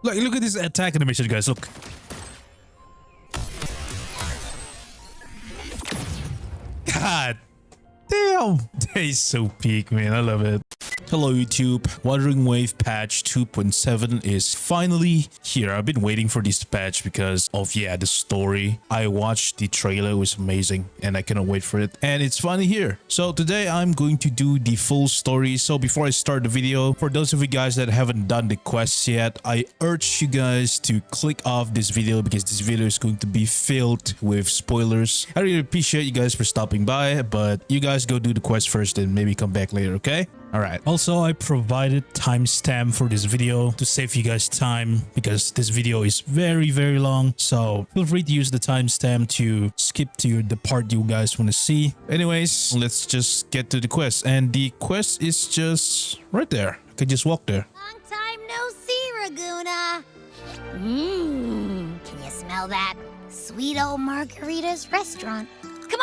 Look at this attack animation, guys. Look. God damn. That is so peak, man. I love it. Hello YouTube, Wuthering Wave patch 2.7 is finally here. I've been waiting for this patch because of, yeah, the story. I watched the trailer, it was amazing and I cannot wait for it. And it's finally here. So today I'm going to do the full story. So before I start the video, for those of you guys that haven't done the quests yet, I urge you guys to click off this video because this video is going to be filled with spoilers. I really appreciate you guys for stopping by, but you guys go do the quest first and maybe come back later, okay? Alright, also I provided timestamp for this video to save you guys time because this video is very long, so feel free to use the timestamp to skip to the part you guys want to see. Anyways, let's just get to the quest, and the quest is just right there. I can just walk there. Long time no see, Ragunna. Can you smell that? Sweet old Margarita's restaurant. Come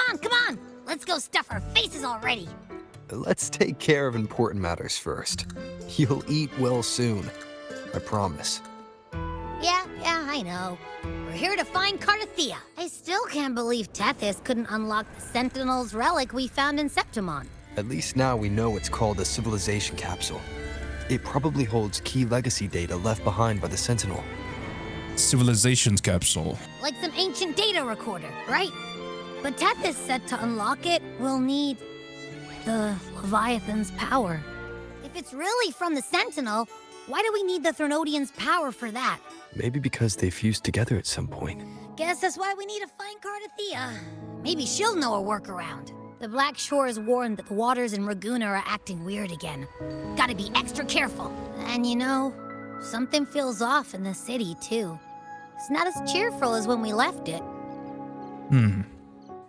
on, let's go stuff our faces already. Let's take care of important matters first. You'll eat well soon. I promise. Yeah, I know. We're here to find Cartethyia. I still can't believe Tethys couldn't unlock the Sentinel's relic we found in Septimont. At least now we know it's called a civilization capsule. It probably holds key legacy data left behind by the Sentinel. Civilizations capsule. Like some ancient data recorder, right? But Tethys said to unlock it, we'll need the Leviathan's power. If it's really from the Sentinel, why do we need the Threnodian's power for that? Maybe because they fused together at some point. Guess that's why we need to find Cartethyia. Maybe she'll know a workaround. The Black Shores warned that the waters in Ragunna are acting weird again. Gotta be extra careful. And you know, something feels off in the city too. It's not as cheerful as when we left it.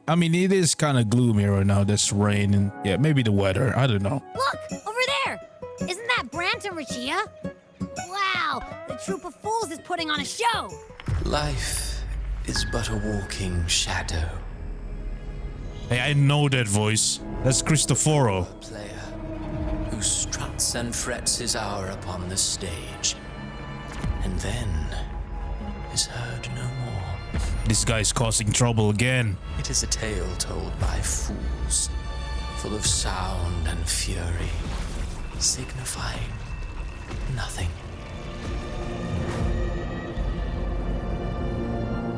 I mean, it is kind of gloomy right now. There's rain and, yeah, maybe the weather. I don't know. Look! Over there! Isn't that Brant and Rachia? Wow! The troop of fools is putting on a show! Life is but a walking shadow. Hey, I know that voice. That's Cristoforo. A player who struts and frets his hour upon the stage, and then is heard no more. This guy's causing trouble again. It is a tale told by fools, full of sound and fury, signifying nothing.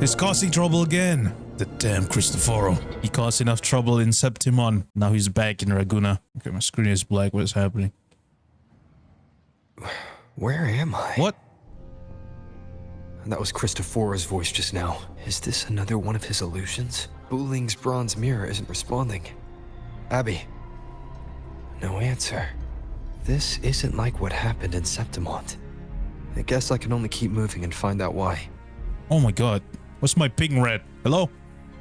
He's causing trouble again. The damn Cristoforo. He caused enough trouble in Septimont. Now he's back in Ragunna. Okay, my screen is black. What is happening? Where am I? What? That was Cristoforo's voice just now. Is this another one of his illusions? Buling's bronze mirror isn't responding. Abby. No answer. This isn't like what happened in Septimont. I guess I can only keep moving and find out why. Oh my god. What's my ping red? Hello?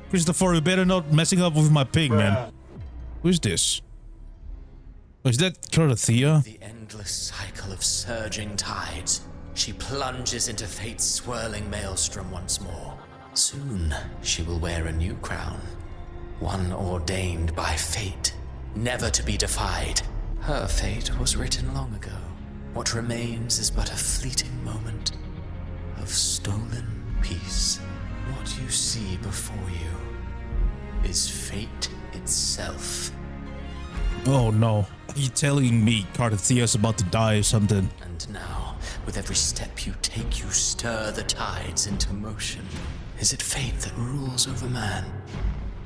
Cristoforo, you better not messing up with my ping, man. Who's this? Oh, is that Cartethyia? The endless cycle of surging tides. She plunges into fate's swirling maelstrom once more. Soon, she will wear a new crown. One ordained by fate, never to be defied. Her fate was written long ago. What remains is but a fleeting moment of stolen peace. What you see before you is fate itself. Oh no. Are you telling me Cartethyia's about to die or something? And now, with every step you take, you stir the tides into motion. Is it fate that rules over man,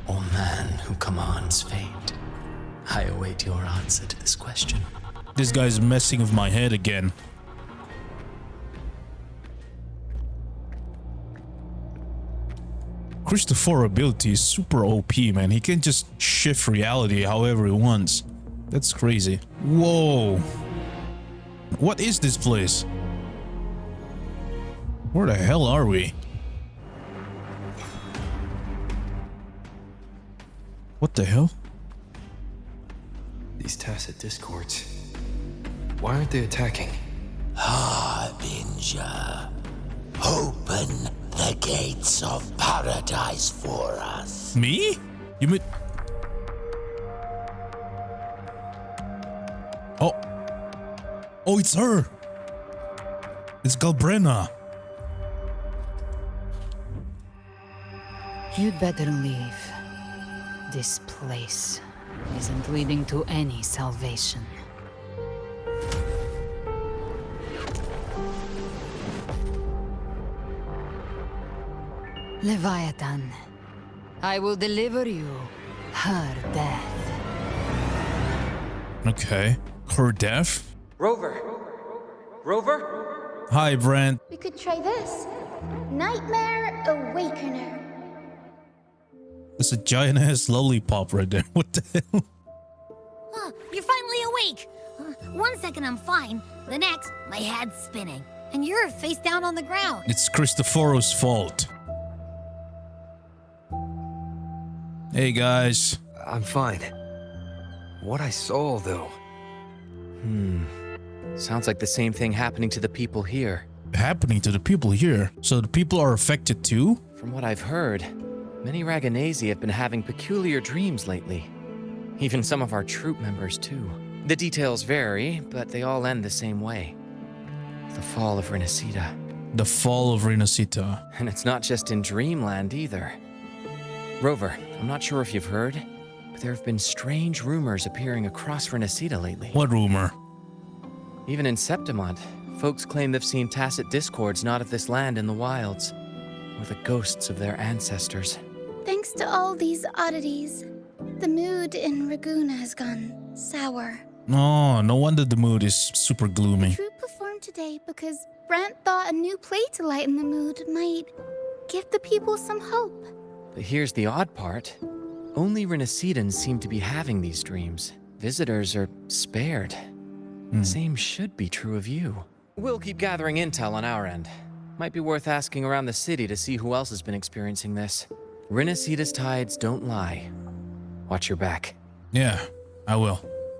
or man who commands fate? I await your answer to this question. This guy's messing with my head again. Cristoforo's ability is super OP, man. He can just shift reality however he wants. That's crazy. Whoa. What is this place? Where the hell are we? What the hell? These tacit discords. Why aren't they attacking? Harbinger, open the gates of paradise for us. Me? You mean... Oh. Oh, it's her. It's Galbrena. You'd better leave. This place isn't leading to any salvation. Leviathan, I will deliver you her death. Okay. Her death? Rover! Rover? Hi, Brent. We could try this. Nightmare Awakener. It's a giant ass lollipop right there. What the hell? You're finally awake. 1 second I'm fine. The next, my head's spinning. And you're face down on the ground. It's Cristoforo's fault. Hey, guys. I'm fine. What I saw, though. Sounds like the same thing happening to the people here. Happening to the people here. So the people are affected too? From what I've heard, many Ragunnazi have been having peculiar dreams lately. Even some of our troop members too. The details vary, but they all end the same way. The fall of Rinascita. The fall of Rinascita. And it's not just in Dreamland either. Rover, I'm not sure if you've heard, but there have been strange rumors appearing across Rinascita lately. What rumor? Even in Septimont, folks claim they've seen tacit discords not of this land in the wilds, or the ghosts of their ancestors. Thanks to all these oddities, the mood in Ragunna has gone sour. Oh, no wonder the mood is super gloomy. Troop performed today because Brent thought a new play to lighten the mood might give the people some hope. But here's the odd part. Only Rinascitans seem to be having these dreams. Visitors are spared. The same should be true of you. We'll keep gathering intel on our end. Might be worth asking around the city to see who else has been experiencing this. Rinascita's tides don't lie. Watch your back. Yeah, I will.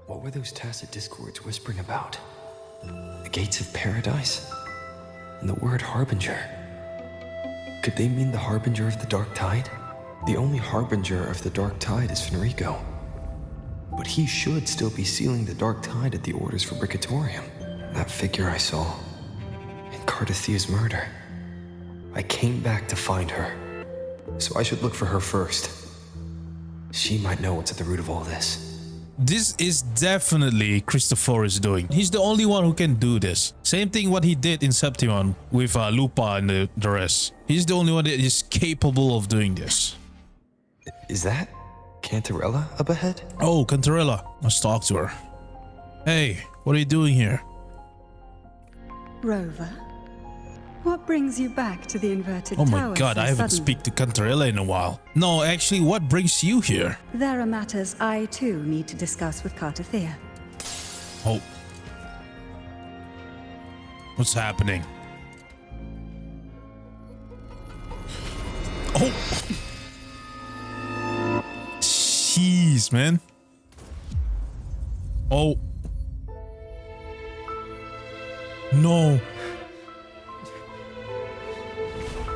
What were those tacit discords whispering about? The gates of paradise? And the word harbinger? Could they mean the harbinger of the dark tide? The only harbinger of the dark tide is Fenrico. But he should still be sealing the dark tide at the orders for Bricatorium. That figure I saw in Cartethyia's murder. I came back to find her, so I should look for her first. She might know what's at the root of all this. This is definitely Cristoforo's doing. He's the only one who can do this. Same thing what he did in Septimont with Lupa and the rest. He's the only one that is capable of doing this. Is that Cantarella up ahead? Oh, Cantarella. Let's talk to her. Hey, what are you doing here? Rover, what brings you back to the inverted Oh tower my god, so I haven't suddenly? speak to Cantarella in a while. No, actually, what brings you here? There are matters I too need to discuss with Cartethyia. Oh. What's happening? Oh! Jeez, man. Oh. No.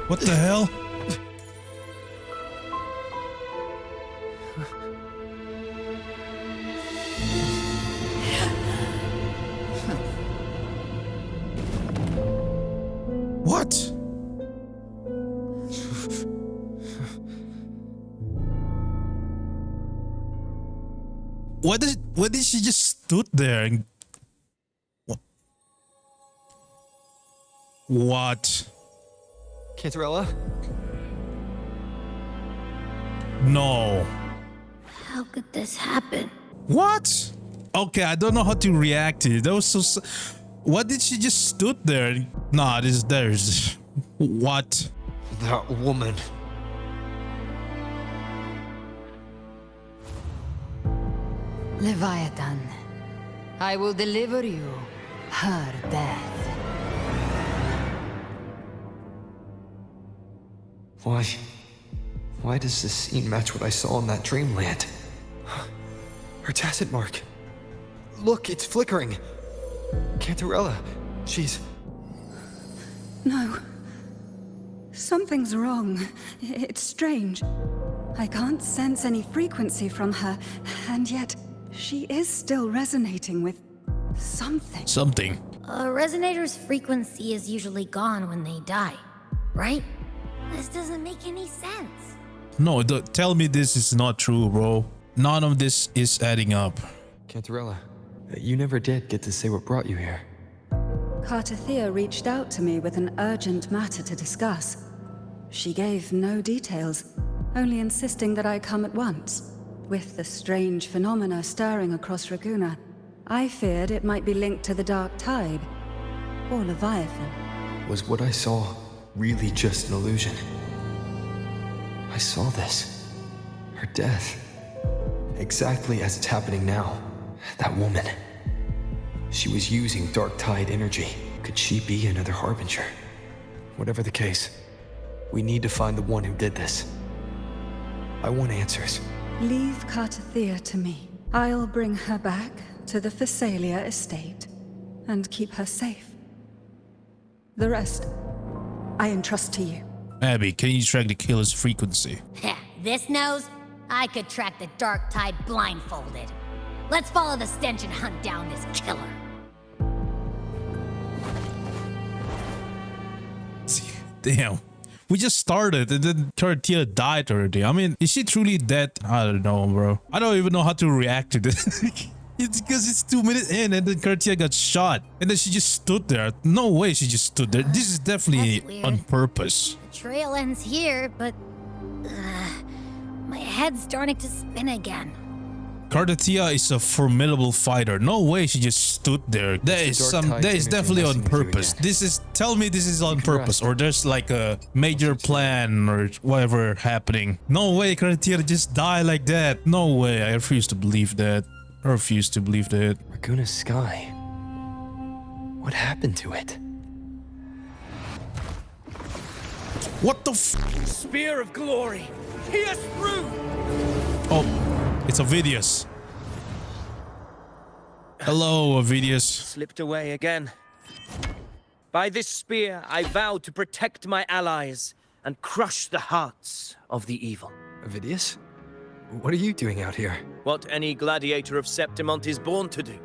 What the hell? What? What did she just stood there and what? Cantarella? No. How could this happen? What? Okay, I don't know how to react to it. That was so. What did she just stood there? And, nah, there's. What? That woman. Leviathan, I will deliver you her death. Why does this scene match what I saw in that dreamland? Her tacit mark. Look, it's flickering. Cantarella, she's... No. Something's wrong. It's strange. I can't sense any frequency from her, and yet she is still resonating with something. Something. A resonator's frequency is usually gone when they die, right? This doesn't make any sense. No, tell me this is not true, bro. None of this is adding up. Cantarella, you never did get to say what brought you here. Cartethyia reached out to me with an urgent matter to discuss. She gave no details, only insisting that I come at once. With the strange phenomena stirring across Ragunna, I feared it might be linked to the Dark Tide, or Leviathan. Was what I saw really just an illusion? I saw this. Her death. Exactly as it's happening now. That woman. She was using Dark Tide energy. Could she be another Harbinger? Whatever the case, we need to find the one who did this. I want answers. Leave Cartethyia to me. I'll bring her back to the Phasalia estate and keep her safe. The rest, I entrust to you. Abby, can you track the killer's frequency? This nose? I could track the Dark Tide blindfolded. Let's follow the stench and hunt down this killer. Damn. We just started and then Cartethyia died already. I mean, is she truly dead? I don't know, bro. I don't even know how to react to this. It's because it's 2 minutes in and then Cartethyia got shot. And then she just stood there. No way she just stood there. This is definitely on purpose. The trail ends here, but... my head's starting to spin again. Cartethyia is a formidable fighter. No way she just stood there. That is definitely on purpose. Tell me this is on purpose, or there's like a major plan or whatever happening. No way Cartethyia just died like that. No way. I refuse to believe that. I refuse to believe that. Ragunna's sky. What happened to it? What the f? Spear of glory! Pierce through! Oh. It's Avidius. Hello, Avidius. Slipped away again. By this spear, I vow to protect my allies and crush the hearts of the evil. Avidius? What are you doing out here? What any gladiator of Septimont is born to do.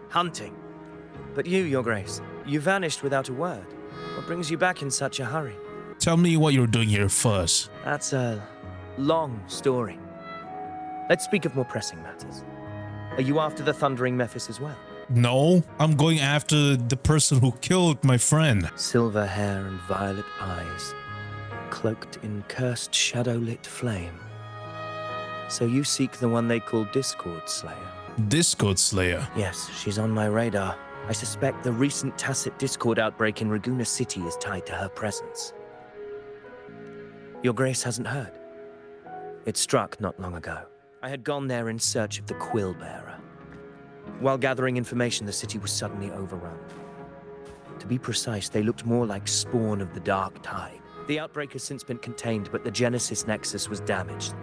Hunting. But you, Your Grace, you vanished without a word. What brings you back in such a hurry? Tell me what you're doing here first. That's a long story. Let's speak of more pressing matters. Are you after the Thundering Mephis as well? No, I'm going after the person who killed my friend. Silver hair and violet eyes, cloaked in cursed shadow-lit flame. So you seek the one they call Discord Slayer? Discord Slayer? Yes, she's on my radar. I suspect the recent tacit Discord outbreak in Ragunna City is tied to her presence. Your Grace hasn't heard? It struck not long ago. I had gone there in search of the Quill Bearer. While gathering information, the city was suddenly overrun. To be precise, they looked more like spawn of the Dark Tide. The outbreak has since been contained, but the Genesis Nexus was damaged.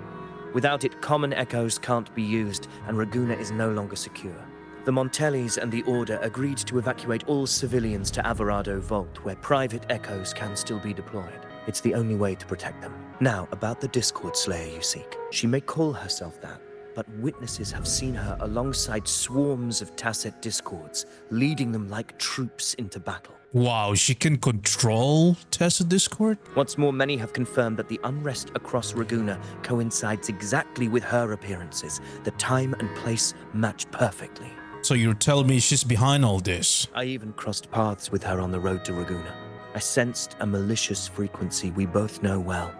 Without it, common echoes can't be used, and Ragunna is no longer secure. The Montellis and the Order agreed to evacuate all civilians to Averado Vault, where private echoes can still be deployed. It's the only way to protect them. Now, about the Discord Slayer you seek. She may call herself that, but witnesses have seen her alongside swarms of tacit discords, leading them like troops into battle. Wow, she can control tacit discord? What's more, many have confirmed that the unrest across Ragunna coincides exactly with her appearances. The time and place match perfectly. So you're telling me she's behind all this? I even crossed paths with her on the road to Ragunna. I sensed a malicious frequency we both know well.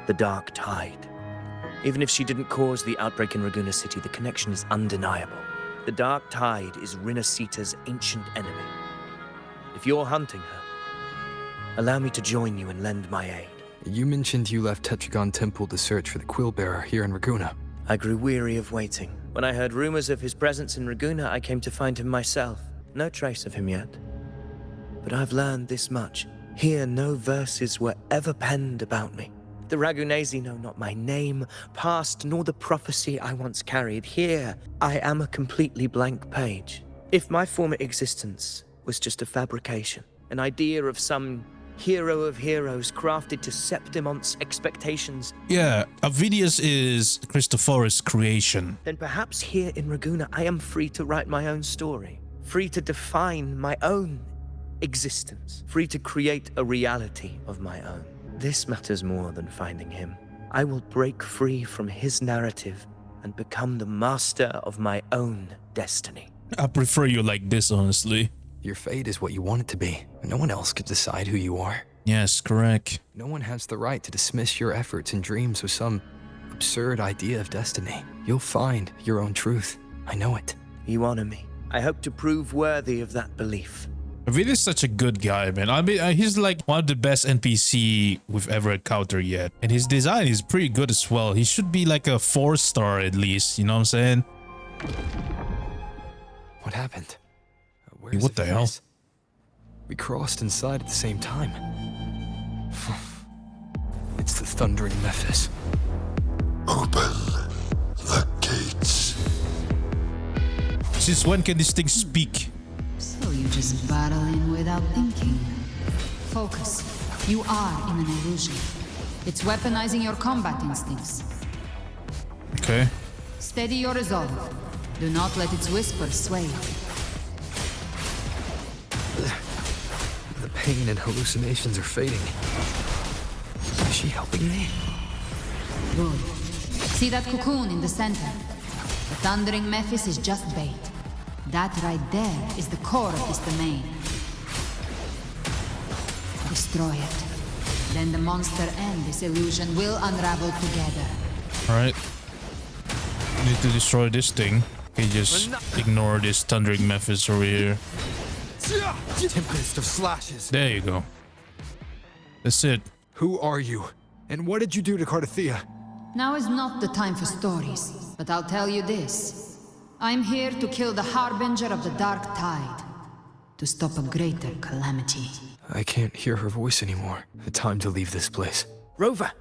The Dark Tide. Even if she didn't cause the outbreak in Ragunna City, the connection is undeniable. The Dark Tide is Rinascita's ancient enemy. If you're hunting her, allow me to join you and lend my aid. You mentioned you left Tetragon Temple to search for the Quill Bearer here in Ragunna. I grew weary of waiting. When I heard rumors of his presence in Ragunna, I came to find him myself. No trace of him yet. But I've learned this much. Here, no verses were ever penned about me. The Ragunesi know not my name, past, nor the prophecy I once carried. Here, I am a completely blank page. If my former existence was just a fabrication, an idea of some hero of heroes crafted to Septimont's expectations... Yeah, Avidius is Cristoforo's creation. Then perhaps here in Ragunna I am free to write my own story. free to define my own existence, free to create a reality of my own. This matters more than finding him. I will break free from his narrative and become the master of my own destiny. I prefer you like this, honestly. Your fate is what you want it to be. No one else could decide who you are. Yes, correct. No one has the right to dismiss your efforts and dreams with some absurd idea of destiny. You'll find your own truth. I know it. You honor me. I hope to prove worthy of that belief. Avidius is such a good guy, man. I mean, he's like one of the best NPC we've ever encountered yet. And his design is pretty good as well. He should be like a 4-star at least, you know what I'm saying? What happened? What the hell? We crossed inside at the same time. It's the thundering Mephis. Open the gates. Since when can this thing speak? So you just battle in without thinking. Focus. You are in an illusion. It's weaponizing your combat instincts. Okay. Steady your resolve. Do not let its whispers sway you. The pain and hallucinations are fading. Is she helping me? Good. See that cocoon in the center? The thundering Mephis is just bait. That right there is the core of his domain. Destroy it. Then the monster and this illusion will unravel together. Alright. Need to destroy this thing. Okay, just ignore this thundering Mephis over here. Tempest of slashes. There you go. That's it. Who are you? And what did you do to Cartethyia? Now is not the time for stories, but I'll tell you this. I'm here to kill the Harbinger of the Dark Tide, to stop a greater calamity. I can't hear her voice anymore. Time to leave this place. Rover!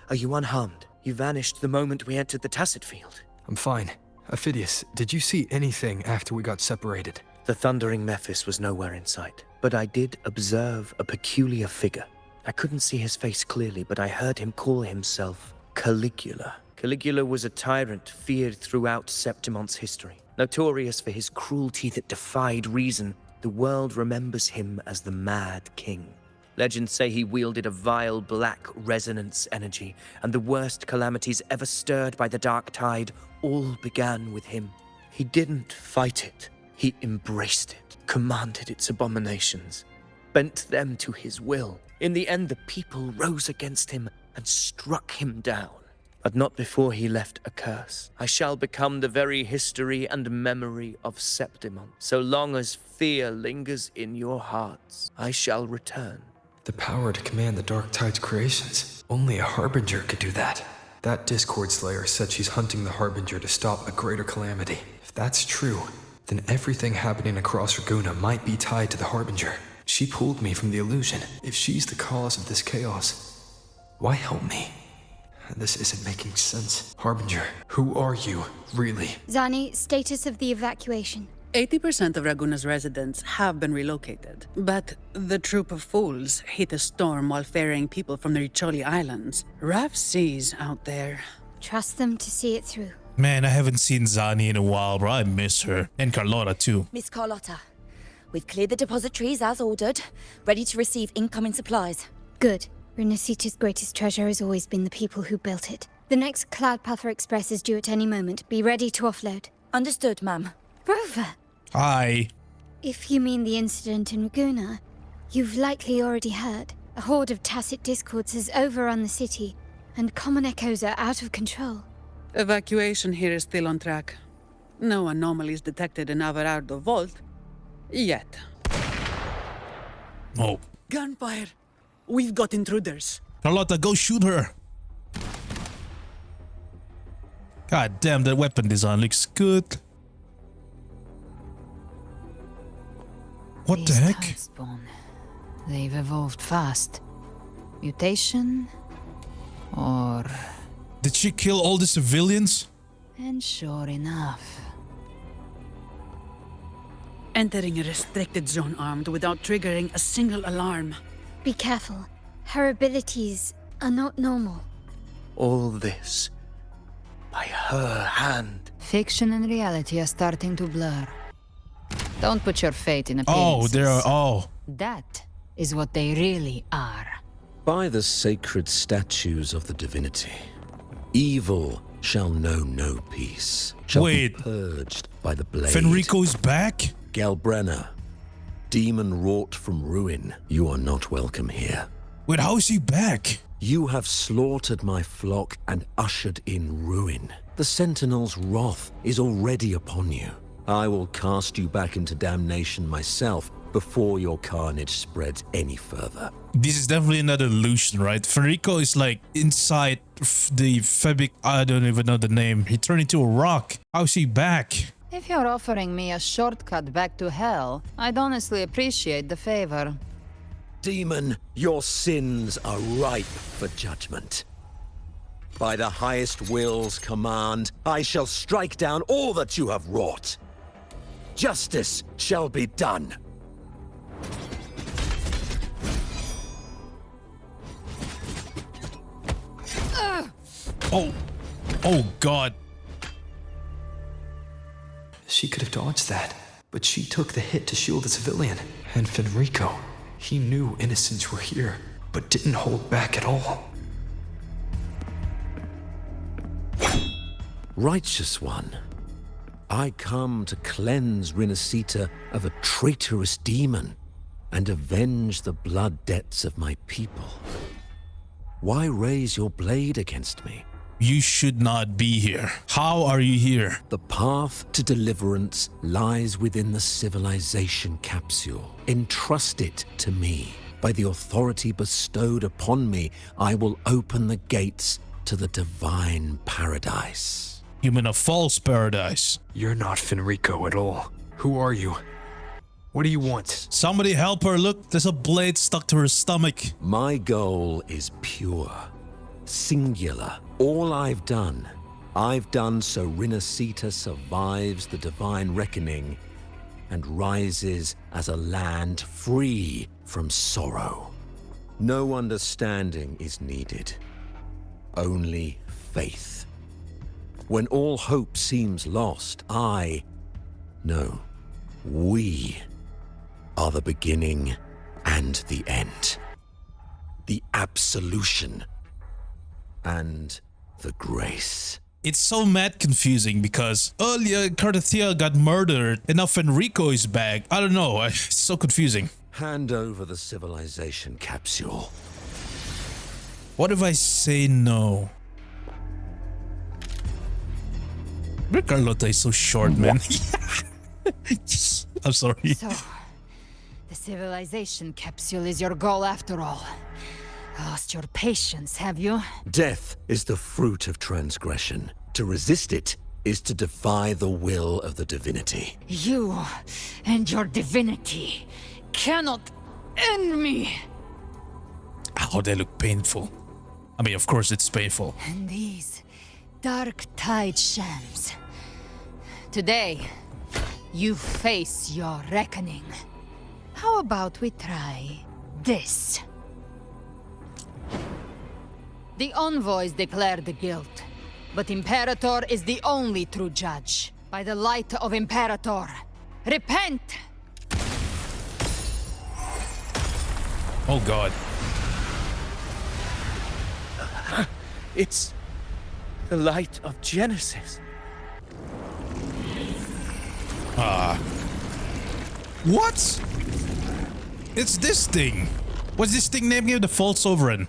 Are you unharmed? You vanished the moment we entered the Tacit Field. I'm fine. Avidius, did you see anything after we got separated? The thundering Mephis was nowhere in sight, but I did observe a peculiar figure. I couldn't see his face clearly, but I heard him call himself Caligula. Caligula was a tyrant feared throughout Septimont's history. Notorious for his cruelty that defied reason, the world remembers him as the Mad King. Legends say he wielded a vile black resonance energy, and the worst calamities ever stirred by the Dark Tide all began with him. He didn't fight it. He embraced it, commanded its abominations, bent them to his will. In the end, the people rose against him and struck him down. But not before he left a curse. I shall become the very history and memory of Septimont. So long as fear lingers in your hearts, I shall return. The power to command the Dark Tide's creations. Only a Harbinger could do that. That Discord Slayer said she's hunting the Harbinger to stop a greater calamity. If that's true, then everything happening across Ragunna might be tied to the Harbinger. She pulled me from the illusion. If she's the cause of this chaos, why help me? This isn't making sense. Harbinger, who are you, really? Zani, status of the evacuation. 80% of Ragunna's residents have been relocated, but the troop of fools hit a storm while ferrying people from the Riccioli Islands. Rough seas out there. Trust them to see it through. Man, I haven't seen Zani in a while, bro. I miss her. And Carlotta, too. Miss Carlotta, we've cleared the depositories as ordered, ready to receive incoming supplies. Good. Rinascita's greatest treasure has always been the people who built it. The next Cloudpather Express is due at any moment. Be ready to offload. Understood, ma'am. Rover! Hi. If you mean the incident in Ragunna, you've likely already heard. A horde of Tacit Discords has overrun the city, and common echoes are out of control. Evacuation here is still on track. No anomalies detected in Averardo Vault. Yet. Oh. Gunfire! We've got intruders. Carlotta, go shoot her. God damn, that weapon design looks good. What the heck? Tidespawn. They've evolved fast. Mutation? Or... Did she kill all the civilians? And sure enough. Entering a restricted zone armed without triggering a single alarm. Be careful. Her abilities are not normal. All this by her hand. Fiction and reality are starting to blur. Don't put your fate in Oh, appearances. there are. Oh. That is what they really are. By the sacred statues of the divinity, evil shall know no peace. Shall Wait. be purged by the blade. Fenrico's back? Galbrena, demon wrought from ruin, you are not welcome here. Wait, how is he back? You have slaughtered my flock and ushered in ruin. The Sentinel's wrath is already upon you. I will cast you back into damnation myself before your carnage spreads any further. This is definitely another illusion, right? Fenrico is like inside the fabric. I don't even know the name. He turned into a rock. How's he back? If you're offering me a shortcut back to hell, I'd honestly appreciate the favor. Demon, your sins are ripe for judgment. By the highest will's command, I shall strike down all that you have wrought. Justice shall be done. Oh God. She could have dodged that, but she took the hit to shield the civilian. And Fenrico, he knew innocents were here, but didn't hold back at all. Righteous one, I come to cleanse Rinascita of a traitorous demon and avenge the blood debts of my people. Why raise your blade against me? You should not be here. How are you here? The path to deliverance lies within the civilization capsule. Entrust it to me. By the authority bestowed upon me, I will open the gates to the divine paradise. You mean a false paradise? You're not Fenrico at all. Who are you? What do you want? Somebody help her. Look, there's a blade stuck to her stomach. My goal is pure, singular. All I've done so Rinascita survives the divine reckoning and rises as a land free from sorrow. No understanding is needed, only faith. When all hope seems lost, we are the beginning and the end. The absolution and the grace. It's so mad confusing because earlier Cartethyia got murdered and now Fenrico is back. I don't know, it's so confusing. Hand over the civilization capsule. What if I say no? Carlotta is so short, man. I'm sorry. So, the civilization capsule is your goal after all. Lost your patience, have you? Death is the fruit of transgression. To resist it is to defy the will of the divinity. You and your divinity cannot end me. Oh, they look painful. I mean, of course it's painful. And these dark tide shams. Today, you face your reckoning. How about we try this? The envoys declare the guilt, but Imperator is the only true judge. By the light of Imperator, repent! Oh God. It's the light of Genesis. What? It's this thing. What's this thing named here? The False Sovereign.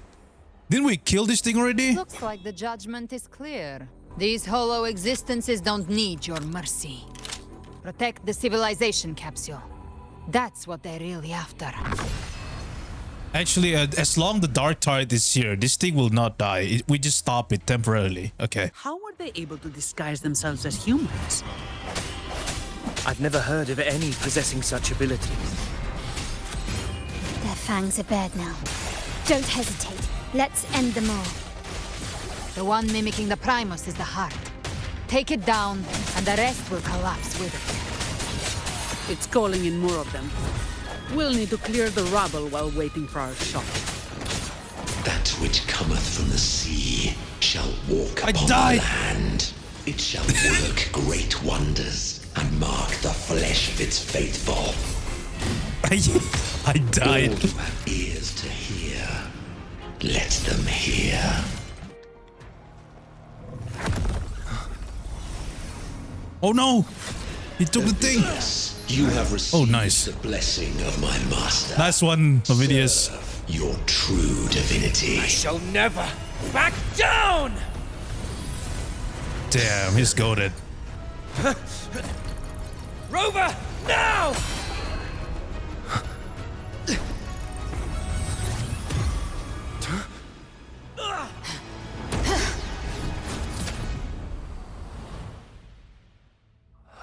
Didn't we kill this thing already? Looks like the judgment is clear. These hollow existences don't need your mercy. Protect the civilization capsule. That's what they're really after. Actually, as long the Dark Tide is here, this thing will not die. We just stop it temporarily. Okay. How were they able to disguise themselves as humans? I've never heard of any possessing such abilities. Their fangs are bared now. Don't hesitate. Let's end them all. The one mimicking the Primus is the heart. Take it down, and the rest will collapse with it. It's calling in more of them. We'll need to clear the rubble while waiting for our shot. That which cometh from the sea shall walk I upon died. the land. It shall work great wonders. and mark the flesh of its faithful. I died. All who have ears to hear, let them hear. Oh no! He took the thing! Yes, you have received nice. the blessing of my master. Nice one, Avidius. Your true divinity. I shall never back down! Damn, he's goated. Rover, now!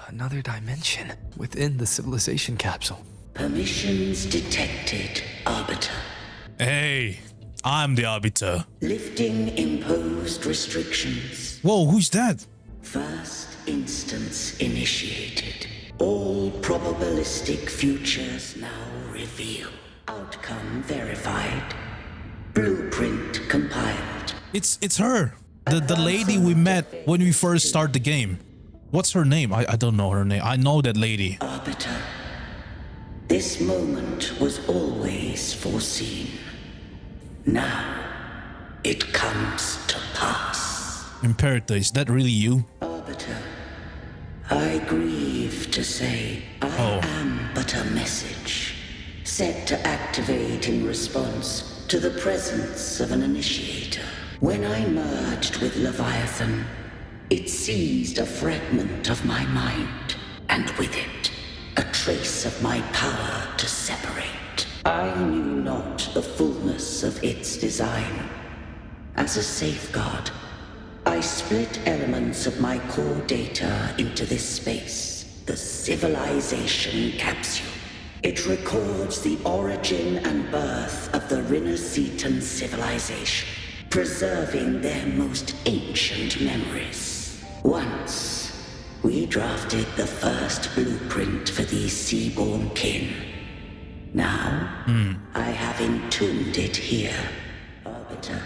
Another dimension within the civilization capsule. Permissions detected, Arbiter. Hey, I'm the Arbiter. Lifting imposed restrictions. Whoa, who's that? First instance initiated. All probabilistic futures now reveal. Outcome verified. Blueprint compiled. It's her. The lady we met when we first started the game. What's her name? I don't know her name. I know that lady. Arbiter. This moment was always foreseen. Now, it comes to pass. Imperator, is that really you? Arbiter, I grieve to say I am but a message, set to activate in response to the presence of an initiator. When I merged with Leviathan, it seized a fragment of my mind, and with it, a trace of my power to separate. I knew not the fullness of its design. As a safeguard, I split elements of my core data into this space, the civilization capsule. It records the origin and birth of the Rinascitan civilization, preserving their most ancient memories. Once, we drafted the first blueprint for these seaborn kin. Now, I have entombed it here. Arbiter,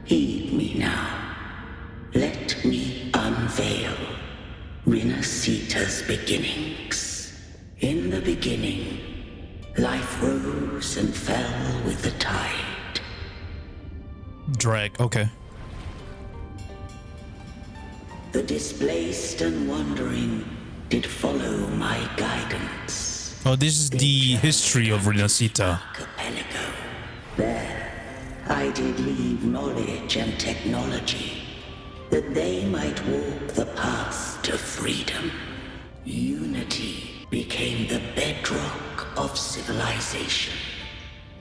heed me now. Let me unveil Rinascita's beginnings. In the beginning, life rose and fell with the tide. Drag, okay. The displaced and wandering did follow my guidance. Oh, this is the history of Rinascita. Archipelago. There, I did leave knowledge and technology, that they might walk the path to freedom. Unity became the bedrock of civilization.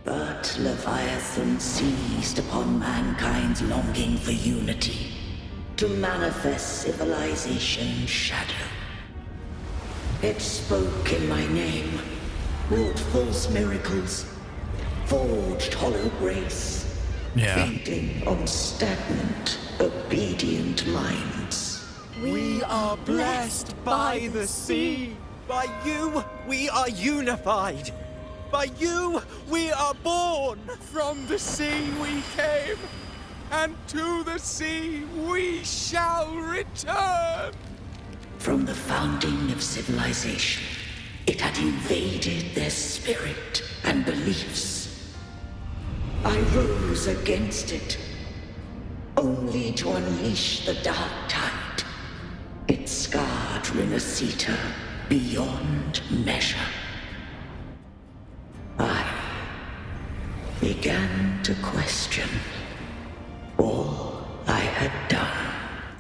But Leviathan seized upon mankind's longing for unity, to manifest civilization's shadow. It spoke in my name, wrought false miracles, forged hollow grace, feeding on stagnant, obedient minds. We are blessed by the sea. By you, we are unified. By you, we are born. From the sea we came, and to the sea we shall return. From the founding of civilization, it had invaded their spirit and beliefs. I rose against it, only to unleash the dark tide. It scarred Rinascita beyond measure. I began to question all I had done.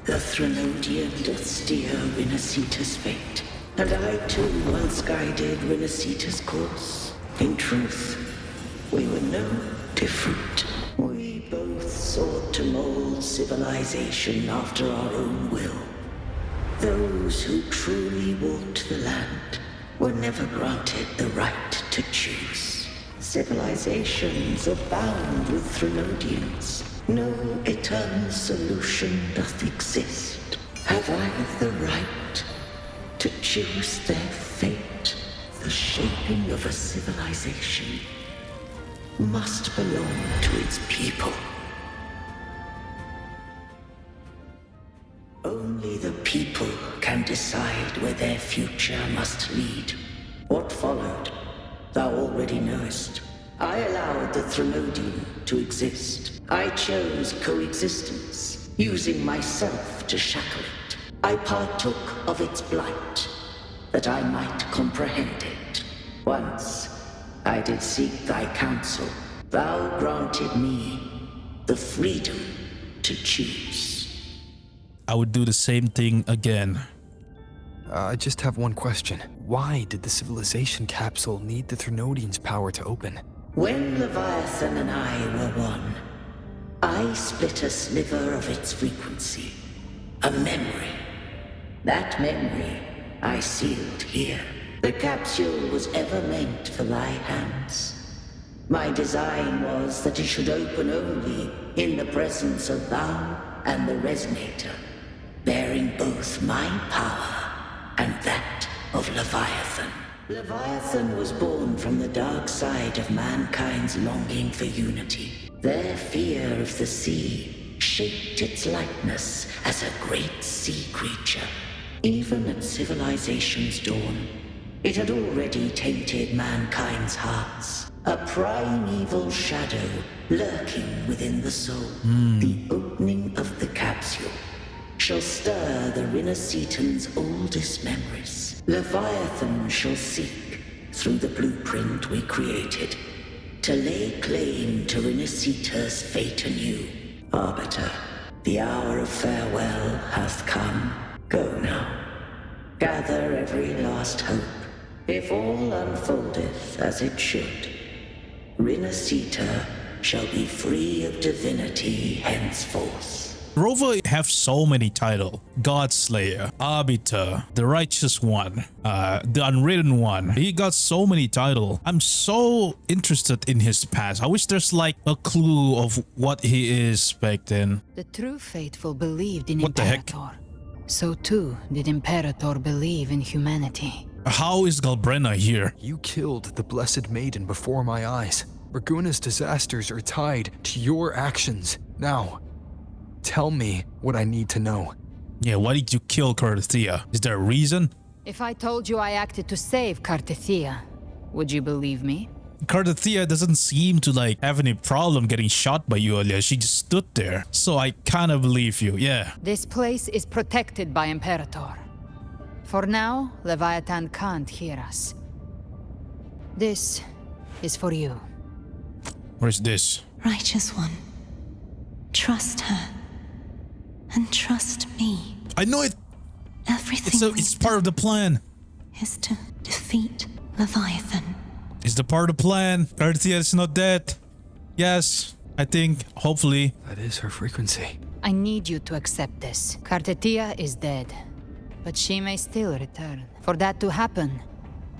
The Threnodian doth steer Rinascita's fate, and I too once guided Rinascita's course. In truth, we were no different. We both sought to mold civilization after our own will. Those who truly walked the land were never granted the right to choose. Civilizations abound with Threnodians. No eternal solution doth exist. Have I the right to choose their fate? The shaping of a civilization must belong to its people. Only the people can can decide where their future must lead. What followed, thou already knowest. I allowed the Threnodian to exist. I chose coexistence, using myself to shackle it. I partook of its blight, that I might comprehend it. Once, I did seek thy counsel. Thou granted me the freedom to choose. I would do the same thing again. I just have one question. Why did the civilization capsule need the Threnodian's power to open? When Leviathan and I were one, I split a sliver of its frequency. A memory. That memory I sealed here. The capsule was ever meant for thy hands. My design was that it should open only in the presence of thou and the Resonator, bearing both my power and that of Leviathan. Leviathan was born from the dark side of mankind's longing for unity. Their fear of the sea shaped its likeness as a great sea creature. Even at civilization's dawn, it had already tainted mankind's hearts. A primeval shadow lurking within the soul. The opening of the capsule shall stir the Rinascitan's oldest memories. Leviathan shall seek, through the blueprint we created, to lay claim to Rinascita's fate anew. Arbiter, the hour of farewell hath come. Go now. Gather every last hope. If all unfoldeth as it should, Rinascita shall be free of divinity henceforth. Rover have so many titles. Godslayer, Arbiter, the Righteous One, the Unwritten One. He got so many titles. I'm so interested in his past. I wish there's like a clue of what he is back then. The true faithful believed in What the heck? Imperator. So too did Imperator believe in humanity. How is Galbrena here? You killed the Blessed Maiden before my eyes. Ragunna's disasters are tied to your actions. Now, tell me what I need to know. Yeah, why did you kill Cartethyia? Is there a reason? If I told you I acted to save Cartethyia, would you believe me? Cartethyia doesn't seem to like have any problem getting shot by you earlier. She just stood there. So I kind of believe you, yeah. This place is protected by Imperator. For now, Leviathan can't hear us. This is for you. Where's this? Righteous One, trust her. And trust me. I know it! Everything It's part of the plan. is to defeat Leviathan. It's the part of the plan. Cartethyia is not dead. Yes, I think, hopefully. That is her frequency. I need you to accept this. Cartethyia is dead, but she may still return. For that to happen,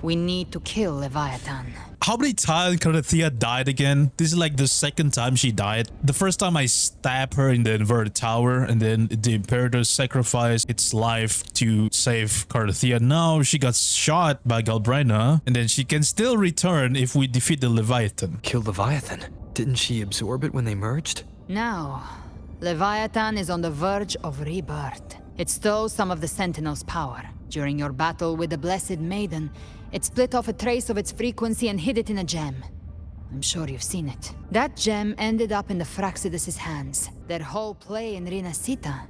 we need to kill Leviathan. How many times Cartethyia died again? This is like the second time she died. The first time I stabbed her in the inverted tower, and then the Imperator sacrificed its life to save Cartethyia. Now she got shot by Galbrena, and then she can still return if we defeat the Leviathan. Kill Leviathan? Didn't she absorb it when they merged? Now, Leviathan is on the verge of rebirth. It stole some of the Sentinel's power. During your battle with the Blessed Maiden, it split off a trace of its frequency and hid it in a gem. I'm sure you've seen it. That gem ended up in the Fractsidus' hands. Their whole play in Rinascita.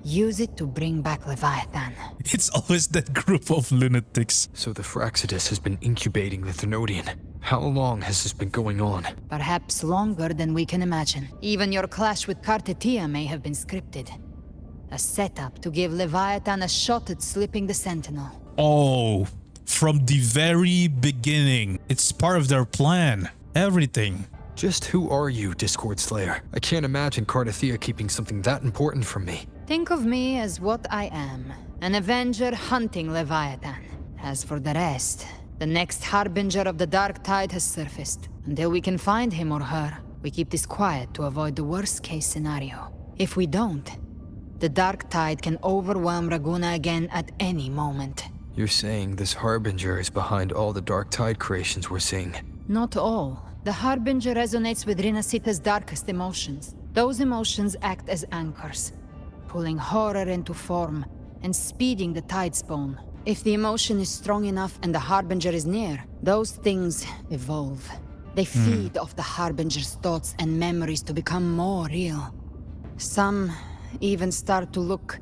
Use it to bring back Leviathan. It's always that group of lunatics. So the Fractsidus has been incubating the Threnodian. How long has this been going on? Perhaps longer than we can imagine. Even your clash with Cartethyia may have been scripted. A setup to give Leviathan a shot at slipping the Sentinel. Oh, from the very beginning. It's part of their plan. Everything. Just who are you, Discord Slayer? I can't imagine Cartethyia keeping something that important from me. Think of me as what I am. An Avenger hunting Leviathan. As for the rest, the next Harbinger of the Dark Tide has surfaced. Until we can find him or her, we keep this quiet to avoid the worst case scenario. If we don't, the Dark Tide can overwhelm Ragunna again at any moment. You're saying this Harbinger is behind all the Dark Tide creations we're seeing? Not all. The Harbinger resonates with Rinascita's darkest emotions. Those emotions act as anchors, pulling horror into form and speeding the tide spawn. If the emotion is strong enough and the Harbinger is near, those things evolve. They feed off the Harbinger's thoughts and memories to become more real. Some even start to look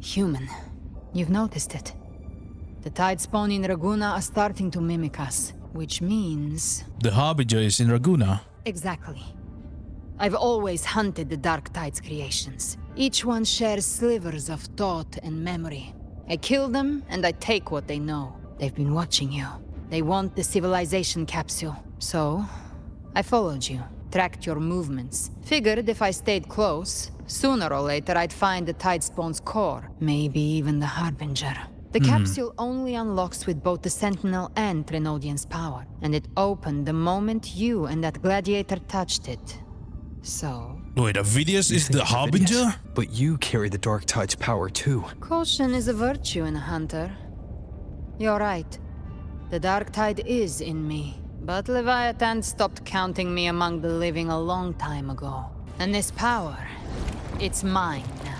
human. You've noticed it. The tide spawn in Ragunna are starting to mimic us, which means... The Harbinger is in Ragunna. Exactly. I've always hunted the Dark Tide's creations. Each one shares slivers of thought and memory. I kill them, and I take what they know. They've been watching you. They want the civilization capsule. So, I followed you, tracked your movements. Figured if I stayed close, sooner or later I'd find the Tide Spawn's core. Maybe even the Harbinger. The capsule only unlocks with both the Sentinel and Trinodian's power. And it opened the moment you and that gladiator touched it. So... Wait, Avidius is the Harbinger? But you carry the Dark Tide's power too. Caution is a virtue in a hunter. You're right. The Dark Tide is in me. But Leviathan stopped counting me among the living a long time ago. And this power, it's mine now.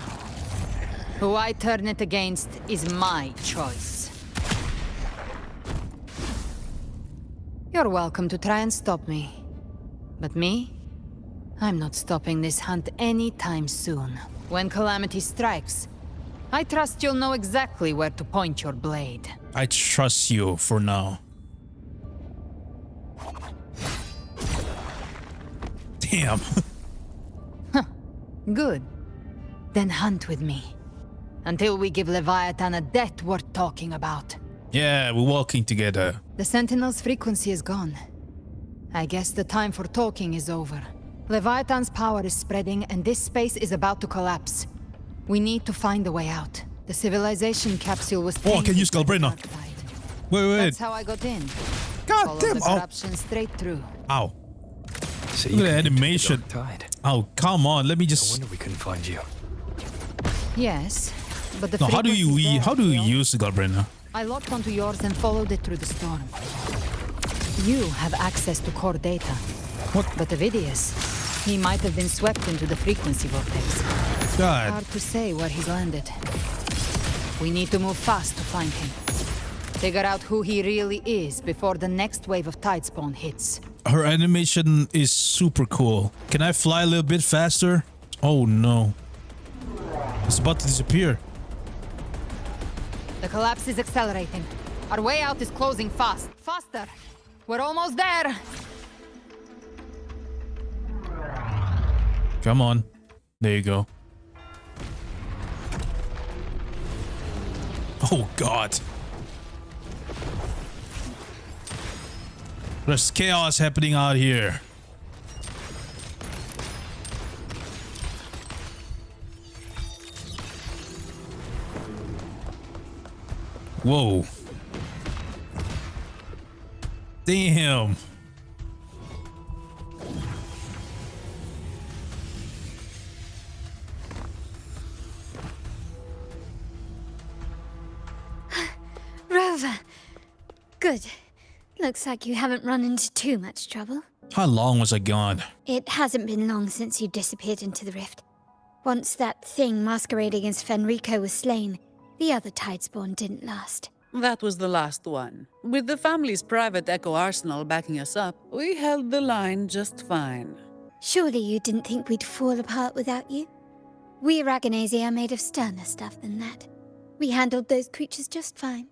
Who I turn it against is my choice. You're welcome to try and stop me. But me? I'm not stopping this hunt anytime soon. When calamity strikes, I trust you'll know exactly where to point your blade. I trust you for now. Damn. Good. Then hunt with me. Until we give Leviathan a death worth talking about. Yeah, we're walking together. The Sentinel's frequency is gone. I guess the time for talking is over. Leviathan's power is spreading and this space is about to collapse. We need to find a way out. The civilization capsule was... Oh, I can use Galbrena. Wait. That's how I got in. God damn. The corruption straight through. Ow. So look at the animation. Oh, come on. Let me just... No wonder we couldn't find you. Yes, but the... No, how do you use the Galbrena? I locked onto yours and followed it through the storm. You have access to core data. What? But Avidius, he might have been swept into the frequency vortex. God. Hard to say where he's landed. We need to move fast to find him. Figure out who he really is before the next wave of tide spawn hits. Her animation is super cool. Can I fly a little bit faster? Oh no. It's about to disappear. The collapse is accelerating. Our way out is closing fast. Faster! We're almost there! Come on. There you go. Oh god. There's chaos happening out here. Whoa. Damn. Rover. Good. Looks like you haven't run into too much trouble. How long was I gone? It hasn't been long since you disappeared into the rift. Once that thing masquerading as Fenrico was slain, the other Tidespawn didn't last. That was the last one. With the family's private Echo Arsenal backing us up, we held the line just fine. Surely you didn't think we'd fall apart without you? We Ragunnae are made of sterner stuff than that. We handled those creatures just fine.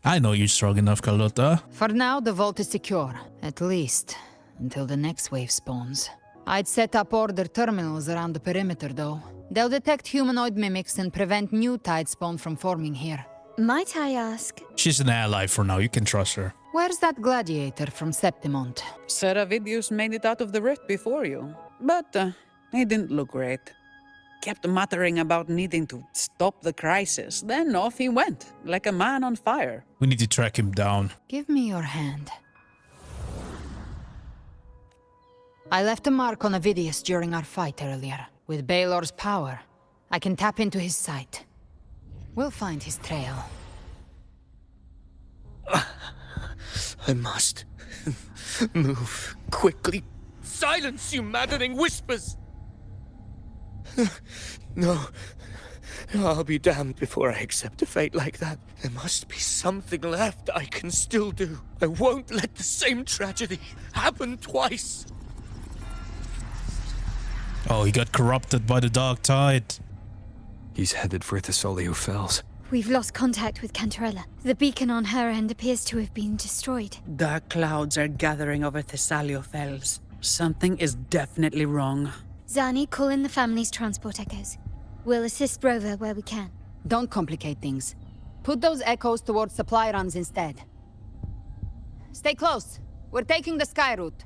I know you're strong enough, Carlotta. For now, the vault is secure. At least, until the next wave spawns. I'd set up order terminals around the perimeter, though. They'll detect humanoid mimics and prevent new tide spawn from forming here. Might I ask? She's an ally for now. You can trust her. Where's that gladiator from Septimont? Sir Avidius made it out of the rift before you. But he didn't look great. Kept muttering about needing to stop the crisis. Then off he went, like a man on fire. We need to track him down. Give me your hand. I left a mark on Avidius during our fight earlier. With Baelor's power, I can tap into his sight. We'll find his trail. I must move quickly. Silence, you maddening whispers! No, I'll be damned before I accept a fate like that. There must be something left I can still do. I won't let the same tragedy happen twice. Oh, he got corrupted by the dark tide. He's headed for Thessalio Fells. We've lost contact with Cantarella. The beacon on her end appears to have been destroyed. Dark clouds are gathering over Thessalio Fells. Something is definitely wrong. Zani, call in the family's transport echoes. We'll assist Rover where we can. Don't complicate things. Put those echoes towards supply runs instead. Stay close. We're taking the sky route.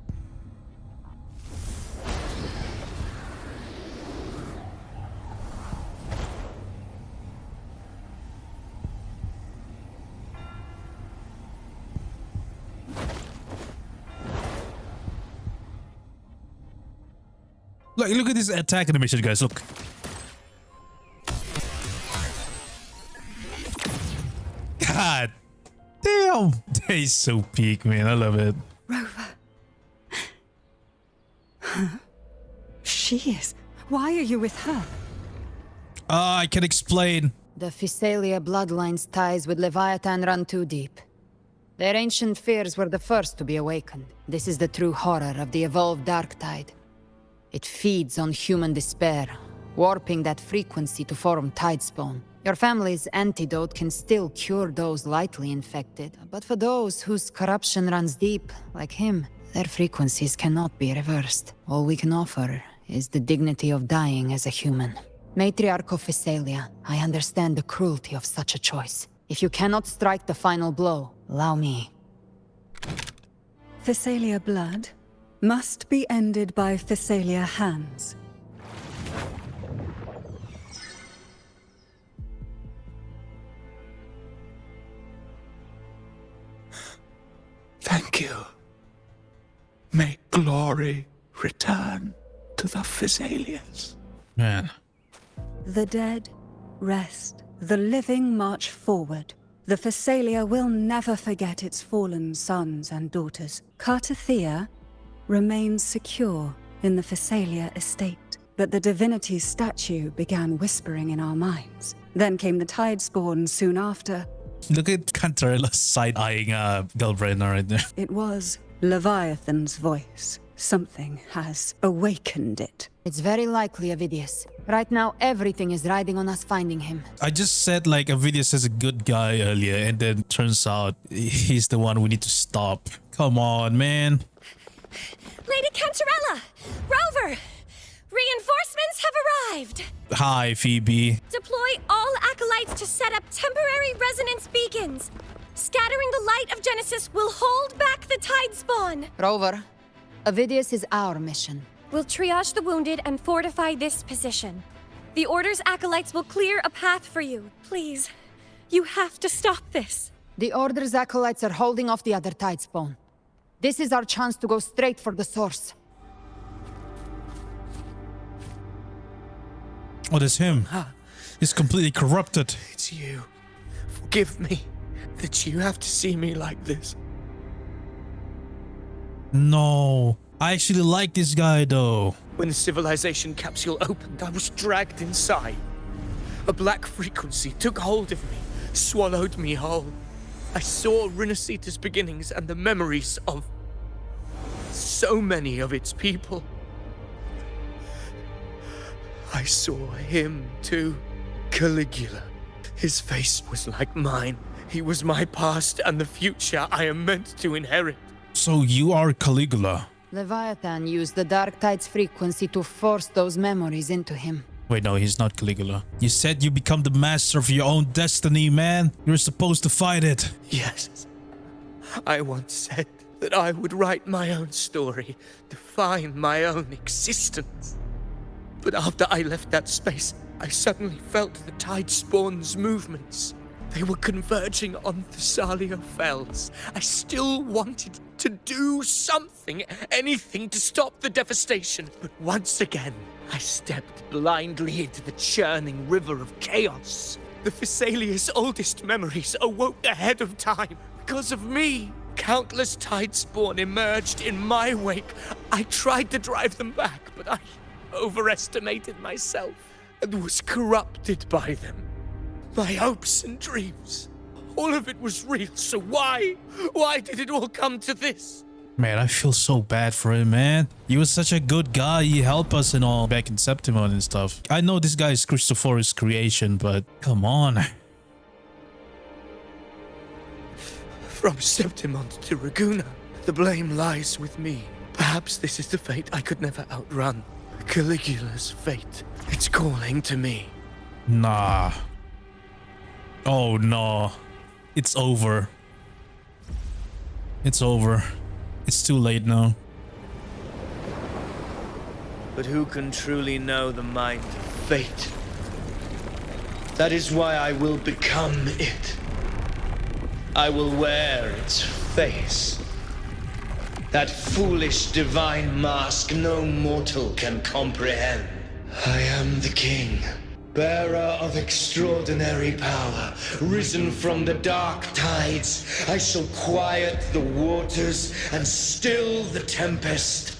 Look at this attack animation, guys. Look. God damn. They're so peak, man. I love it. Rover. She is. Why are you with her? I can explain. The Physalia bloodline's ties with Leviathan run too deep. Their ancient fears were the first to be awakened. This is the true horror of the evolved dark tide. It feeds on human despair, warping that frequency to form tidespawn. Your family's antidote can still cure those lightly infected, but for those whose corruption runs deep, like him, their frequencies cannot be reversed. All we can offer is the dignity of dying as a human. Matriarch of Physalia, I understand the cruelty of such a choice. If you cannot strike the final blow, allow me. Physalia blood must be ended by Physalia hands. Thank you. May glory return to the Physalians. Man. The dead rest. The living march forward. The Physalia will never forget its fallen sons and daughters. Cartethyia remains secure in the Physalia estate. But the divinity's statue began whispering in our minds. Then came the Tidespawn soon after. Look at Cantarella side-eyeing Galbrena right there. It was Leviathan's voice. Something has awakened it. It's very likely Avidius. Right now, everything is riding on us finding him. I just said like Avidius is a good guy earlier, and then turns out he's the one we need to stop. Come on, man. Lady Cantarella! Rover! Reinforcements have arrived! Hi, Phoebe. Deploy all acolytes to set up temporary resonance beacons. Scattering the light of Genesis will hold back the Tidespawn. Rover, Avidius is our mission. We'll triage the wounded and fortify this position. The Order's acolytes will clear a path for you. Please, you have to stop this. The Order's acolytes are holding off the other Tidespawn. This is our chance to go straight for the source. Oh, that's him. He's completely corrupted. It's you. Forgive me that you have to see me like this. No. I actually like this guy, though. When the civilization capsule opened, I was dragged inside. A black frequency took hold of me, swallowed me whole. I saw Rinascita's beginnings and the memories of so many of its people. I saw him too, Caligula. His face was like mine. He was my past and the future I am meant to inherit. So you are Caligula. Leviathan used the Dark Tide's frequency to force those memories into him. Wait, no, he's not Caligula. You said you become the master of your own destiny, man. You're supposed to fight it. Yes. I once said that I would write my own story, define my own existence. But after I left that space, I suddenly felt the Tidespawn's movements. They were converging on Thessalio Fells. I still wanted to do something, anything to stop the devastation. But once again, I stepped blindly into the churning river of chaos. The Thessalia's oldest memories awoke ahead of time because of me. Countless Tidespawn emerged in my wake. I tried to drive them back, but I overestimated myself. and was corrupted by them. My hopes and dreams. All of it was real, so why? Why did it all come to this? Man, I feel so bad for him, man. He was such a good guy. He helped us and all back in Septimont and stuff. I know this guy is Cristoforo's creation, but come on. From Septimont to Ragunna, the blame lies with me. Perhaps this is the fate I could never outrun. Caligula's fate. It's calling to me. Nah. Oh no. It's over. It's over. It's too late now. But who can truly know the mind of fate? That is why I will become it. I will wear its face. That foolish divine mask no mortal can comprehend. I am the king, bearer of extraordinary power, risen from the dark tides. I shall quiet the waters and still the tempest.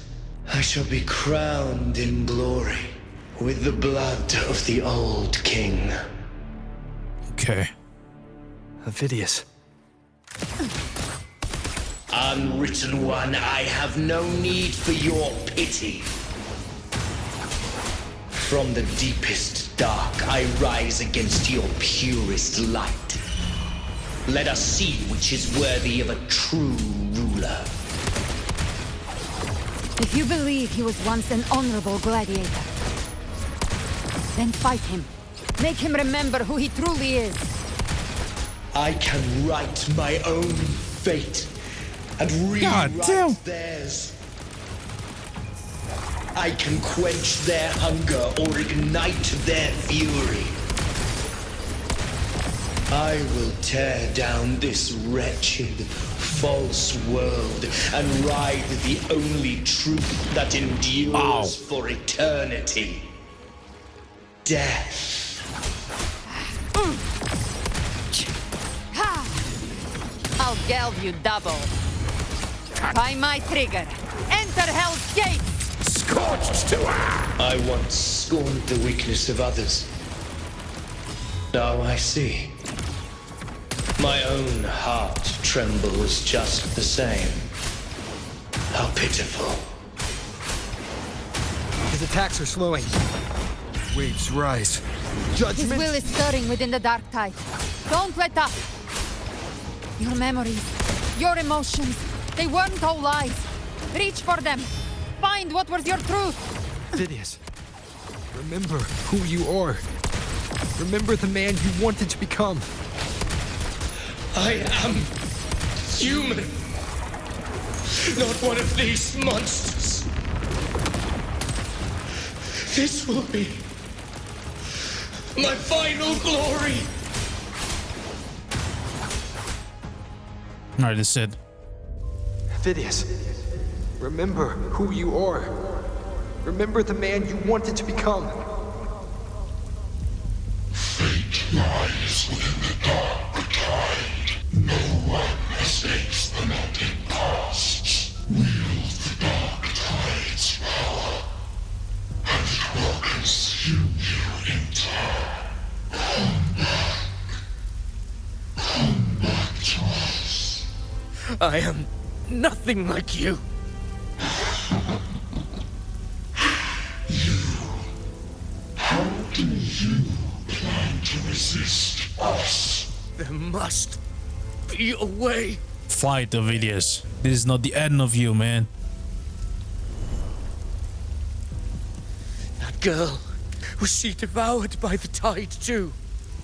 I shall be crowned in glory with the blood of the old king. Okay. Avidius. Unwritten one, I have no need for your pity. From the deepest dark, I rise against your purest light. Let us see which is worthy of a true ruler. If you believe he was once an honorable gladiator, then fight him. Make him remember who he truly is. I can write my own fate and rewrite theirs. I can quench their hunger or ignite their fury. I will tear down this wretched, false world and ride the only truth that endures for eternity. Death. I'll gelb you double. By my trigger, enter Hell's Gate! Scorched to her! I once scorned the weakness of others. Now I see. My own heart trembles just the same. How pitiful. His attacks are slowing. Waves rise. Judgment. His will is stirring within the dark tide. Don't let up. Your memories, your emotions, they weren't all lies. Reach for them. Find what was your truth. Avidius, remember who you are. Remember the man you wanted to become. I am human. Not one of these monsters. This will be my final glory. Alright, that's it. Avidius, remember who you are. Remember the man you wanted to become. Fate lies within the dark tide. No one escapes the melting casts. Wield the dark tide's power, and it will consume you in turn. Come back to us. I am nothing like you. How do you plan to resist us? There must be a way. Fight, Avidius. This is not the end of you, man. That girl, was she devoured by the tide too?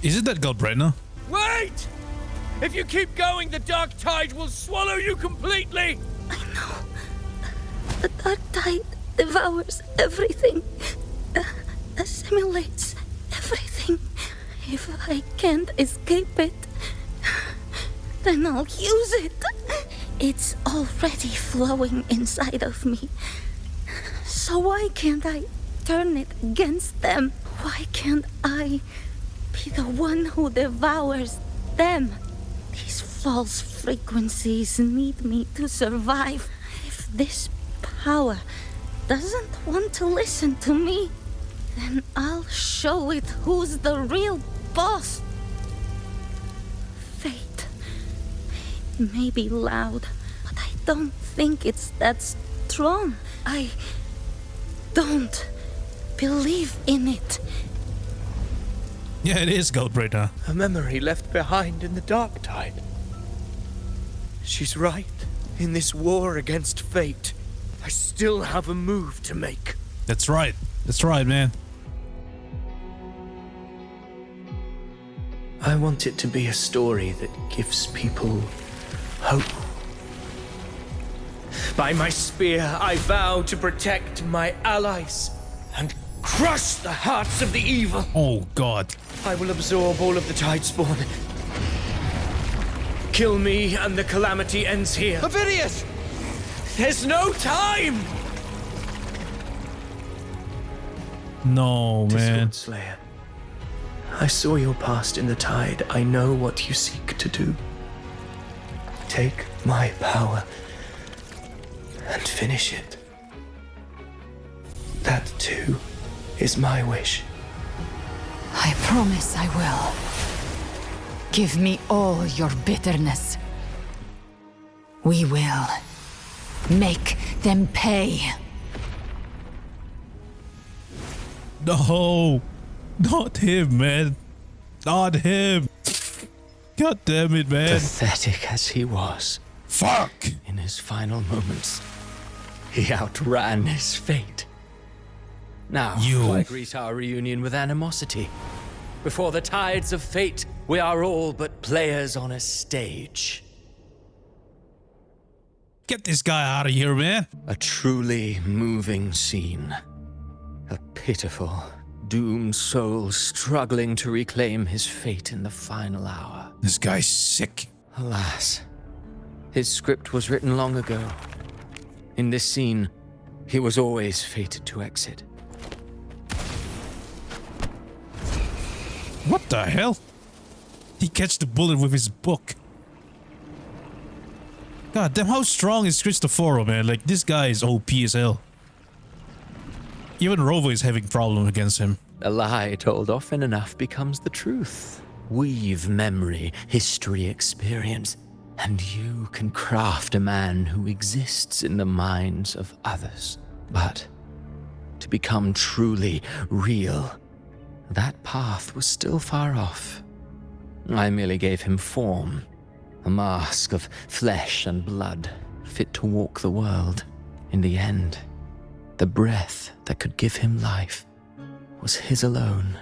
Is it that Galbrena? Wait! If you keep going, the dark tide will swallow you completely! I know. The dark tide devours everything. Assimilates everything. If I can't escape it, then I'll use it. It's already flowing inside of me. So why can't I turn it against them? Why can't I be the one who devours them? These false frequencies need me to survive. If this power doesn't want to listen to me, Then I'll show it who's the real boss. Fate may be loud, but I don't think it's that strong. I don't believe in it. Yeah, it is Galbrena. A memory left behind in the dark tide. She's right. In this war against fate, I still have a move to make. That's right. That's right, man. I want it to be a story that gives people hope. By my spear, I vow to protect my allies and crush the hearts of the evil. Oh, God. I will absorb all of the Tidespawn. Kill me and the calamity ends here. Avidius! There's no time! No, man. Slayer, I saw your past in the tide. I know what you seek to do. Take my power and finish it. That too is my wish. I promise I will. Give me all your bitterness. We will make them pay. No, not him, man. Not him. God damn it, man. Pathetic as he was. Fuck. In his final moments, he outran his fate. Now, why greet our reunion with animosity? Before the tides of fate, we are all but players on a stage. Get this guy out of here, man. A truly moving scene. A pitiful, doomed soul struggling to reclaim his fate in the final hour. This guy's sick. Alas, his script was written long ago. In this scene, he was always fated to exit. What the hell? He catch the bullet with his book. God damn, how strong is Cristoforo, man? Like, this guy is OP as hell. Even Rover is having problems against him. A lie told often enough becomes the truth. Weave memory, history, experience, and you can craft a man who exists in the minds of others. But to become truly real, that path was still far off. I merely gave him form, a mask of flesh and blood, fit to walk the world. In the end, the breath that could give him life was his alone.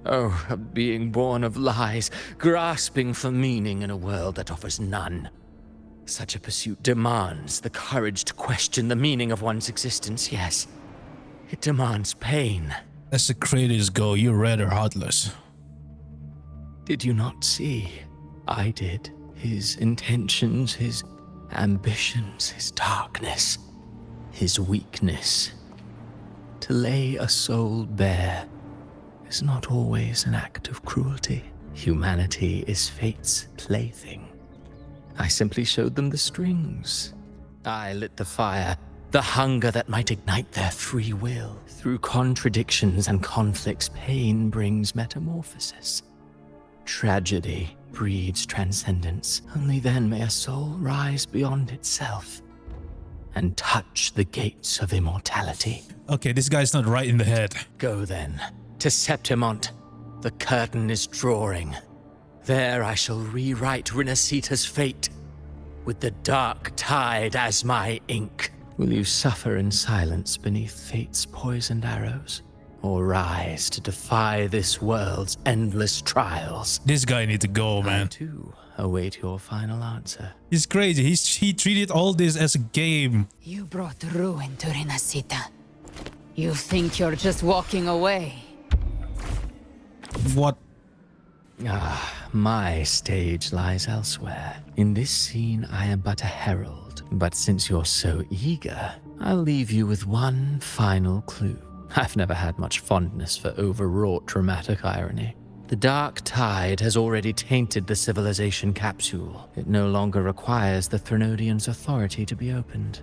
Oh, a being born of lies, grasping for meaning in a world that offers none. Such a pursuit demands the courage to question the meaning of one's existence, yes. It demands pain. As the creators go, you're rather heartless. Did you not see? I did. His intentions, his ambitions, his darkness, his weakness. To lay a soul bare is not always an act of cruelty. Humanity is fate's plaything. I simply showed them the strings. I lit the fire, the hunger that might ignite their free will. Through contradictions and conflicts, pain brings metamorphosis. Tragedy breeds transcendence. Only then may a soul rise beyond itself and touch the gates of immortality. Okay, this guy's not right in the head. Go then, to Septimont. The curtain is drawing. There I shall rewrite Rinascita's fate, with the dark tide as my ink. Will you suffer in silence beneath fate's poisoned arrows, or rise to defy this world's endless trials? This guy needs to go, man. I too await your final answer. He's crazy. He treated all this as a game. You brought ruin to Rinascita. You think you're just walking away? What? My stage lies elsewhere. In this scene, I am but a herald. But since you're so eager, I'll leave you with one final clue. I've never had much fondness for overwrought dramatic irony. The dark tide has already tainted the civilization capsule. It no longer requires the Threnodian's authority to be opened.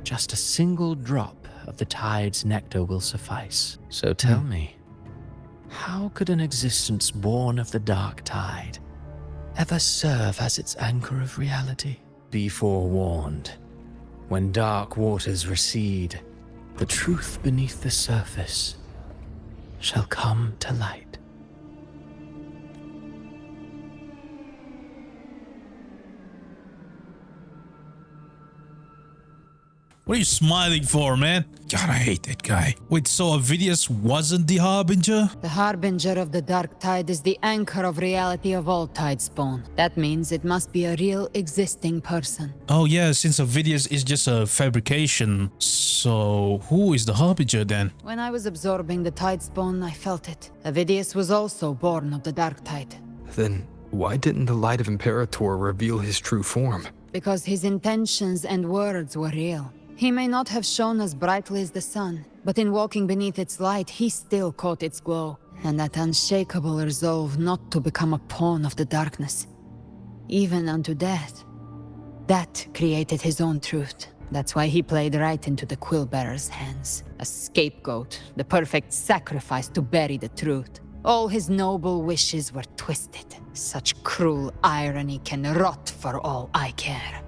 Just a single drop of the tide's nectar will suffice. So tell me, how could an existence born of the dark tide ever serve as its anchor of reality? Be forewarned. When dark waters recede, the truth beneath the surface shall come to light. What are you smiling for, man? God, I hate that guy. Wait, so Avidius wasn't the Harbinger? The Harbinger of the Dark Tide is the anchor of reality of all tide spawn. That means it must be a real existing person. Oh yeah, since Avidius is just a fabrication, so who is the Harbinger then? When I was absorbing the tide spawn, I felt it. Avidius was also born of the Dark Tide. Then why didn't the Light of Imperator reveal his true form? Because his intentions and words were real. He may not have shone as brightly as the sun, but in walking beneath its light, he still caught its glow, and that unshakable resolve not to become a pawn of the darkness, even unto death. That created his own truth. That's why he played right into the Quill-bearer's hands. A scapegoat, the perfect sacrifice to bury the truth. All his noble wishes were twisted. Such cruel irony can rot for all I care.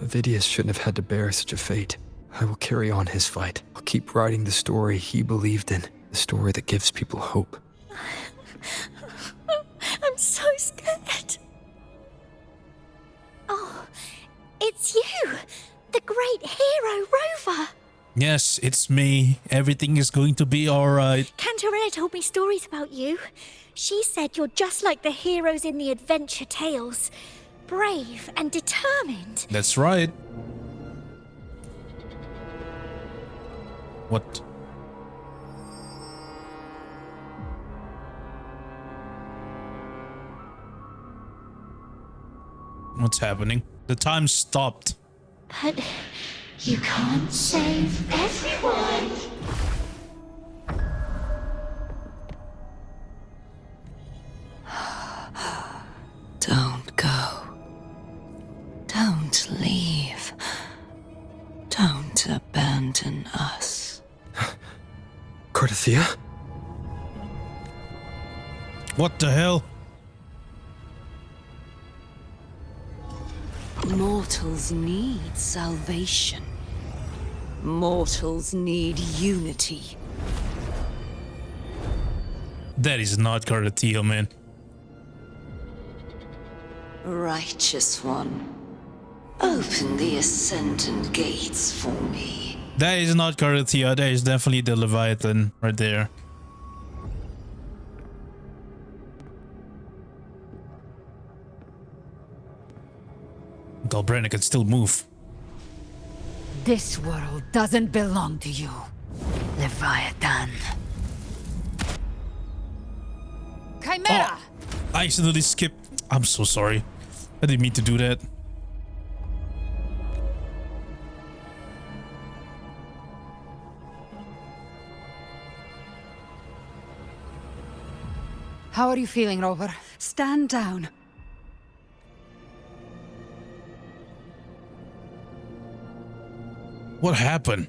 Avidius shouldn't have had to bear such a fate. I will carry on his fight. I'll keep writing the story he believed in. The story that gives people hope. I'm so scared. Oh, it's you! The great hero, Rover! Yes, it's me. Everything is going to be alright. Cantarella told me stories about you. She said you're just like the heroes in the adventure tales. Brave and determined. That's right. What? What's happening? The time stopped. But you can't save everyone. Don't go. Don't leave. Don't abandon us. Cartethyia? What the hell? Mortals need salvation. Mortals need unity. That is not Cartethyia, man. Righteous one, open the Ascendant gates for me. That is not Cartethyia, that is definitely the Leviathan right there. Galbrena can still move. This world doesn't belong to you, Leviathan. Chimera! Oh, I accidentally skipped. I'm so sorry. I didn't mean to do that. How are you feeling, Rover? Stand down. What happened?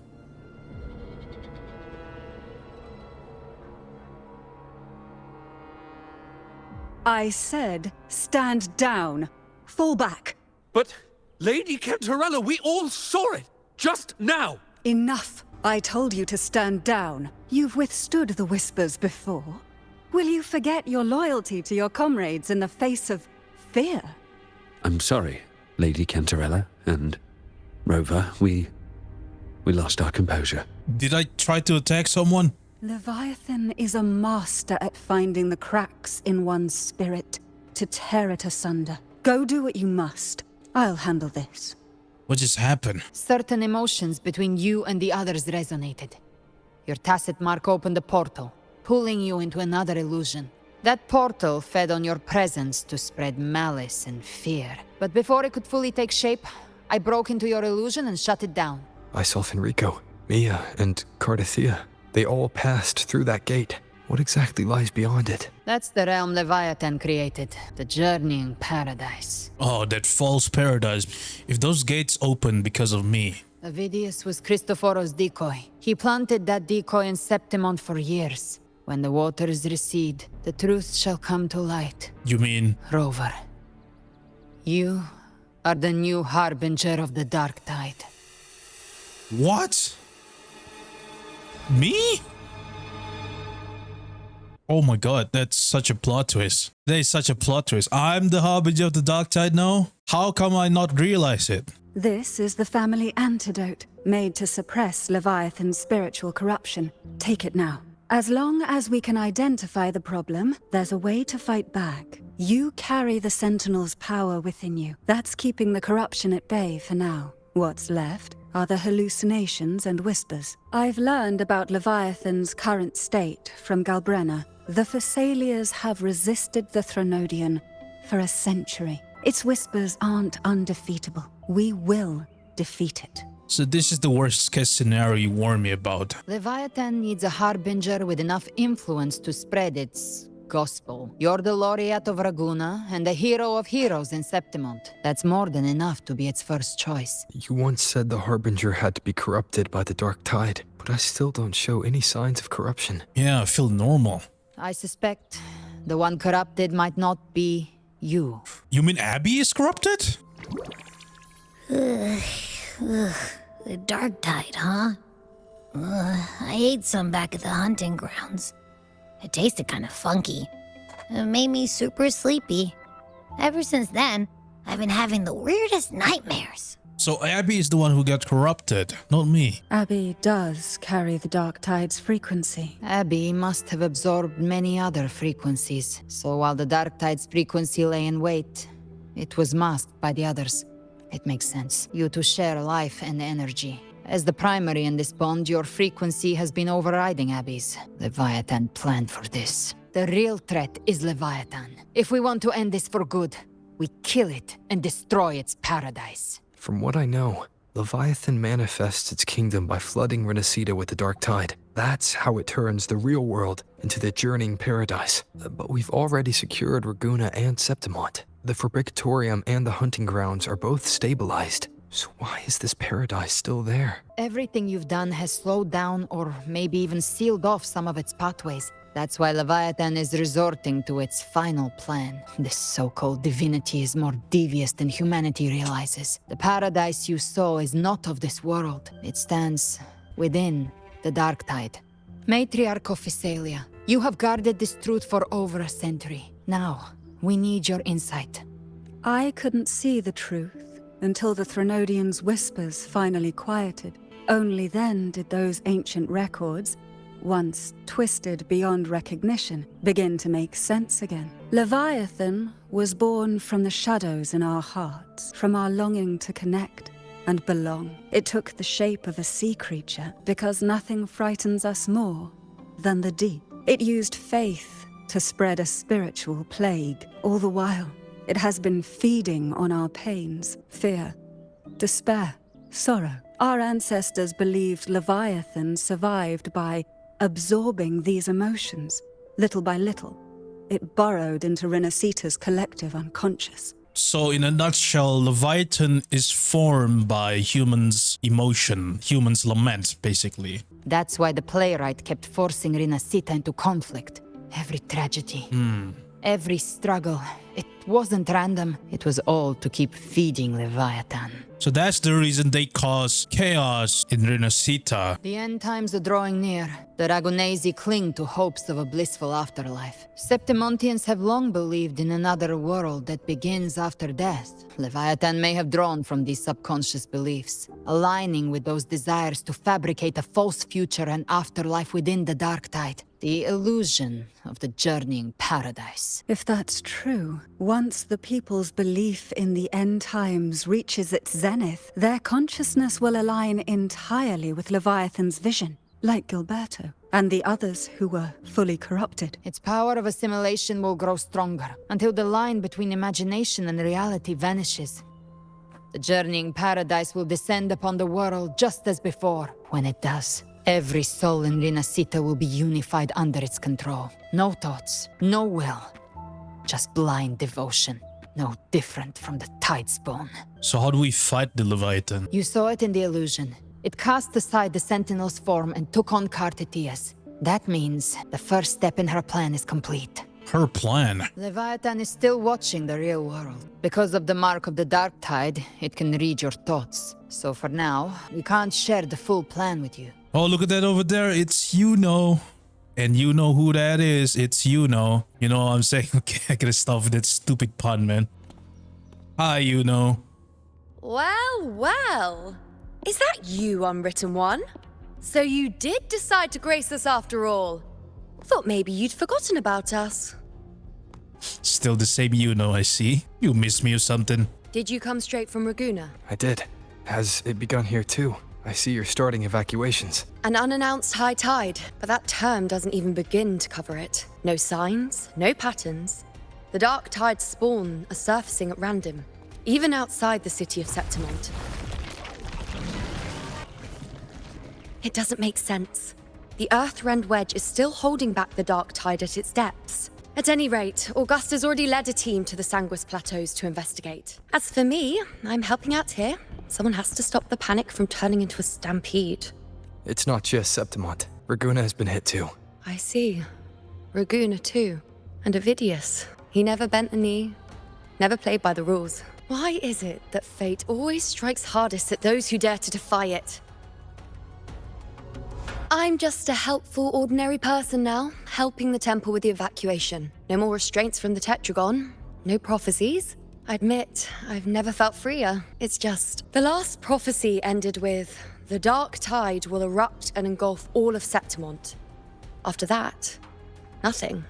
I said, stand down. Fall back. But, Lady Cantarella, we all saw it! Just now! Enough. I told you to stand down. You've withstood the whispers before. Will you forget your loyalty to your comrades in the face of fear? I'm sorry, Lady Cantarella and Rover. We lost our composure. Did I try to attack someone? Leviathan is a master at finding the cracks in one's spirit, to tear it asunder. Go do what you must. I'll handle this. What just happened? Certain emotions between you and the others resonated. Your tacit mark opened a portal, pulling you into another illusion. That portal fed on your presence to spread malice and fear. But before it could fully take shape, I broke into your illusion and shut it down. I saw Fenrico, Mia, and Cartethyia. They all passed through that gate. What exactly lies beyond it? That's the realm Leviathan created, the journeying paradise. Oh, that false paradise. If those gates open because of me, Avidius was Cristoforo's decoy. He planted that decoy in Septimont for years. When the waters recede, the truth shall come to light. You mean? Rover, you are the new harbinger of the dark tide. What? Me? Oh my god, that's such a plot twist. That is such a plot twist. I'm the harbinger of the dark tide now? How come I not realize it? This is the family antidote, made to suppress Leviathan's spiritual corruption. Take it now. As long as we can identify the problem, there's a way to fight back. You carry the Sentinel's power within you. That's keeping the corruption at bay for now. What's left are the hallucinations and whispers. I've learned about Leviathan's current state from Galbrena. The Thessalians have resisted the Thronodian for a century. Its whispers aren't undefeatable. We will defeat it. So this is the worst case scenario you warned me about. Leviathan needs a harbinger with enough influence to spread its gospel. You're the laureate of Ragunna and the hero of heroes in Septimont. That's more than enough to be its first choice. You once said the Harbinger had to be corrupted by the Dark Tide, but I still don't show any signs of corruption. Yeah, I feel normal. I suspect the one corrupted might not be you. You mean Abby is corrupted? The dark tide, huh? I ate some back at the hunting grounds. It tasted kind of funky. It made me super sleepy. Ever since then, I've been having the weirdest nightmares. So Abby is the one who got corrupted, not me. Abby does carry the dark tide's frequency. Abby must have absorbed many other frequencies. So while the dark tide's frequency lay in wait, it was masked by the others. It makes sense. You two share life and energy. As the primary in this bond, your frequency has been overriding Abby's. Leviathan planned for this. The real threat is Leviathan. If we want to end this for good, we kill it and destroy its paradise. From what I know, Leviathan manifests its kingdom by flooding Rinascita with the Dark Tide. That's how it turns the real world into the journeying paradise. But we've already secured Ragunna and Septimont. The Fabricatorium and the hunting grounds are both stabilized. So why is this paradise still there? Everything you've done has slowed down or maybe even sealed off some of its pathways. That's why Leviathan is resorting to its final plan. This so-called divinity is more devious than humanity realizes. The paradise you saw is not of this world. It stands within the dark tide. Matriarch of Thessalia, you have guarded this truth for over a century. Now, we need your insight. I couldn't see the truth until the Thronodian's whispers finally quieted. Only then did those ancient records, once twisted beyond recognition, begin to make sense again. Leviathan was born from the shadows in our hearts, from our longing to connect and belong. It took the shape of a sea creature because nothing frightens us more than the deep. It used faith to spread a spiritual plague. All the while, it has been feeding on our pains, fear, despair, sorrow. Our ancestors believed Leviathan survived by absorbing these emotions. Little by little, it burrowed into Rinascita's collective unconscious. So in a nutshell, Leviathan is formed by humans' emotion, humans' lament, basically. That's why the playwright kept forcing Rinascita into conflict. Every tragedy, every struggle, it wasn't random. It was all to keep feeding Leviathan. So that's the reason they cause chaos in Rinascita. The end times are drawing near. The Ragunnesi cling to hopes of a blissful afterlife. Septimontians have long believed in another world that begins after death. Leviathan may have drawn from these subconscious beliefs, aligning with those desires to fabricate a false future and afterlife within the dark tide. The illusion of the journeying paradise. If that's true, once the people's belief in the end times reaches its zenith, their consciousness will align entirely with Leviathan's vision, like Gilberto and the others who were fully corrupted. Its power of assimilation will grow stronger, until the line between imagination and reality vanishes. The journeying paradise will descend upon the world just as before. When it does, every soul in Rinascita will be unified under its control. No thoughts, no will, just blind devotion. no different from the Tidespawn. So how do we fight the Leviathan? You saw it in the illusion. It cast aside the Sentinel's form and took on Cartethyia. That means the first step in her plan is complete. Her plan? Leviathan is still watching the real world. Because of the mark of the Dark Tide, it can read your thoughts. So for now, we can't share the full plan with you. Oh, look at that over there. It's Iuno. And you know who that is. It's Iuno. You know what I'm saying? Okay, I gotta stop with that stupid pun, man. Hi, Iuno. Well, well. Is that you, Unwritten One? So you did decide to grace us after all. Thought maybe you'd forgotten about us. Still the same Iuno, I see. You missed me or something. Did you come straight from Ragunna? I did. Has it begun here too? I see you're starting evacuations. An unannounced high tide, but that term doesn't even begin to cover it. No signs, no patterns. The dark tide spawn are surfacing at random, even outside the city of Septimont. It doesn't make sense. The Earth-rend wedge is still holding back the dark tide at its depths. At any rate, Augusta's already led a team to the Sanguis Plateaus to investigate. As for me, I'm helping out here. Someone has to stop the panic from turning into a stampede. It's not just Septimont. Ragunna has been hit too. I see. Ragunna too. And Avidius. He never bent a knee. Never played by the rules. Why is it that fate always strikes hardest at those who dare to defy it? I'm just a helpful, ordinary person now, helping the temple with the evacuation. No more restraints from the Tetragon. No prophecies. I admit, I've never felt freer. It's just... The last prophecy ended with, the dark tide will erupt and engulf all of Septimont. After that, nothing.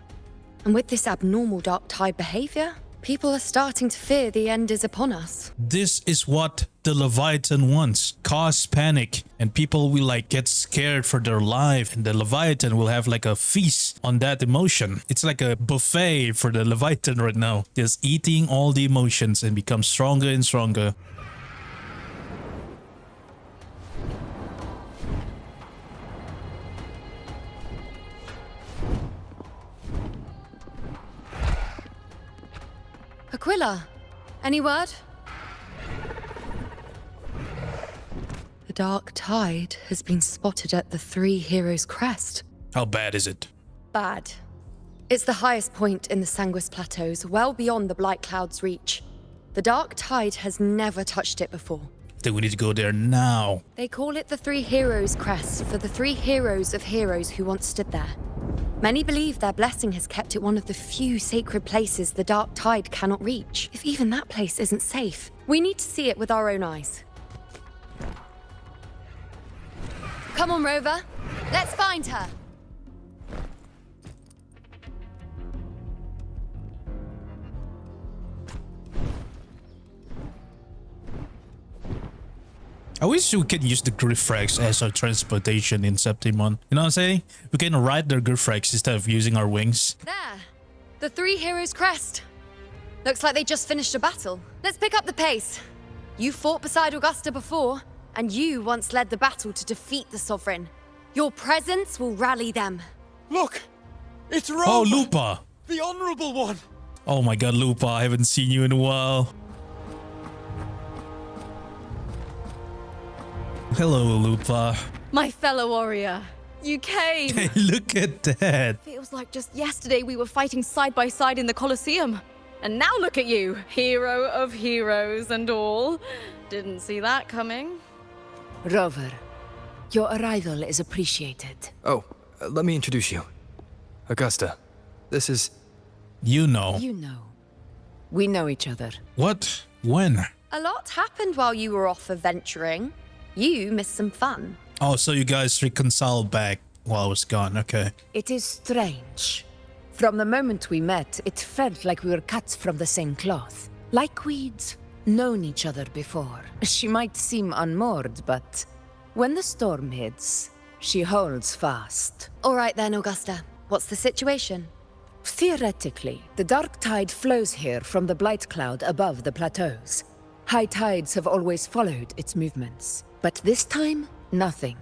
And with this abnormal dark tide behavior, people are starting to fear the end is upon us. This is what the Leviathan wants. Cause panic. And people will like get scared for their life. And the Leviathan will have like a feast on that emotion. It's like a buffet for the Leviathan right now. Just eating all the emotions and become stronger and stronger. Aquila, any word? The dark tide has been spotted at the Three Heroes' Crest. How bad is it? Bad. It's the highest point in the Sanguis Plateaus, well beyond the Blight Cloud's reach. The dark tide has never touched it before. I think we need to go there now. They call it the Three Heroes' Crest for the three heroes of heroes who once stood there. Many believe their blessing has kept it one of the few sacred places the dark tide cannot reach. If even that place isn't safe, we need to see it with our own eyes. Come on, Rover. Let's find her. I wish we could use the Griffrax as our transportation in Septimont. You know what I'm saying? We can ride their Griffrax instead of using our wings. There. The Three Heroes' Crest. Looks like they just finished a battle. Let's pick up the pace. You fought beside Augusta before, and you once led the battle to defeat the Sovereign. Your presence will rally them. Look! It's Rover! Oh, Lupa! The Honorable One! Oh my god, Lupa, I haven't seen you in a while. Hello, Lupa. My fellow warrior, you came! Hey, look at that! Feels like just yesterday we were fighting side by side in the Colosseum. And now look at you, hero of heroes and all. Didn't see that coming. Rover, your arrival is appreciated. Oh, let me introduce you. Augusta, this is... Iuno. You know. We know each other. What? When? A lot happened while you were off adventuring. You missed some fun. Oh, so you guys reconciled back while I was gone, okay. It is strange. From the moment we met, it felt like we were cut from the same cloth. Like we'd known each other before. She might seem unmoored, but when the storm hits, she holds fast. All right then, Augusta. What's the situation? Theoretically, the dark tide flows here from the blight cloud above the plateaus. High tides have always followed its movements. But this time, nothing.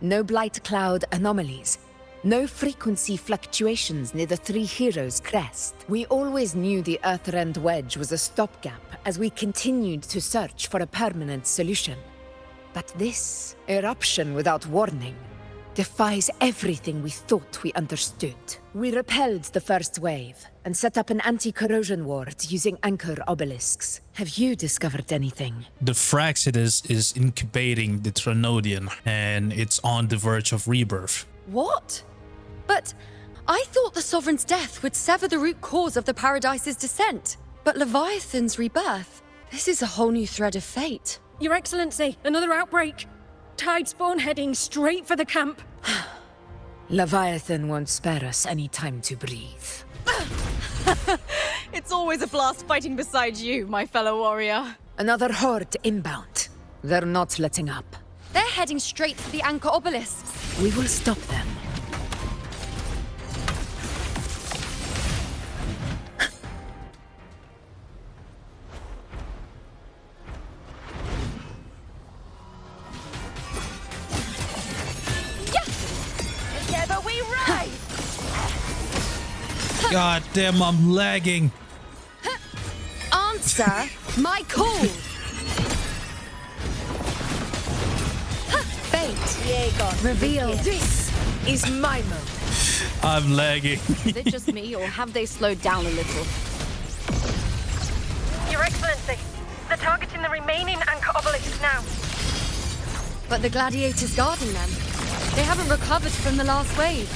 No blight cloud anomalies. No frequency fluctuations near the Three Heroes crest. We always knew the Earthrend Wedge was a stopgap as we continued to search for a permanent solution. But this eruption without warning defies everything we thought we understood. We repelled the first wave and set up an anti-corrosion ward using anchor obelisks. Have you discovered anything? The Fractsidus is incubating the Tranodian, and it's on the verge of rebirth. What? But I thought the Sovereign's death would sever the root cause of the Paradise's descent. But Leviathan's rebirth? This is a whole new thread of fate. Your Excellency, another outbreak. Tide spawn heading straight for the camp. Leviathan won't spare us any time to breathe. It's always a blast fighting beside you, my fellow warrior. Another horde inbound. They're not letting up. They're heading straight for the anchor obelisks. We will stop them. Together we rise! God damn, I'm lagging. Answer my call. Fate, reveal. This is my moment. I'm lagging. Is it just me, or have they slowed down a little? Your Excellency, they're targeting the remaining anchor obelisks now. But the gladiators guarding them, they haven't recovered from the last wave.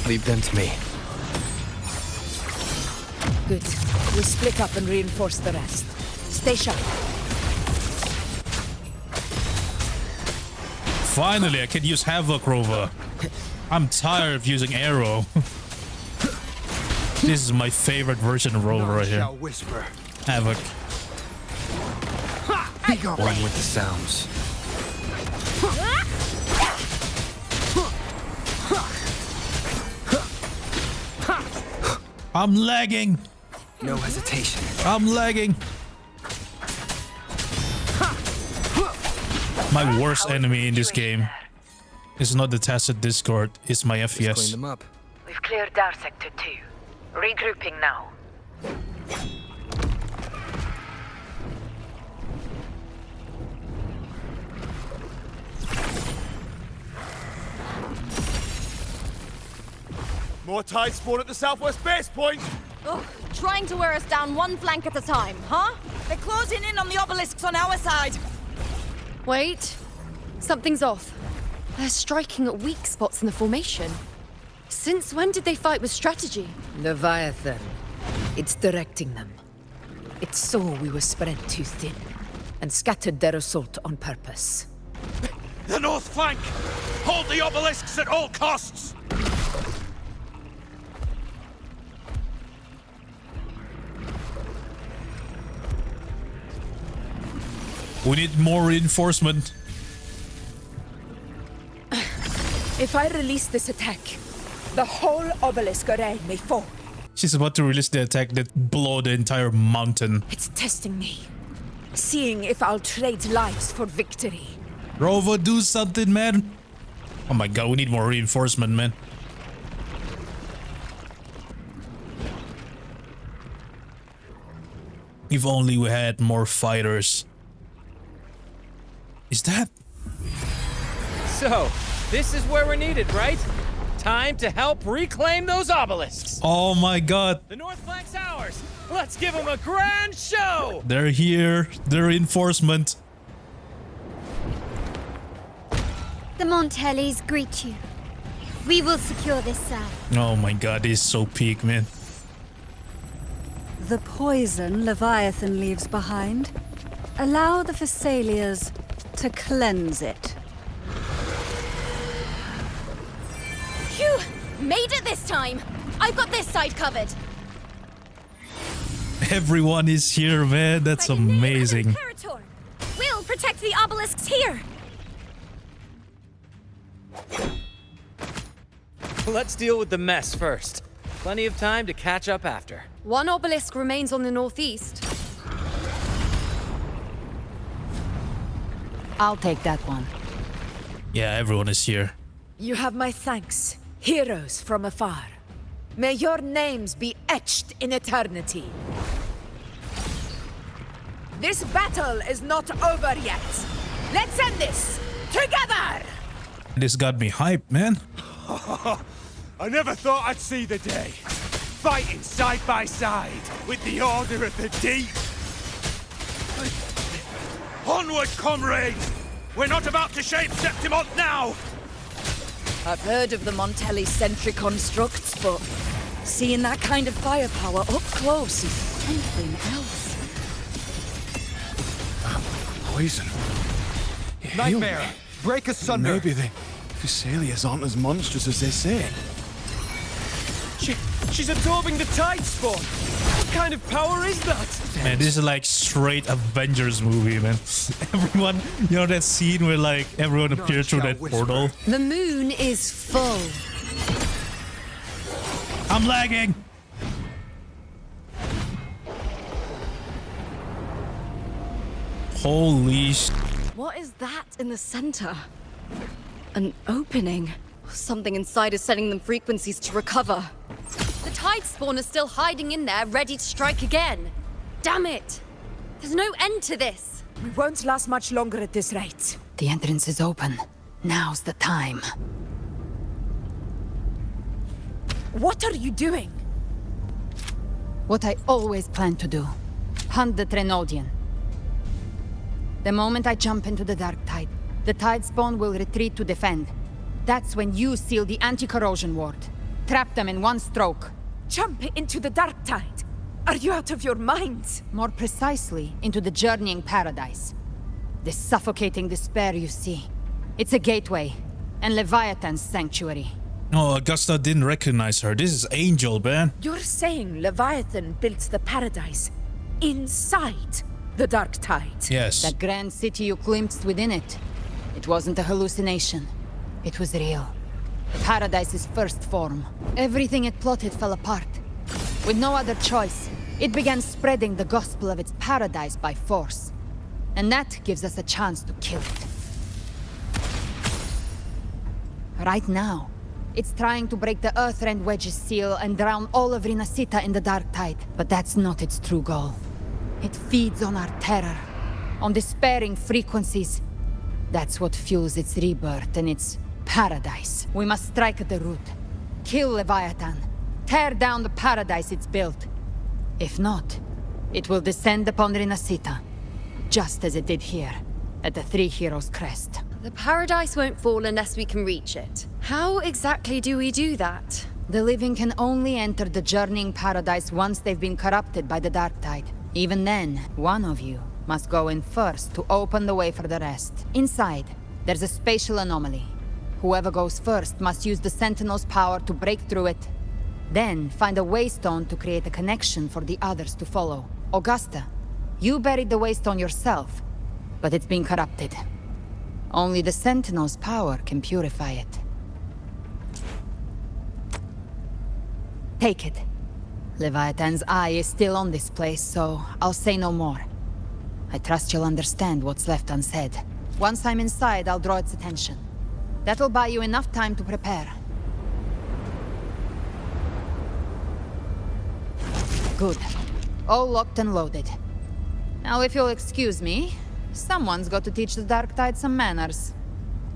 Leave them to me. Good. We'll split up and reinforce the rest. Stay sharp. Finally, I can use Havoc Rover. I'm tired of using Arrow. This is my favorite version of Rover right here. Whisper. Havoc. One with the sounds. I'm lagging. No hesitation. I'm lagging. My worst enemy in this game is not the Tacit Discord, it's my FPS. Clean them up. We've cleared our sector 2. Regrouping now. More tide spawn at the southwest base point! Ugh, trying to wear us down one flank at a time, huh? They're closing in on the obelisks on our side. Wait. Something's off. They're striking at weak spots in the formation. Since when did they fight with strategy? Leviathan. It's directing them. It saw we were spread too thin and scattered their assault on purpose. The north flank! Hold the obelisks at all costs! We need more reinforcement. If I release this attack, the whole obelisk array may fall. She's about to release the attack that blow the entire mountain. It's testing me, seeing if I'll trade lives for victory. Rover, do something, man. Oh my god, we need more reinforcement, man. If only we had more fighters. Is that? So, this is where we're needed, right? Time to help reclaim those obelisks. Oh my god. The north flank's ours. Let's give them a grand show. They're here. They're reinforcement. The Montellis greet you. We will secure this side. Oh my god, this is so peak, man. The poison Leviathan leaves behind, allow the Phassalias to cleanse it. Phew! Made it this time! I've got this side covered. Everyone is here, man. That's amazing. We'll protect the obelisks here. Let's deal with the mess first. Plenty of time to catch up after. One obelisk remains on the northeast. I'll take that one. Yeah, everyone is here. You have my thanks, heroes from afar. May your names be etched in eternity. This battle is not over yet. Let's end this together! This got me hyped, man. I never thought I'd see the day. Fighting side by side with the Order of the Deep. Onward, comrades! We're not about to shape Septimont now! I've heard of the Montelli-centric constructs, but seeing that kind of firepower up close is something else. Poison. Nightmare! Break asunder! Maybe the Thessalias aren't as monstrous as they say. She's absorbing the tide spawn. What kind of power is that? Man, this is like straight Avengers movie, man. Everyone, you know that scene where like everyone appears through that portal? The moon is full. I'm lagging. Holy sh... What is that in the center? An opening. Something inside is sending them frequencies to recover. The tide spawn is still hiding in there, ready to strike again. Damn it! There's no end to this. We won't last much longer at this rate. The entrance is open. Now's the time. What are you doing? What I always planned to do. Hunt the Trenodian. The moment I jump into the dark tide, the tide spawn will retreat to defend. That's when you seal the anti-corrosion ward. Trap them in one stroke. Jump into the dark tide? Are you out of your minds? More precisely, into the journeying paradise. The suffocating despair you see. It's a gateway, and Leviathan's sanctuary. Oh, Augusta didn't recognize her. This is Angel, man. You're saying Leviathan built the paradise inside the dark tide? Yes. That grand city you glimpsed within it. It wasn't a hallucination. It was real. Paradise's first form. Everything it plotted fell apart. With no other choice, it began spreading the gospel of its paradise by force. And that gives us a chance to kill it. Right now, it's trying to break the Earthrend Wedge's seal and drown all of Rinascita in the dark tide. But that's not its true goal. It feeds on our terror, on despairing frequencies. That's what fuels its rebirth and its paradise. We must strike at the root. Kill Leviathan. Tear down the paradise it's built. If not, it will descend upon Rinascita, just as it did here, at the Three Heroes Crest. The paradise won't fall unless we can reach it. How exactly do we do that? The living can only enter the journeying paradise once they've been corrupted by the dark tide. Even then, one of you must go in first to open the way for the rest. Inside, there's a spatial anomaly. Whoever goes first must use the Sentinel's power to break through it. Then, find a waystone to create a connection for the others to follow. Augusta, you buried the waystone yourself, but it's been corrupted. Only the Sentinel's power can purify it. Take it. Leviathan's eye is still on this place, so I'll say no more. I trust you'll understand what's left unsaid. Once I'm inside, I'll draw its attention. That'll buy you enough time to prepare. Good. All locked and loaded. Now, if you'll excuse me, someone's got to teach the Dark Tide some manners.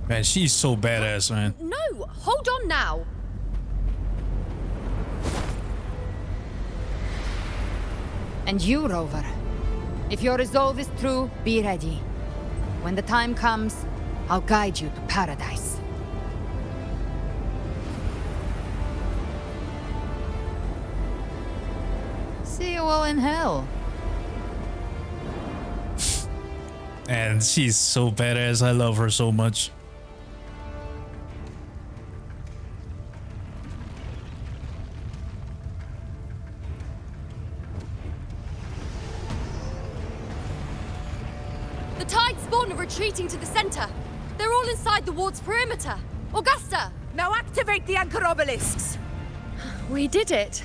Man, she's so badass, man. No! Hold on now! And you, Rover. If your resolve is true, be ready. When the time comes, I'll guide you to paradise. See you all in hell. And she's so badass. I love her so much. The tide spawn are retreating to the center. They're all inside the ward's perimeter. Augusta! Now activate the anchor obelisks! We did it.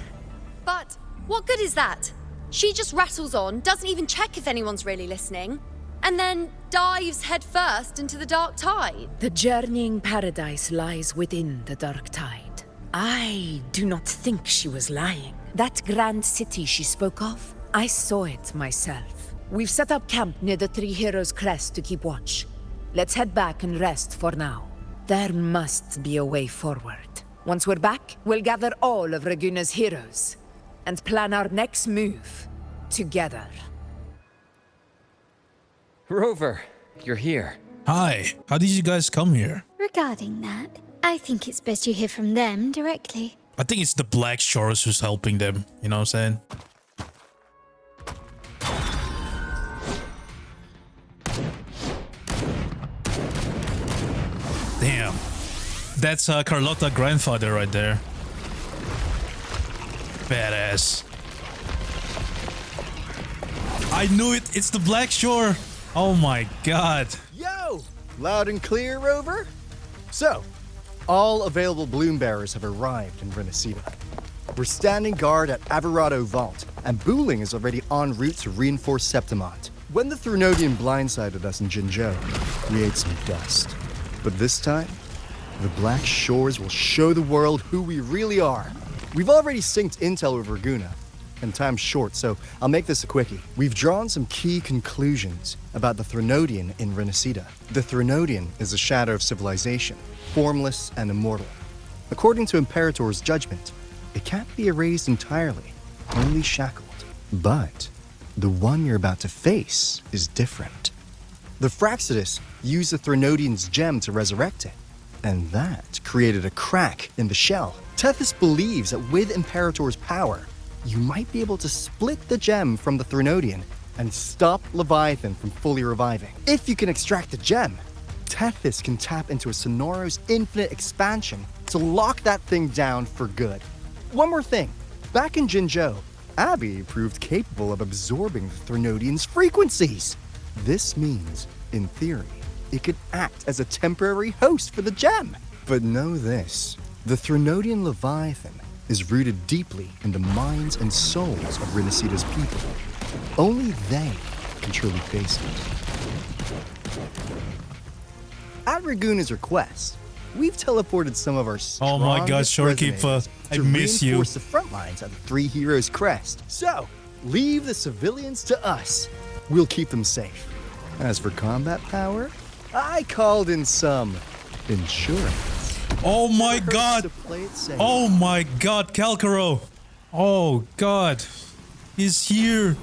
But what good is that? She just rattles on, doesn't even check if anyone's really listening. and then dives headfirst into the dark tide. The journeying paradise lies within the dark tide. I do not think she was lying. That grand city she spoke of, I saw it myself. We've set up camp near the Three Heroes Crest to keep watch. Let's head back and rest for now. There must be a way forward. Once we're back, we'll gather all of Ragunna's heroes and plan our next move together. Rover, you're here. Hi, how did you guys come here? Regarding that, I think it's best you hear from them directly. I think it's the Black Shores who's helping them, you know what I'm saying? Damn. That's Carlotta grandfather right there. Badass. I knew it! It's the Black Shore! Oh my god. Yo! Loud and clear, Rover? So, all available bloom bearers have arrived in Rinascita. We're standing guard at Averado Vault, and Booling is already en route to reinforce Septimont. When the Threnodian blindsided us in Jinzhou, we ate some dust. But this time, the Black Shores will show the world who we really are. We've already synced intel with Ragunna, and time's short, so I'll make this a quickie. We've drawn some key conclusions about the Threnodian in Rinascita. The Threnodian is a shadow of civilization, formless and immortal. According to Imperator's judgment, it can't be erased entirely, only shackled. But the one you're about to face is different. The Fractsidus used the Threnodian's gem to resurrect it, and that created a crack in the shell. Tethys believes that with Imperator's power, you might be able to split the gem from the Threnodian and stop Leviathan from fully reviving. If you can extract the gem, Tethys can tap into a Sonoro's infinite expansion to lock that thing down for good. One more thing. Back in Jinzhou, Abby proved capable of absorbing the Threnodian's frequencies. This means, in theory, it could act as a temporary host for the gem. But know this, the Threnodian Leviathan is rooted deeply in the minds and souls of Rinascita's people. Only they can truly face it. At Ragunna's request, we've teleported some of our strongest oh my god, Shorekeeper, I miss you. To reinforce the front lines at the Three Heroes Crest. So, leave the civilians to us. We'll keep them safe. As for combat power, I called in some insurance. Oh my god! Oh my god, Calcaro! Oh god, he's here.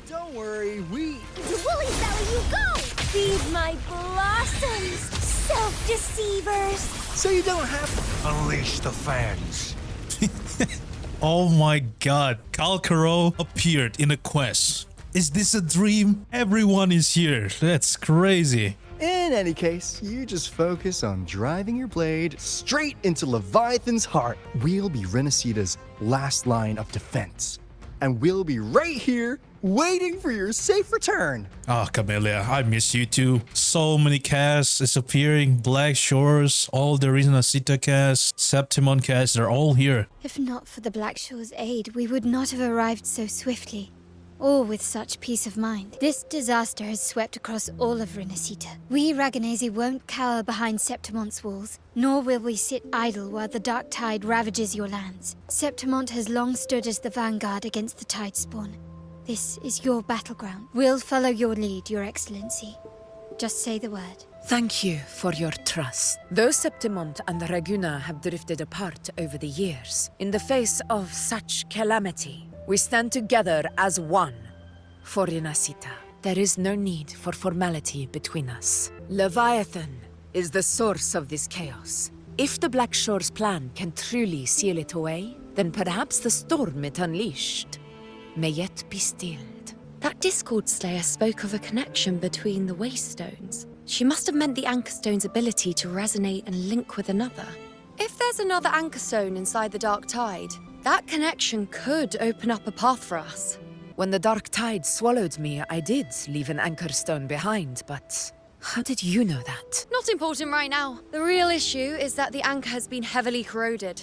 Don't worry, we... Woolly Valley, you go! Feed my blossoms, self-deceivers! So you don't have to... Unleash the fans. Oh my god, Calcaro appeared in a quest. Is this a dream? Everyone is here. That's crazy. In any case, you just focus on driving your blade straight into Leviathan's heart. We'll be Rinascita's last line of defense. And we'll be right here, waiting for your safe return. Ah, Camellia, I miss you too. So many casts is appearing. Black Shores, all the Rinascita casts, Septimont casts, they're all here. If not for the Black Shore's aid, we would not have arrived so swiftly. Or with such peace of mind. This disaster has swept across all of Rinascita. We Ragunese won't cower behind Septimont's walls, nor will we sit idle while the dark tide ravages your lands. Septimont has long stood as the vanguard against the tide spawn. This is your battleground. We'll follow your lead, Your Excellency. Just say the word. Thank you for your trust. Though Septimont and Ragunna have drifted apart over the years, in the face of such calamity, we stand together as one for Rinascita. There is no need for formality between us. Leviathan is the source of this chaos. If the Black Shore's plan can truly seal it away, then perhaps the storm it unleashed may yet be stilled. That Discord Slayer spoke of a connection between the Waystones. She must have meant the Anchor Stone's ability to resonate and link with another. If there's another Anchor Stone inside the Dark Tide, that connection could open up a path for us. When the dark tide swallowed me, I did leave an anchor stone behind, but how did you know that? Not important right now. The real issue is that the anchor has been heavily corroded.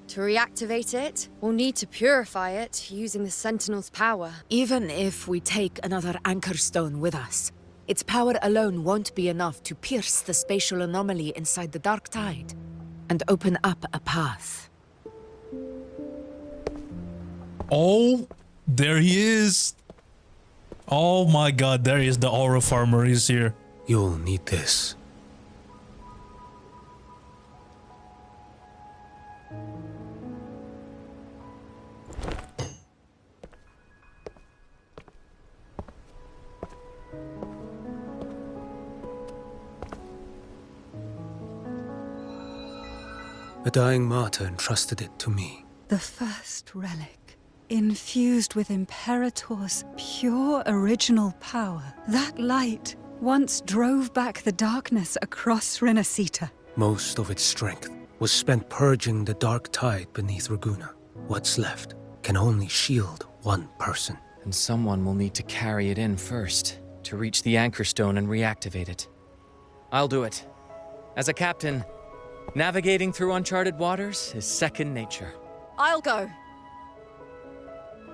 To reactivate it, we'll need to purify it using the Sentinel's power. Even if we take another Anchor Stone with us, its power alone won't be enough to pierce the spatial anomaly inside the Dark Tide and open up a path. Oh, there he is. Oh my god, there is the aura farmer is here. You'll need this. A dying martyr entrusted it to me. The first relic, infused with Imperator's pure original power. That light once drove back the darkness across Rinascita. Most of its strength was spent purging the dark tide beneath Ragunna. What's left can only shield one person. And someone will need to carry it in first, to reach the Anchor Stone and reactivate it. I'll do it. As a captain, navigating through uncharted waters is second nature. I'll go.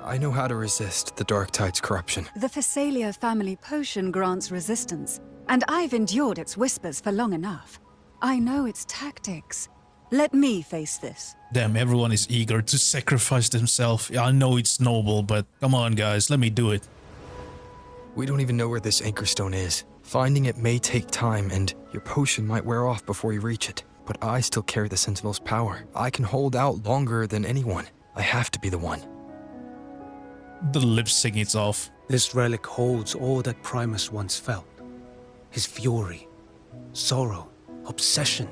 I know how to resist the Dark Tide's corruption. The Phasalia family potion grants resistance, and I've endured its whispers for long enough. I know its tactics. Let me face this. Damn, everyone is eager to sacrifice themselves. I know it's noble, but come on guys, let me do it. We don't even know where this Anchor Stone is. Finding it may take time, and your potion might wear off before you reach it. But I still carry the Sentinel's power. I can hold out longer than anyone. I have to be the one. The lip sync is off. This relic holds all that Primus once felt. His fury, sorrow, obsession,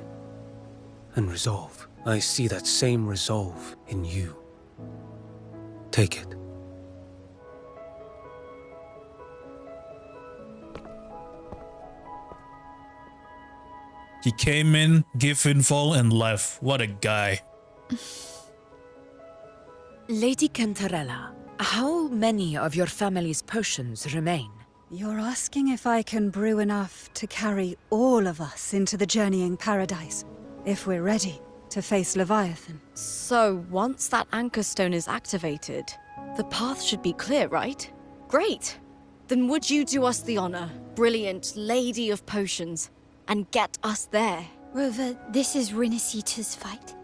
and resolve. I see that same resolve in you. Take it. He came in, gave info, and left. What a guy. Lady Cantarella, how many of your family's potions remain? You're asking if I can brew enough to carry all of us into the journeying paradise, if we're ready to face Leviathan. So, once that Anchor Stone is activated, the path should be clear, right? Great! Then would you do us the honor, brilliant Lady of Potions, and get us there? Rover, this is Rinascita's fight.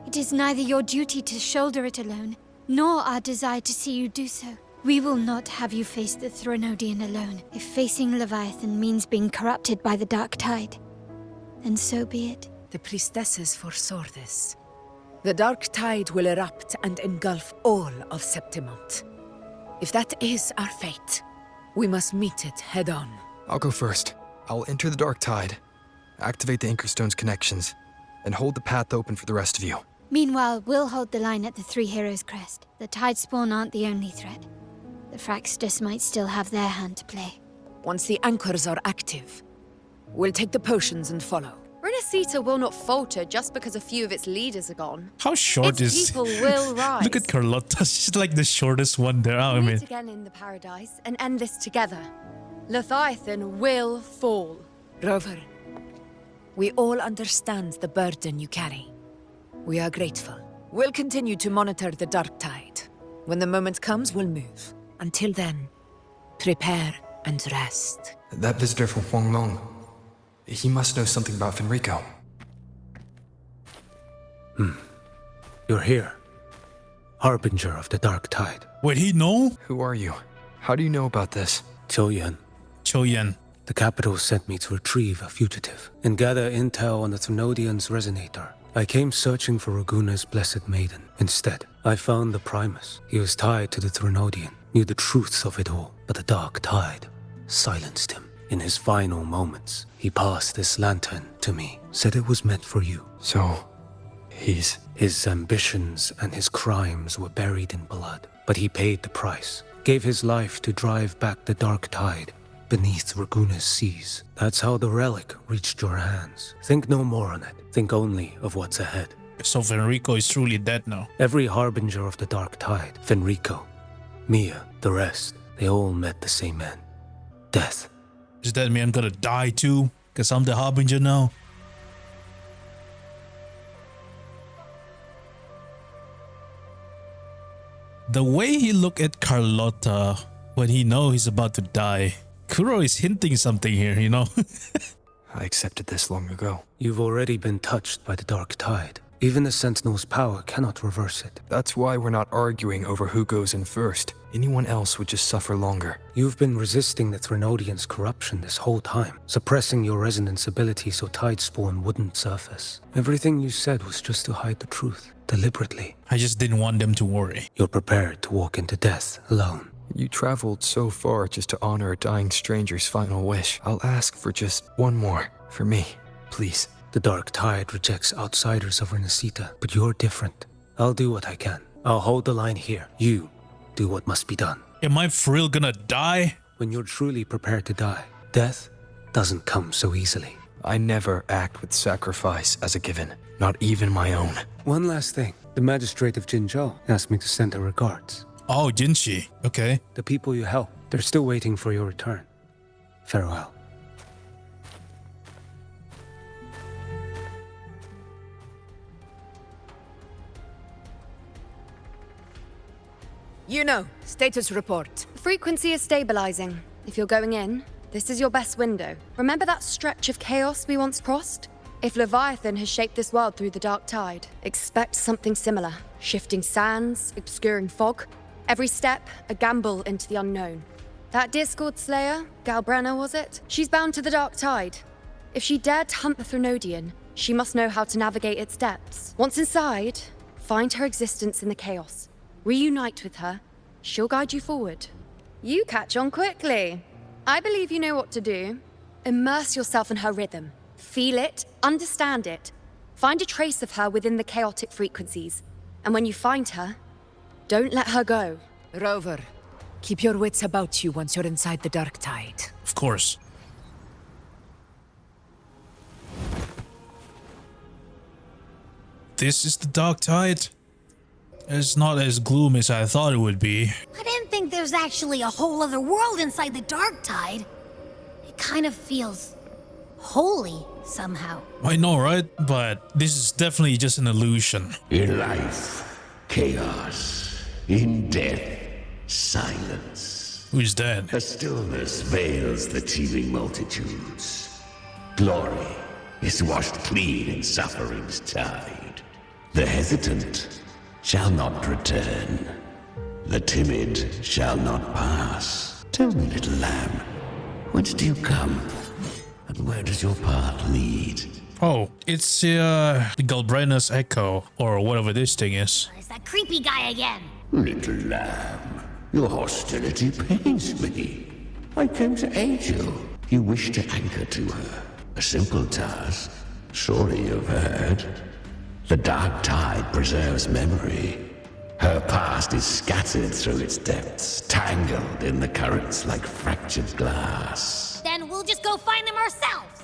It is neither your duty to shoulder it alone, nor our desire to see you do so. We will not have you face the Threnodian alone. If facing Leviathan means being corrupted by the Dark Tide, then so be it. The priestesses foresaw this. The Dark Tide will erupt and engulf all of Septimont. If that is our fate, we must meet it head-on. I'll go first. I'll enter the Dark Tide, activate the Anchor Stone's connections, and hold the path open for the rest of you. Meanwhile, we'll hold the line at the Three Heroes Crest. The Tide Spawn aren't the only threat. The Fractsidus might still have their hand to play. Once the anchors are active, we'll take the potions and follow. Rinascita will not falter just because a few of its leaders are gone. How short its is... people will rise. Look at Carlotta, she's like the shortest one there. We'll meet again in the paradise and end this together. Leviathan will fall. Rover, we all understand the burden you carry. We are grateful. We'll continue to monitor the Dark Tide. When the moment comes, we'll move. Until then, prepare and rest. That visitor from Huanglong, he must know something about Fenrico. You're here. Harbinger of the Dark Tide. Wait, he know? Who are you? How do you know about this? Qiuyuan. Qiuyuan. The capital sent me to retrieve a fugitive and gather intel on the Threnodian's resonator. I came searching for Ragunna's blessed maiden. Instead, I found the Primus. He was tied to the Threnodian, knew the truths of it all, but the Dark Tide silenced him. In his final moments, he passed this lantern to me, said it was meant for you. So, His ambitions and his crimes were buried in blood, but he paid the price, gave his life to drive back the Dark Tide beneath Ragunna's seas. That's how the relic reached your hands. Think no more on it. Think only of what's ahead. So Fenrico is truly dead now. Every harbinger of the Dark Tide, Fenrico, Mia, the rest, they all met the same end. Death. Does that mean I'm gonna die too? Because I'm the harbinger now? The way he looked at Carlotta when he knows he's about to die. Kuro is hinting something here, you know? I accepted this long ago. You've already been touched by the dark tide. Even the Sentinel's power cannot reverse it. That's why we're not arguing over who goes in first. Anyone else would just suffer longer. You've been resisting the Threnodians' corruption this whole time, suppressing your resonance ability so Tidespawn wouldn't surface. Everything you said was just to hide the truth, deliberately. I just didn't want them to worry. You're prepared to walk into death alone. You traveled so far just to honor a dying stranger's final wish. I'll ask for just one more. For me, please. The dark tide rejects outsiders of Rinascita, but you're different. I'll do what I can. I'll hold the line here. You do what must be done. Am I for real gonna die? When you're truly prepared to die, death doesn't come so easily. I never act with sacrifice as a given, not even my own. One last thing. The magistrate of Jinzhou asked me to send her regards. Oh, didn't she? Okay. The people you helped, they're still waiting for your return. Farewell. Iuno, status report. Frequency is stabilizing. If you're going in, this is your best window. Remember that stretch of chaos we once crossed? If Leviathan has shaped this world through the dark tide, expect something similar. Shifting sands, obscuring fog. Every step, a gamble into the unknown. That Discord Slayer, Galbrena was it? She's bound to the dark tide. If she dared to hunt the Threnodian, she must know how to navigate its depths. Once inside, find her existence in the chaos. Reunite with her. She'll guide you forward. You catch on quickly. I believe you know what to do. Immerse yourself in her rhythm. Feel it, understand it. Find a trace of her within the chaotic frequencies. And when you find her, don't let her go. Rover, keep your wits about you once you're inside the dark tide. Of course. This is the dark tide? It's not as gloomy as I thought it would be. I didn't think there's actually a whole other world inside the dark tide. It kind of feels holy somehow. I know, right? But this is definitely just an illusion. In life, chaos. In death, silence. Who's dead? A stillness veils the teeming multitudes. Glory is washed clean in suffering's tide. The hesitant shall not return. The timid shall not pass. Tell me, little lamb, whence do you come? And where does your path lead? Oh, it's the Galbrena's echo, or whatever this thing is. It's that creepy guy again. Little lamb, your hostility pains me. I came to aid you. You wish to anchor to her. A simple task. Surely you've heard. The dark tide preserves memory. Her past is scattered through its depths, tangled in the currents like fractured glass. Then we'll just go find them ourselves.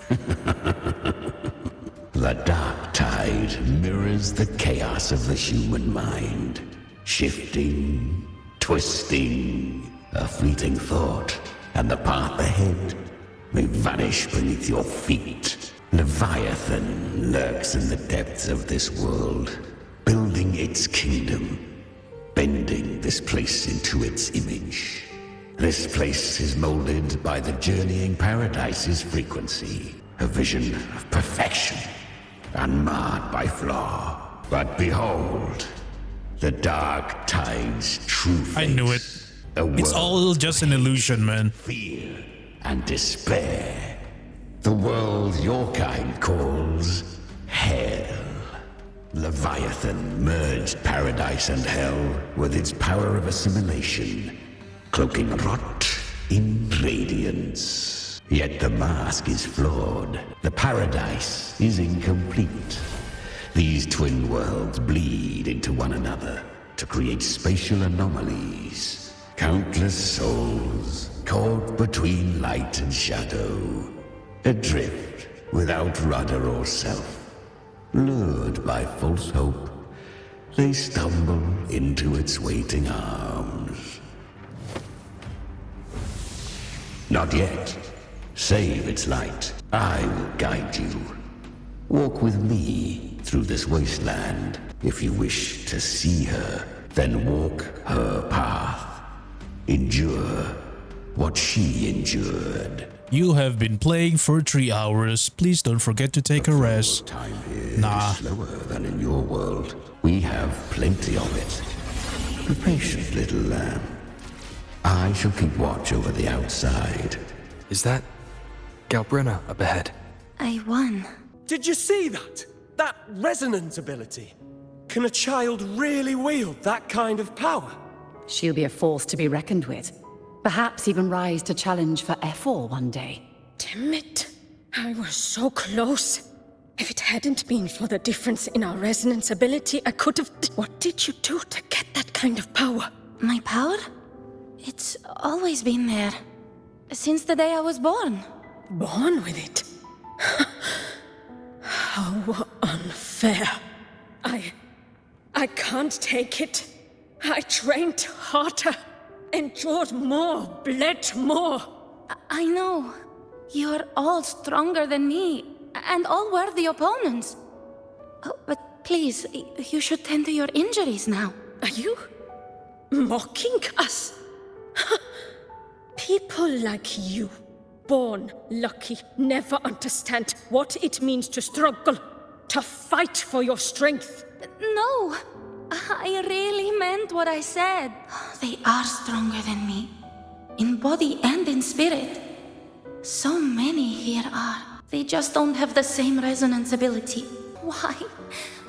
The dark tide mirrors the chaos of the human mind. Shifting, twisting, a fleeting thought, and the path ahead may vanish beneath your feet. Leviathan lurks in the depths of this world, building its kingdom, bending this place into its image. This place is molded by the journeying paradise's frequency, a vision of perfection, unmarred by flaw. But behold, the dark tide's true face. I knew it. It's all just an illusion, man. Fear and despair. The world your kind calls hell. Leviathan merged paradise and hell with its power of assimilation, cloaking rot in radiance. Yet the mask is flawed. The paradise is incomplete. These twin worlds bleed into one another to create spatial anomalies. Countless souls caught between light and shadow, adrift without rudder or self. Lured by false hope, they stumble into its waiting arms. Not yet. Save its light. I will guide you. Walk with me through this wasteland if you wish to see her. then walk her path. Endure what she endured. You have been playing for 3 hours. Please don't forget to take a rest. Time here Nah. is slower than in your world. We have plenty of it. Be patient, little lamb. I shall keep watch over the outside. Is that Galbrena up ahead? I won. Did you see that? That resonance ability? Can a child really wield that kind of power? She'll be a force to be reckoned with. Perhaps even rise to challenge for F4 one day. Damn it. I was so close. If it hadn't been for the difference in our resonance ability, I could have... What did you do to get that kind of power? My power? It's always been there. Since the day I was born. Born with it? How unfair. I can't take it. I trained harder, endured more, bled more. I know. You're all stronger than me, and all worthy opponents. Oh, but please, you should tend to your injuries now. Are you mocking us? People like you, born lucky, never understand what it means to struggle, to fight for your strength. No, I really meant what I said. They are stronger than me, in body and in spirit. So many here are. They just don't have the same resonance ability. Why?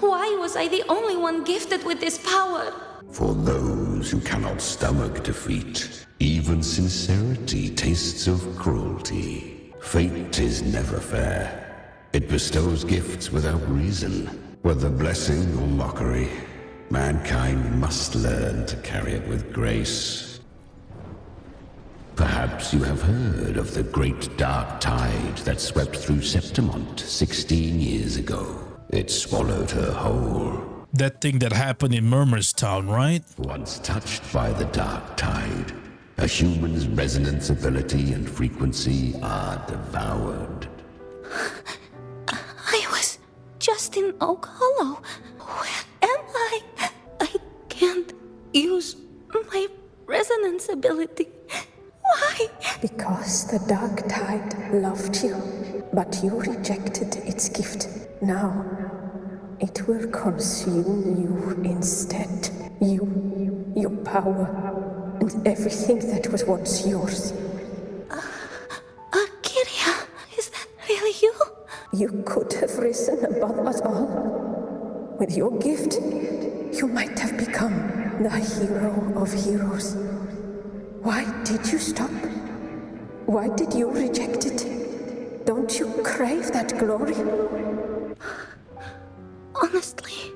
Why was I the only one gifted with this power? For those who cannot stomach defeat, even sincerity tastes of cruelty. Fate is never fair. It bestows gifts without reason. Whether blessing or mockery, mankind must learn to carry it with grace. Perhaps you have heard of the great dark tide that swept through Septimont 16 years ago. It swallowed her whole. That thing that happened in Murmurstown, right? Once touched by the dark tide, a human's resonance ability and frequency are devoured. I was just in Oak Hollow. Where am I? I can't use my resonance ability. Why? Because the dark tide loved you, but you rejected its gift. Now, it will consume you instead. You, your power, and everything that was once yours. Kiria, is that really you? You could have risen above us all. With your gift, you might have become the hero of heroes. Why did you stop? Why did you reject it? Don't you crave that glory? Honestly,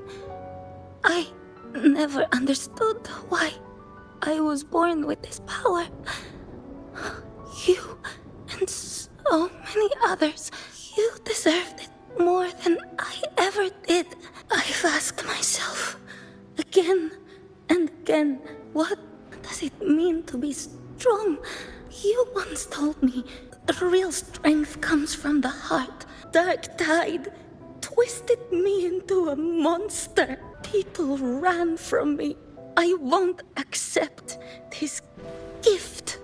I never understood why I was born with this power. You and so many others, you deserved it more than I ever did. I've asked myself again and again, what does it mean to be strong? You once told me the real strength comes from the heart. Dark tide twisted me into a monster. People ran from me. I won't accept this gift.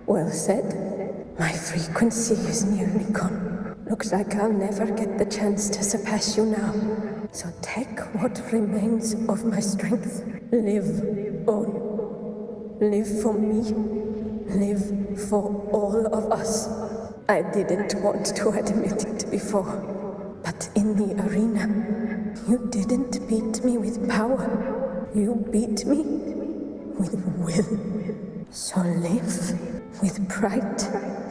Well said. My frequency is nearly gone. Looks like I'll never get the chance to surpass you now. So take what remains of my strength. Live on. Live for me. Live for all of us. I didn't want to admit it before, but in the arena, you didn't beat me with power. You beat me with will. So live with pride,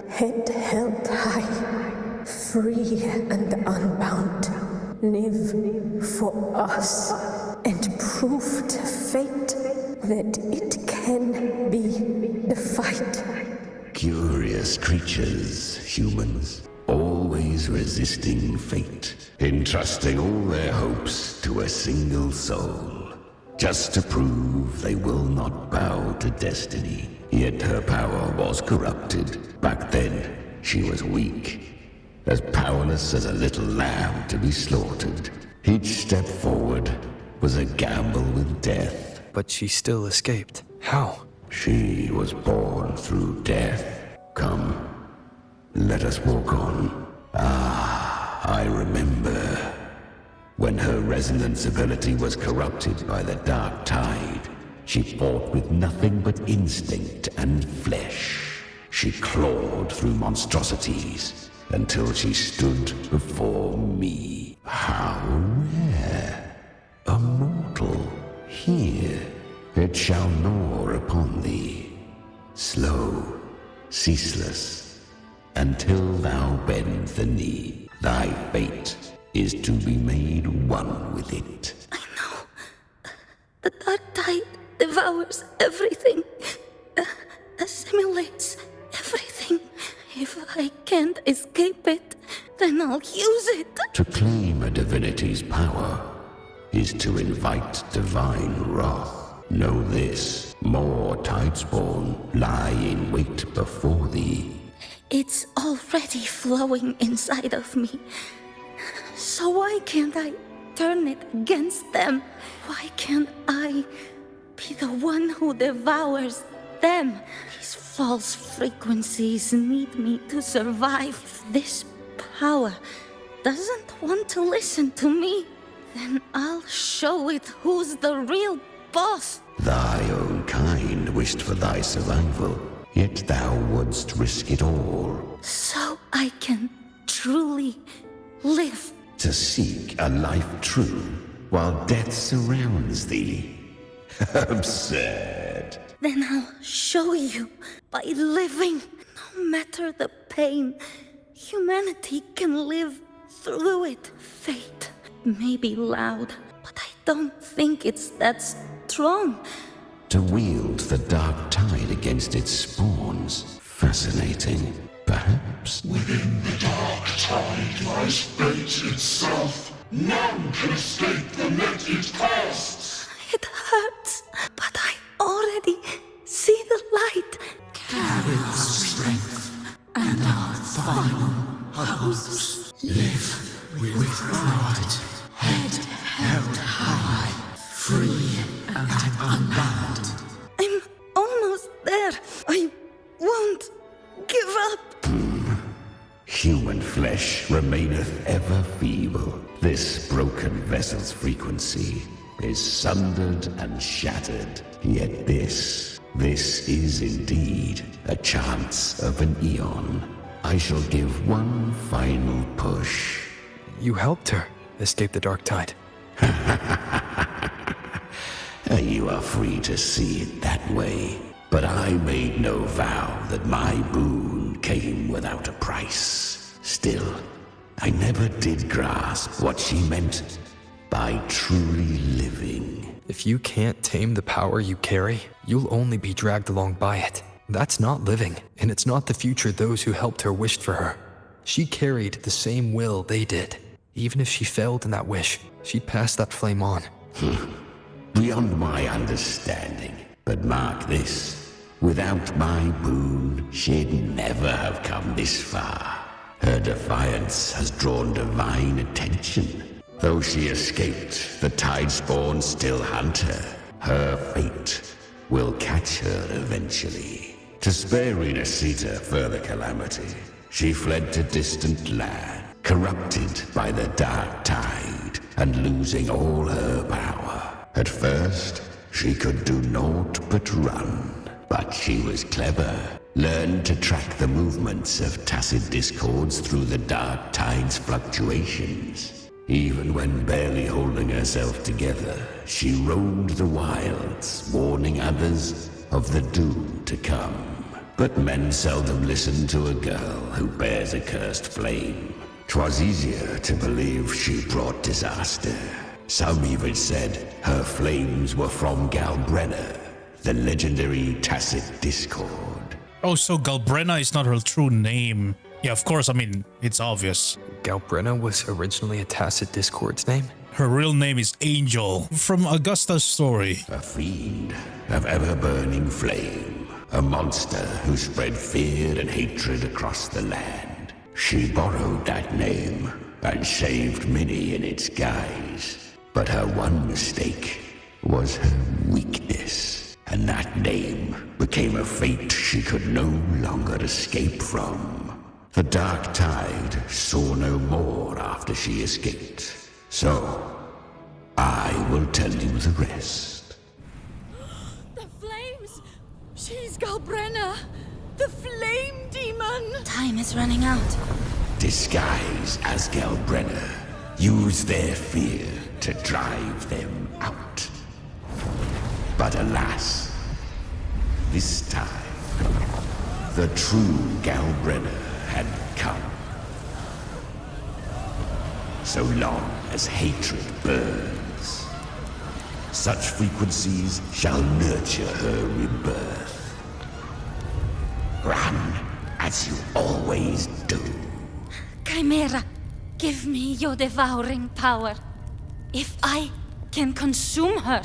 head held high, free and unbound. Live for us and prove to fate that it can be defied. Curious creatures, humans, always resisting fate, entrusting all their hopes to a single soul, just to prove they will not bow to destiny. Yet her power was corrupted. Back then, she was weak, as powerless as a little lamb to be slaughtered. Each step forward, was a gamble with death. But she still escaped. How? She was born through death. Come, let us walk on. Ah, I remember. When her resonance ability was corrupted by the dark tide, she fought with nothing but instinct and flesh. She clawed through monstrosities until she stood before me. How rare! A mortal here. It shall gnaw upon thee, slow, ceaseless, until thou bend the knee. Thy fate is to be made one with it. I know. The dark tide devours everything, assimilates everything. If I can't escape it, then I'll use it. To claim a divinity's power is to invite divine wrath. Know this, more Tidespawn lie in wait before thee. It's already flowing inside of me. So why can't I turn it against them? Why can't I be the one who devours them? These false frequencies need me to survive. If this power doesn't want to listen to me, then I'll show it who's the real boss. Thy own kind wished for thy survival, yet thou wouldst risk it all. So I can truly live. To seek a life true, while death surrounds thee. Absurd. Then I'll show you by living. No matter the pain, humanity can live through it. Fate may be loud, but I don't think it's that strong. To wield the dark tide against its spawns. Fascinating, perhaps. Within the dark tide lies fate itself. None can escape the net it casts. It hurts, but I already see the light. Carry our strength and our final hopes. Live with pride, head held high, free and unbound. I'm almost there. I won't give up. Human flesh remaineth ever feeble. This broken vessel's frequency is sundered and shattered. Yet this is indeed a chance of an eon. I shall give one final push. You helped her escape the dark tide. You are free to see it that way. But I made no vow that my boon came without a price. Still, I never did grasp what she meant by truly living. If you can't tame the power you carry, you'll only be dragged along by it. That's not living, and it's not the future those who helped her wished for her. She carried the same will they did. Even if she failed in that wish, she'd pass that flame on. Beyond my understanding. But mark this, without my boon, she'd never have come this far. Her defiance has drawn divine attention. Though she escaped, the Tidespawn still hunt her. Her fate will catch her eventually. To spare Rinascita further calamity, she fled to distant land, corrupted by the dark tide, and losing all her power. At first, she could do naught but run, but she was clever, learned to track the movements of tacit discords through the dark tide's fluctuations. Even when barely holding herself together, she roamed the wilds, warning others of the doom to come. But men seldom listen to a girl who bears a cursed flame. 'Twas easier to believe she brought disaster. Some even said her flames were from Galbrena, the legendary tacit discord. Oh, so Galbrena is not her true name. Yeah, of course, I mean, it's obvious. Galbrena was originally a tacit discord's name? Her real name is Angel, from Augusta's story. A fiend of ever-burning flame, a monster who spread fear and hatred across the land. She borrowed that name and saved many in its guise. But her one mistake was her weakness, and that name became a fate she could no longer escape from. The Dark Tide saw no more after she escaped, so I will tell you the rest. The flames! She's Galbrena! The flame demon! Time is running out. Disguise as Galbrena. Use their fear to drive them out. But alas, this time, the true Galbrena had come. So long as hatred burns, such frequencies shall nurture her rebirth. Run as you always do. Chimera, give me your devouring power. If I can consume her,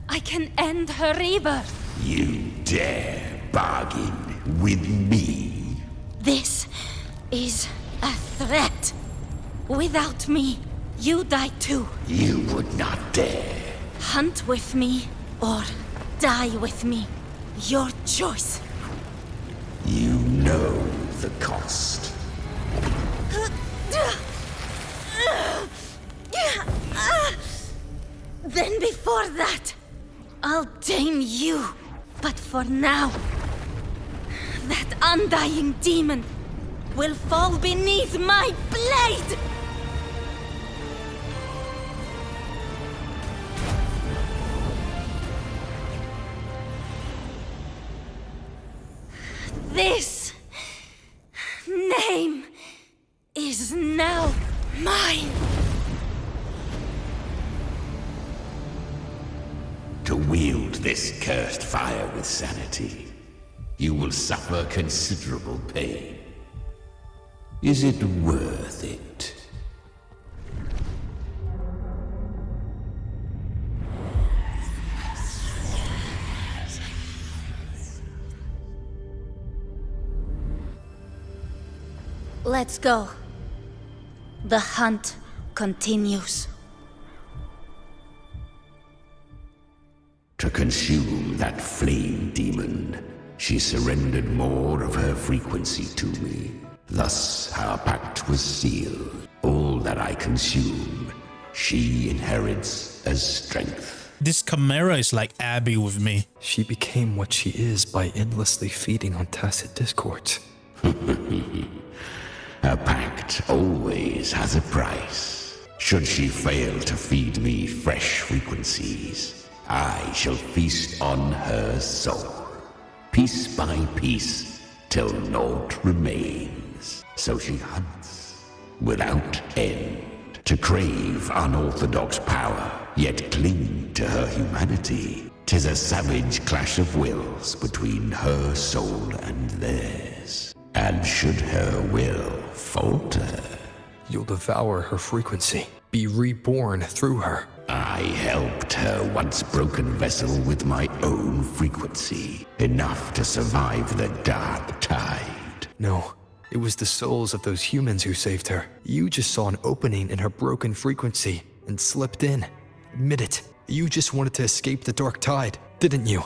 I can end her rebirth. You dare bargain with me? This is a threat. Without me, you die too. You would not dare. Hunt with me or die with me. Your choice. You know the cost. Then before that, I'll tame you. But for now, that undying demon will fall beneath my blade! This name is now mine. To wield this cursed fire with sanity, you will suffer considerable pain. Is it worth it? Let's go. The hunt continues. To consume that flame demon, she surrendered more of her frequency to me. Thus, our pact was sealed. All that I consume, she inherits as strength. This Chimera is like Abby with me. She became what she is by endlessly feeding on tacit discords. A pact always has a price. Should she fail to feed me fresh frequencies, I shall feast on her soul, piece by piece, till naught remains. So she hunts, without end, to crave unorthodox power, yet cling to her humanity. 'Tis a savage clash of wills between her soul and theirs. And should her will falter, you'll devour her frequency, be reborn through her. I helped her once broken vessel with my own frequency, enough to survive the dark tide. No, it was the souls of those humans who saved her. You just saw an opening in her broken frequency and slipped in. Admit it, you just wanted to escape the dark tide, didn't you?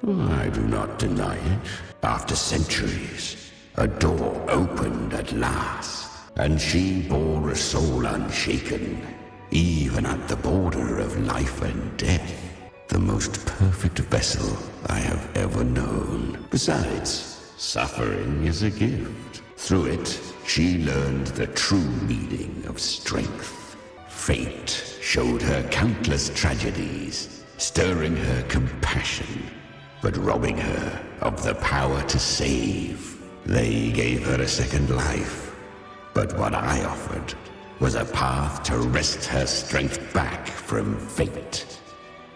I do not deny it. After centuries, a door opened at last, and she bore a soul unshaken, even at the border of life and death. The most perfect vessel I have ever known. Besides, suffering is a gift. Through it, she learned the true meaning of strength. Fate showed her countless tragedies, stirring her compassion, but robbing her of the power to save. They gave her a second life, but what I offered was a path to wrest her strength back from fate.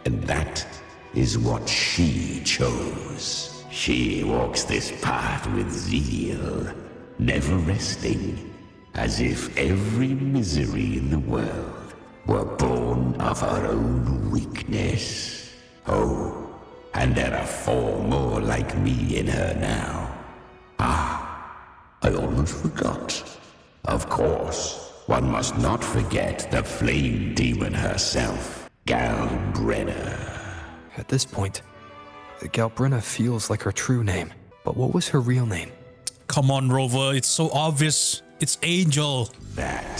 And that is what she chose. She walks this path with zeal, never resting, as if every misery in the world were born of her own weakness. Oh, and there are 4 more like me in her now. Ah, I almost forgot. Of course, One must not forget the flame demon herself, Galbrena. At this point, Galbrena feels like her true name. But what was her real name? Come on, Rover, it's so obvious. It's Angel. That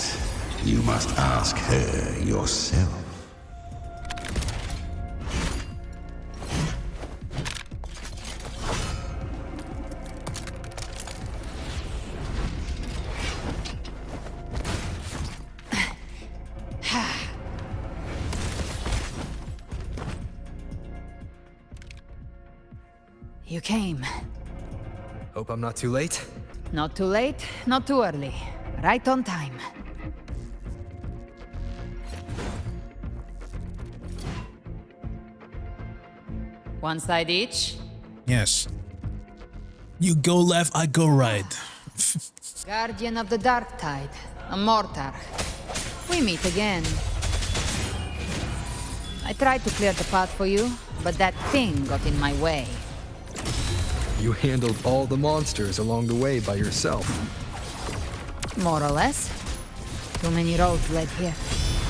you must ask her yourself. You came. Hope I'm not too late? Not too late, not too early. Right on time. One side each? Yes. You go left, I go right. Guardian of the Dark Tide, a mortar. We meet again. I tried to clear the path for you, but that thing got in my way. You handled all the monsters along the way by yourself. More or less. Too many roads led here,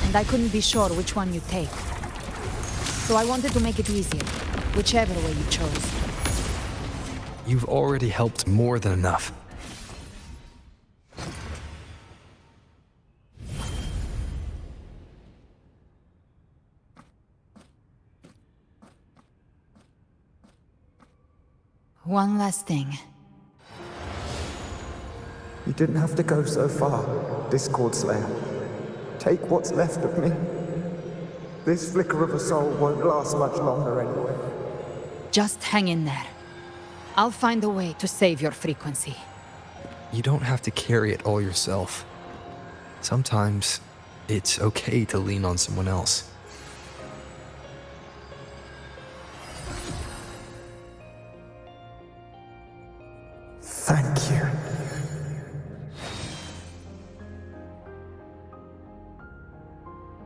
and I couldn't be sure which one you'd take. So I wanted to make it easier, whichever way you chose. You've already helped more than enough. One last thing. You didn't have to go so far, Discord Slayer. Take what's left of me. This flicker of a soul won't last much longer anyway. Just hang in there. I'll find a way to save your frequency. You don't have to carry it all yourself. Sometimes, it's okay to lean on someone else. Thank you.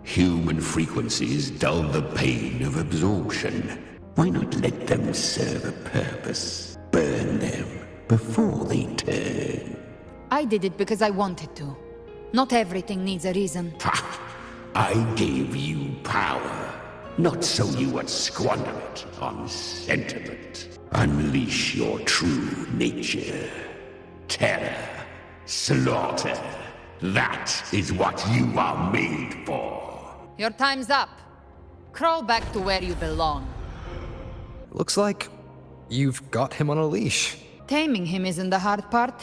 Human frequencies dull the pain of absorption. Why not let them serve a purpose? Burn them before they turn. I did it because I wanted to. Not everything needs a reason. Ha! I gave you power, not so you would squander it on sentiment. Unleash your true nature. Terror, slaughter. That is what you are made for. Your time's up. Crawl back to where you belong. Looks like you've got him on a leash. Taming him isn't the hard part.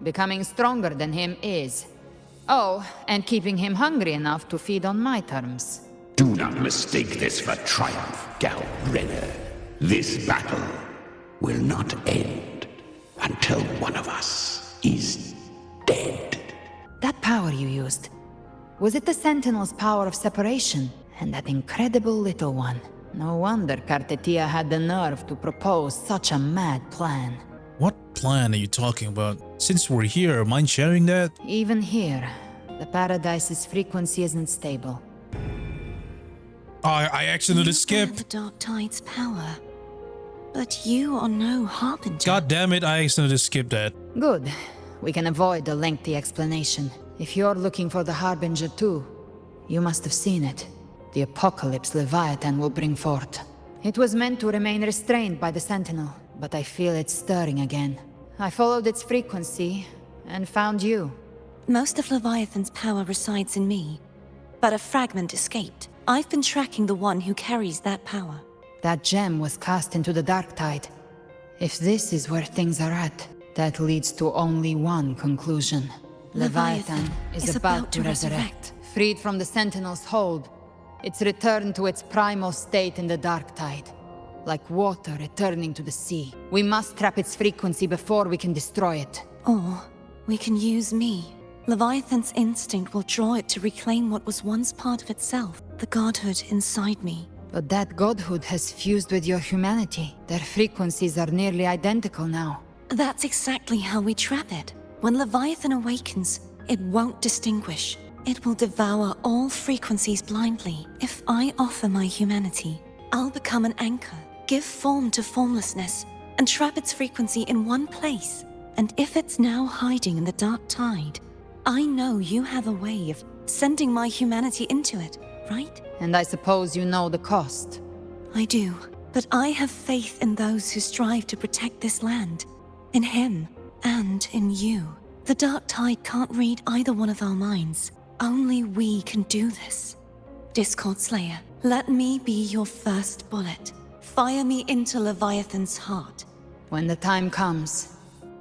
Becoming stronger than him is. Oh, and keeping him hungry enough to feed on my terms. Do not mistake this for triumph, Galbrena. This battle will not end until one of us is dead. That power you used, was it the Sentinel's power of separation? And that incredible little one? No wonder Cartethyia had the nerve to propose such a mad plan. What plan are you talking about? Since we're here, mind sharing that? Even here, the Paradise's frequency isn't stable. Oh, I accidentally skipped. The Dark Tide's power. But you are no harbinger. God damn it, I accidentally skipped that. Good. We can avoid a lengthy explanation. If you're looking for the Harbinger too, you must have seen it. The apocalypse Leviathan will bring forth. It was meant to remain restrained by the Sentinel, but I feel it stirring again. I followed its frequency and found you. Most of Leviathan's power resides in me, but a fragment escaped. I've been tracking the one who carries that power. That gem was cast into the Dark Tide. If this is where things are at, that leads to only one conclusion. Leviathan is about to resurrect. Freed from the Sentinel's hold, it's returned to its primal state in the Dark Tide. Like water returning to the sea. We must trap its frequency before we can destroy it. Or we can use me. Leviathan's instinct will draw it to reclaim what was once part of itself, the godhood inside me. But that godhood has fused with your humanity. Their frequencies are nearly identical now. That's exactly how we trap it. When Leviathan awakens, it won't distinguish. It will devour all frequencies blindly. If I offer my humanity, I'll become an anchor, give form to formlessness, and trap its frequency in one place. And if it's now hiding in the Dark Tide, I know you have a way of sending my humanity into it, right? And I suppose you know the cost. I do, but I have faith in those who strive to protect this land. In him, and in you. The Dark Tide can't read either one of our minds. Only we can do this. Discord Slayer, let me be your first bullet. Fire me into Leviathan's heart. When the time comes,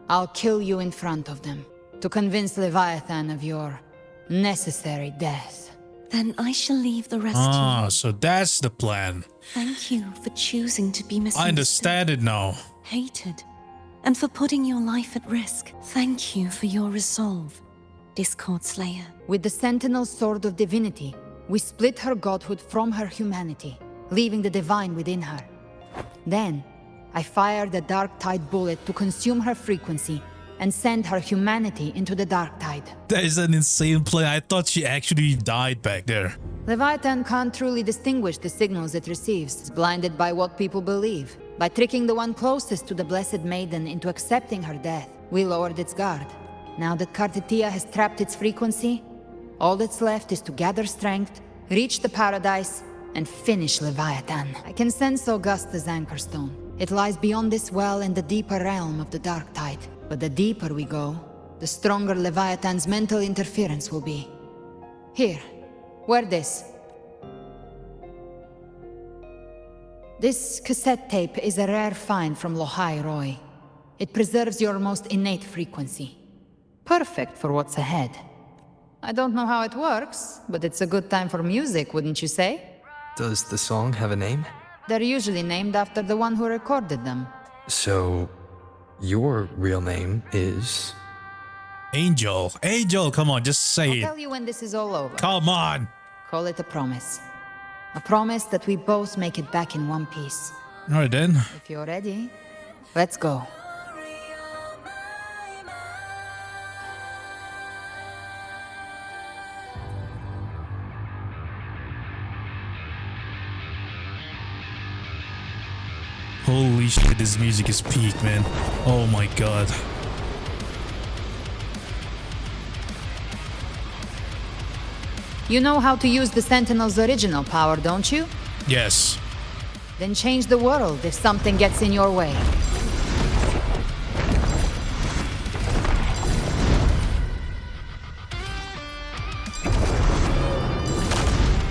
I'll kill you in front of them, to convince Leviathan of your necessary death. Then I shall leave the rest to you. So that's the plan. Thank you for choosing to be misunderstood. I understand it now. Hated. And for putting your life at risk. Thank you for your resolve, Discord Slayer. With the Sentinel Sword of Divinity, we split her godhood from her humanity, leaving the divine within her. Then, I fired a Dark Tide bullet to consume her frequency and send her humanity into the Dark Tide. That is an insane plan. I thought she actually died back there. Leviathan can't truly distinguish the signals it receives. It's blinded by what people believe. By tricking the one closest to the Blessed Maiden into accepting her death, we lowered its guard. Now that Cartethyia has trapped its frequency, all that's left is to gather strength, reach the paradise, and finish Leviathan. I can sense Augusta's Anchorstone. It lies beyond this well in the deeper realm of the Dark Tide. But the deeper we go, the stronger Leviathan's mental interference will be. Here, wear this. This cassette tape is a rare find from Lohai Roy. It preserves your most innate frequency. Perfect for what's ahead. I don't know how it works, but it's a good time for music, wouldn't you say? Does the song have a name? They're usually named after the one who recorded them. So, your real name is... Angel. Angel, come on, just say it. I'll tell you when this is all over. Come on. Call it a promise. A promise that we both make it back in one piece. Alright then. If you're ready, let's go. Holy shit, this music is peak, man. Oh my god. You know how to use the Sentinel's original power, don't you? Yes. Then change the world if something gets in your way.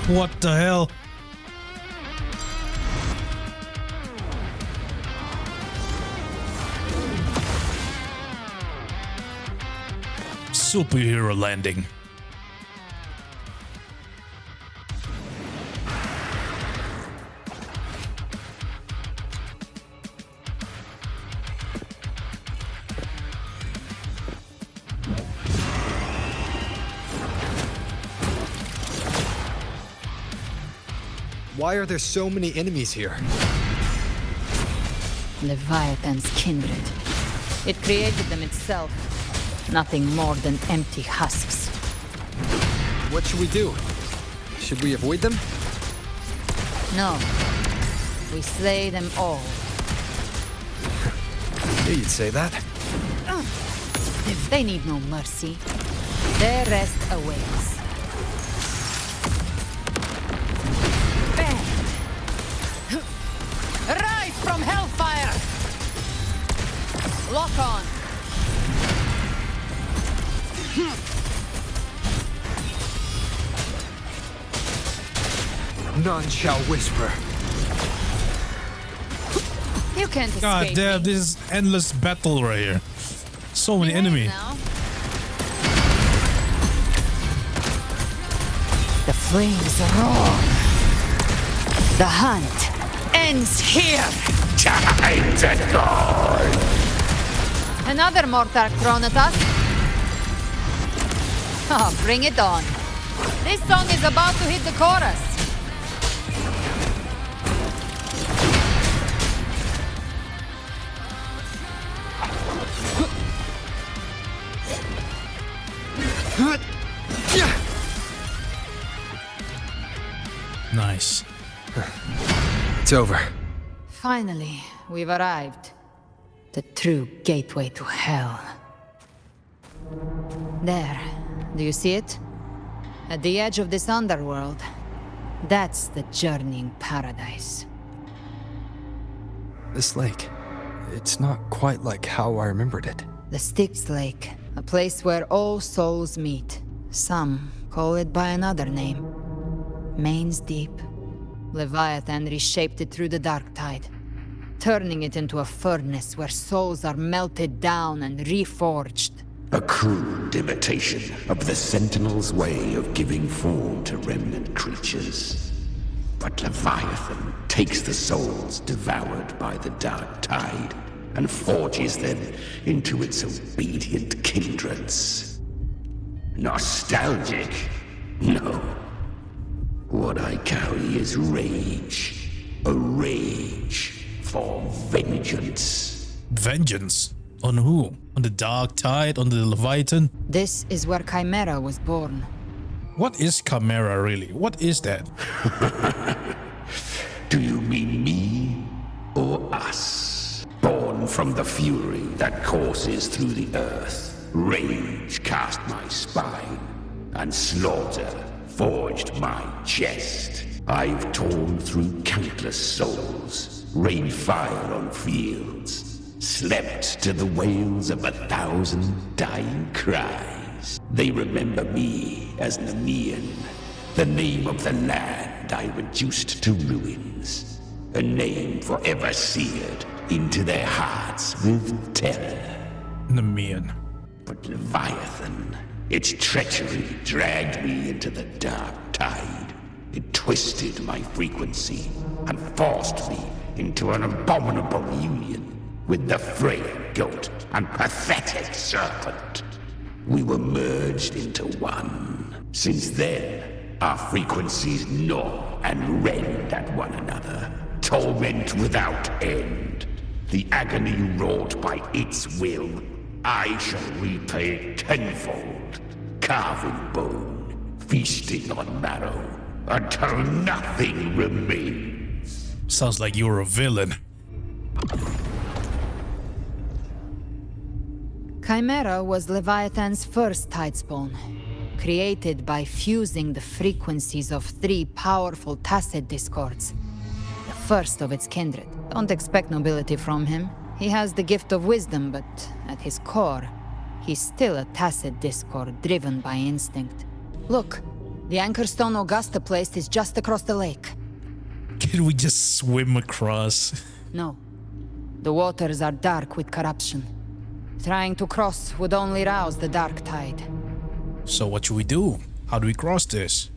What the hell? Superhero landing. Why are there so many enemies here? Leviathan's kindred. It created them itself. Nothing more than empty husks. What should we do? Should we avoid them? No. We slay them all. Yeah, you'd say that. They need no mercy. Their rest awaits. Rise from hellfire! Lock on! None shall whisper. You can't escape. God damn, this is endless battle right here. So many enemies. The flames roar. The hunt ends here. Time to go. Another mortar thrown at us. Oh, bring it on. This song is about to hit the chorus. Nice. It's over. Finally, we've arrived. The true gateway to hell. There, Do you see it? At the edge of this underworld. That's the journeying paradise. This lake, it's not quite like how I remembered it. The Styx Lake, a place where all souls meet. Some call it by another name. Main's Deep. Leviathan reshaped it through the dark tide, turning it into a furnace where souls are melted down and reforged. A crude imitation of the Sentinel's way of giving form to remnant creatures. But Leviathan takes the souls devoured by the dark tide and forges them into its obedient kindreds. Nostalgic? No. What I carry is rage. A rage for vengeance. Vengeance? On who? On the dark tide? On the Leviathan? This is where Chimera was born. What is Chimera really? What is that? Do you mean me or us? Born from the fury that courses through the earth, rage cast my spine, and slaughter forged my chest. I've torn through countless souls, rained fire on fields, slept to the wails of 1,000 dying cries. They remember me as Nemean, the name of the land I reduced to ruins, a name forever seared into their hearts with terror. Nemean. But Leviathan, its treachery dragged me into the dark tide. It twisted my frequency and forced me into an abominable union with the frail goat and pathetic serpent. We were merged into one. Since then, our frequencies gnaw and rend at one another, torment without end. The agony wrought by its will, I shall repay tenfold, carving bone, feasting on marrow, until nothing remains. Sounds like you're a villain. Chimera was Leviathan's first tidespawn, created by fusing the frequencies of 3 powerful tacit discords. The first of its kindred. Don't expect nobility from him. He has the gift of wisdom, but at his core, he's still a tacit discord driven by instinct. Look, the anchor stone Augusta placed is just across the lake. Can we just swim across? No. The waters are dark with corruption. Trying to cross would only rouse the dark tide. So what should we do? How do we cross this?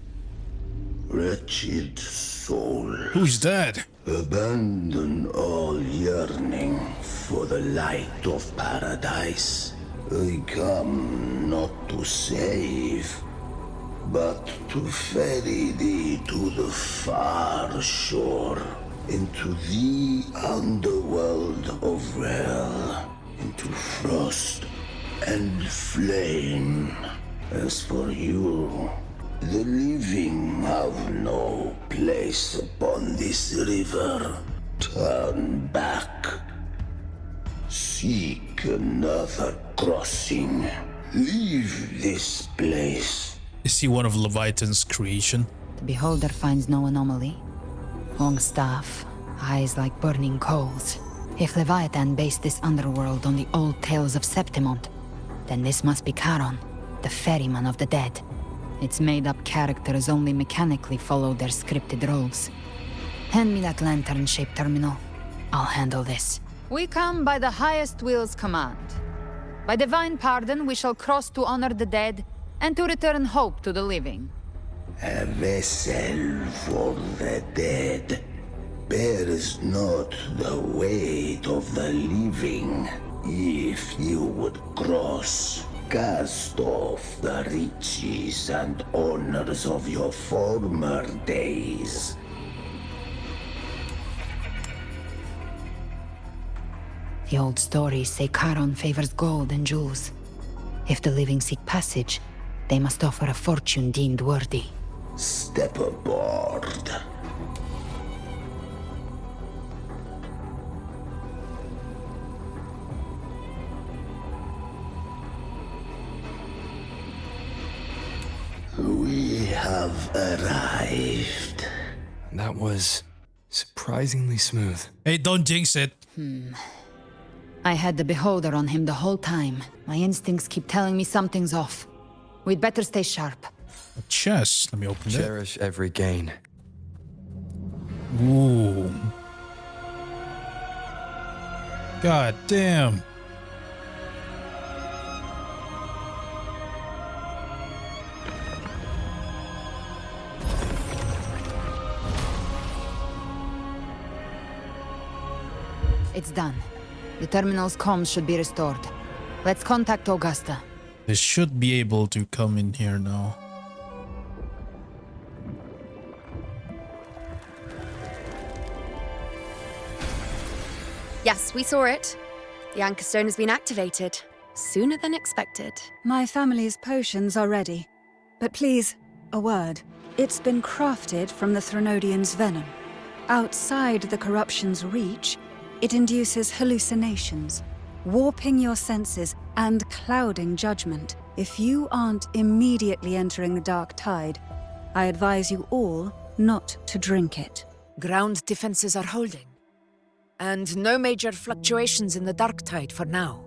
Wretched soul. Who's that? Abandon all yearning for the light of paradise. I come not to save, but to ferry thee to the far shore, into the underworld of hell, into frost and flame. As for you, the living have no place upon this river. Turn back. Seek another crossing. Leave this place. Is he one of Leviathan's creation? The beholder finds no anomaly. Long staff, eyes like burning coals. If Leviathan based this underworld on the old tales of Septimont, then this must be Charon, the ferryman of the dead. Its made-up characters only mechanically follow their scripted roles. Hand me that lantern-shaped terminal. I'll handle this. We come by the highest will's command. By divine pardon, we shall cross to honor the dead and to return hope to the living. A vessel for the dead bears not the weight of the living. If you would cross, cast off the riches and honors of your former days. The old stories say Charon favors gold and jewels. If the living seek passage, they must offer a fortune deemed worthy. Step aboard. arrived. That was surprisingly smooth. Hey, don't jinx it. I had the beholder on him the whole time. My instincts keep telling me something's off. We'd better stay sharp. A chest. Let me open it. Cherish every gain. Ooh. God damn. It's done. The terminal's comms should be restored. Let's contact Augusta. They should be able to come in here now. Yes, we saw it. The Anchor Stone has been activated. Sooner than expected. My family's potions are ready. But please, a word. It's been crafted from the Threnodian's venom. Outside the corruption's reach, it induces hallucinations, warping your senses and clouding judgment. If you aren't immediately entering the dark tide, I advise you all not to drink it. Ground defenses are holding. And no major fluctuations in the dark tide for now.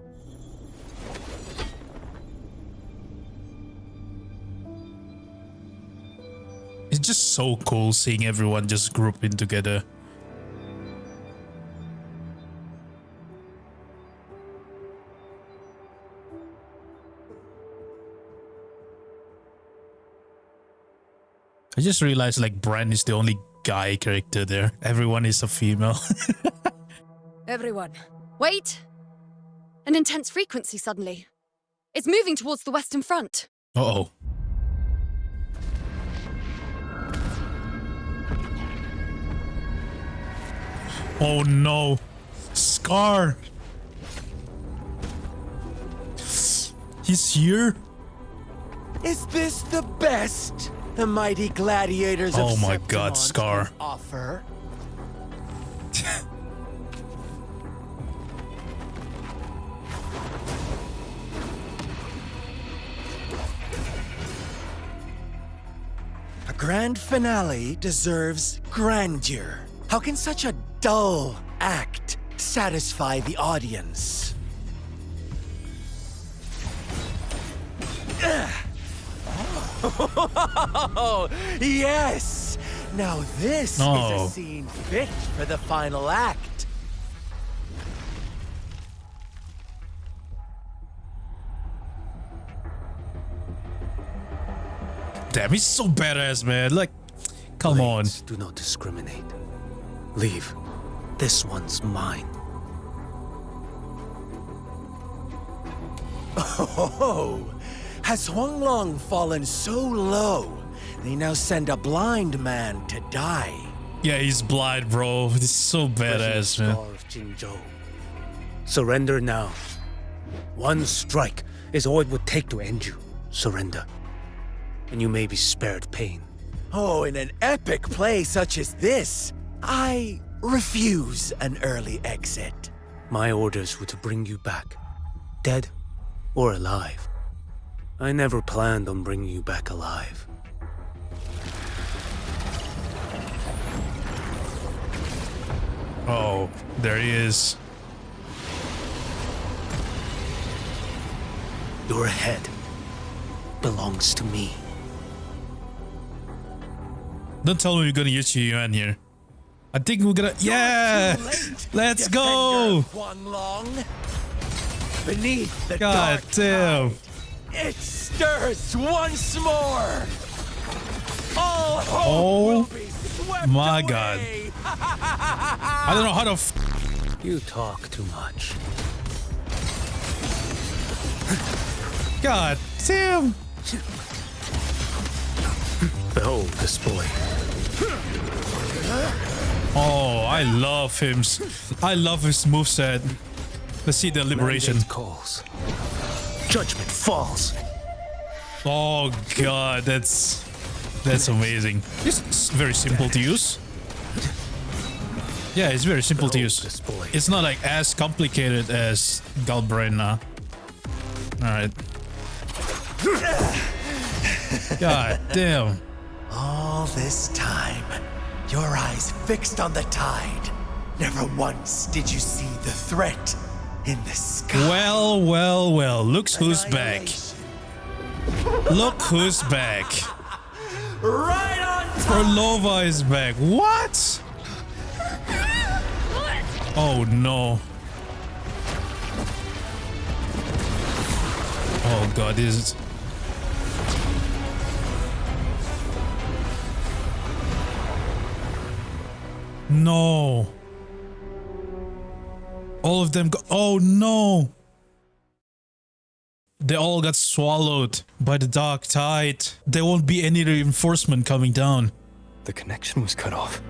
It's just so cool seeing everyone just grouping together. I just realized like Bran is the only guy character there. Everyone is a female. Everyone. Wait! An intense frequency suddenly. It's moving towards the Western Front. Uh-oh. Oh no. Scar. He's here? Is this the best the mighty gladiators of Oh my Septimont god, Scar. can offer? A grand finale deserves grandeur. How can such a dull act satisfy the audience? Oh, yes! Now this is a scene fit for the final act. Damn, he's so badass, man. Like, come Blades on. Do not discriminate. Leave. This one's mine. Oh, has Huanglong fallen so low, they now send a blind man to die? Yeah, he's blind, bro. He's so badass, man. Star of Jinzhou. Surrender now. One strike is all it would take to end you. Surrender. And you may be spared pain. Oh, in an epic play such as this, I refuse an early exit. My orders were to bring you back, dead or alive. I never planned on bringing you back alive. Oh, there he is. Your head belongs to me. Don't tell me you're gonna use Qiuyuan here. I think we're gonna... Yeah! Let's go! Huanglong. Beneath the God dark damn. tide, it stirs once more. All hope will Oh be swept my away. god. I don't know how to... You talk too much. God damn. Behold this boy. Oh, I love him. I love his moveset. Let's see the liberation. Mandate calls. Judgment falls. Oh god, that's amazing. It's very simple to use. Yeah, it's very simple to use. It's not like as complicated as Galbrena. Alright. God damn. All this time, your eyes fixed on the tide. Never once did you see the threat in the sky. Well, well, well. Look who's back. Look who's back. Right on time. Phrolova is back. What? Oh no. Oh god, this is... No. All of them go... Oh no. They all got swallowed by the dark tide. There won't be any reinforcement coming down. The connection was cut off.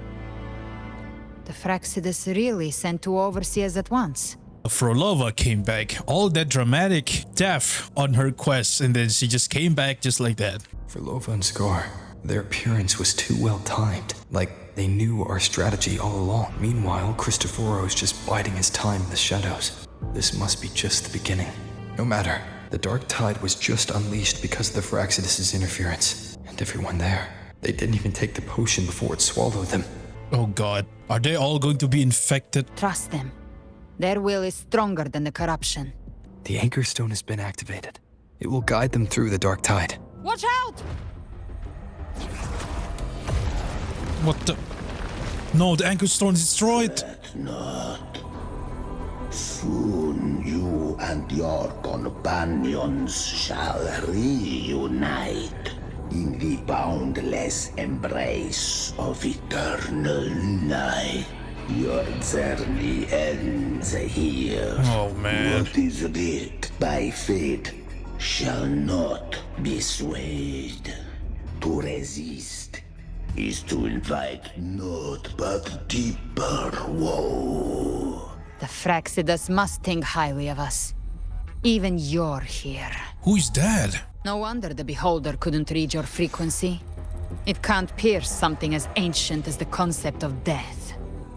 The Fractsidus really sent two overseers at once. Frolova came back. All that dramatic death on her quest, and then she just came back just like that. Frolova and Scar, their appearance was too well timed. Like they knew our strategy all along. Meanwhile, Cristoforo is just biding his time in the shadows. This must be just the beginning. No matter. The dark tide was just unleashed because of the Fractsidus' interference. And everyone there, they didn't even take the potion before it swallowed them. Oh god. Are they all going to be infected? Trust them. Their will is stronger than the corruption. The Anchor Stone has been activated. It will guide them through the dark tide. Watch out! What the... No, the Anchor Stone is destroyed. Not. Soon you and your companions shall reunite in the boundless embrace of eternal night. Your journey ends here. Oh man. What is writ by fate shall not be swayed. To resist is to invite naught but deeper woe. The Fractsidus must think highly of us. Even you're here. Who is that? No wonder the Beholder couldn't read your frequency. It can't pierce something as ancient as the concept of death.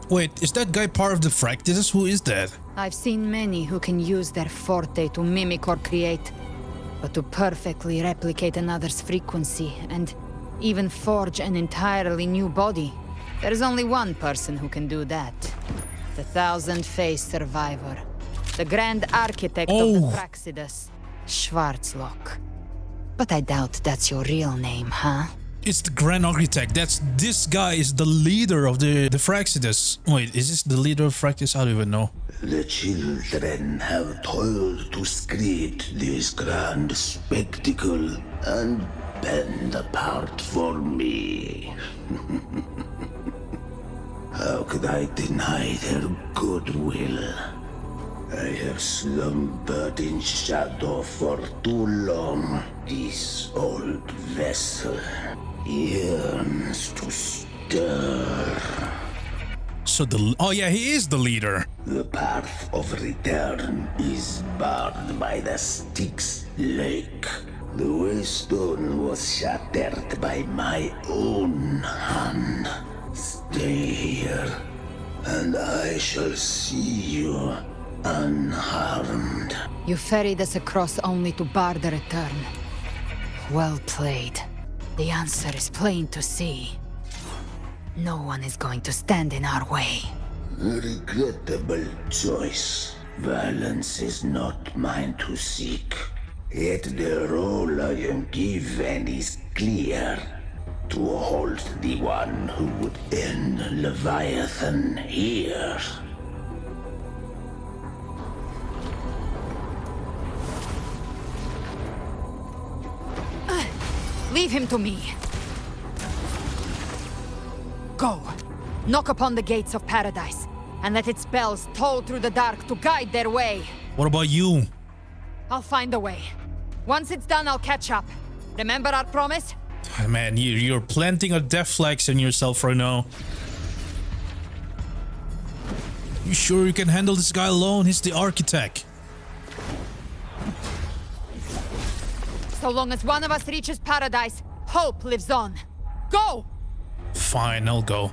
Wait, is that guy part of the Fractsidus? Who is that? I've seen many who can use their forte to mimic or create, but to perfectly replicate another's frequency and even forge an entirely new body, there's only one person who can do that. The thousand-faced survivor. The grand architect of the Fractsidus, Schwarzlock. But I doubt that's your real name, huh? It's the Grand Architect. This guy is the leader of the Fractsidus. Wait, is this the leader of Fractsidus? I don't even know. The children have toiled to script this grand spectacle and bend apart for me. How could I deny their goodwill? I have slumbered in shadow for too long. This old vessel yearns to stir. So oh yeah, he is the leader. The path of return is barred by the Styx Lake. The waystone was shattered by my own hand. Stay here, and I shall see you unharmed. You ferried us across only to bar the return. Well played. The answer is plain to see. No one is going to stand in our way. A regrettable choice. Violence is not mine to seek. Yet the role I am given is clear. To hold the one who would end Leviathan here. Leave him to me. Go. Knock upon the gates of paradise, and let its bells toll through the dark to guide their way. What about you? I'll find a way. Once it's done, I'll catch up. Remember our promise? Man, you're planting a death flag in yourself right now. You sure you can handle this guy alone? He's the architect. So long as one of us reaches paradise, hope lives on. Go! Fine, I'll go.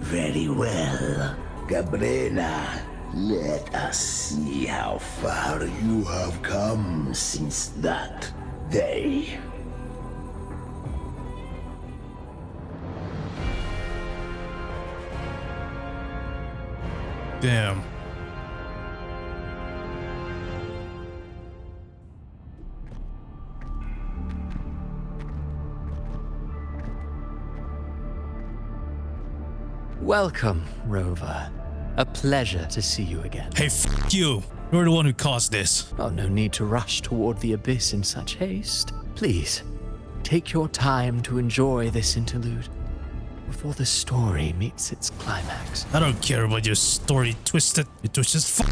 Very well. Galbrena, Let us see how far you have come since that day. Damn. Welcome, Rover. A pleasure to see you again. Hey, f*** you. You're the one who caused this. Oh, no need to rush toward the abyss in such haste. Please, take your time to enjoy this interlude before the story meets its climax. I don't care about your story, Twisted. It was just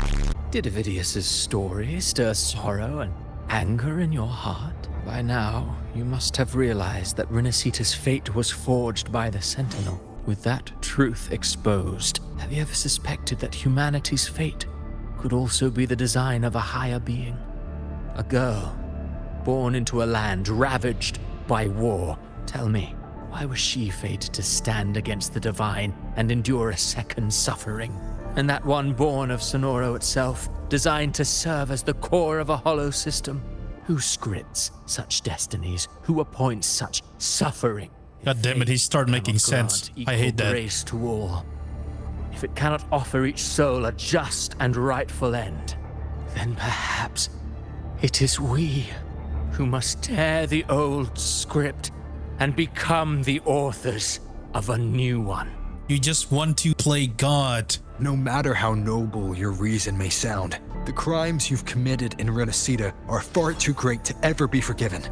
Did Avidius's story stir sorrow and anger in your heart? By now, you must have realized that Rinascita's fate was forged by the Sentinel. With that truth exposed, have you ever suspected that humanity's fate could also be the design of a higher being? A girl, born into a land ravaged by war. Tell me, why was she fated to stand against the divine and endure a second suffering? And that one born of Sonoro itself, designed to serve as the core of a hollow system? Who scripts such destinies? Who appoints such suffering? God damn it, he started making sense. I hate that. Grace to all. If it cannot offer each soul a just and rightful end, then perhaps it is we who must tear the old script and become the authors of a new one. You just want to play God. No matter how noble your reason may sound, the crimes you've committed in Rinascita are far too great to ever be forgiven.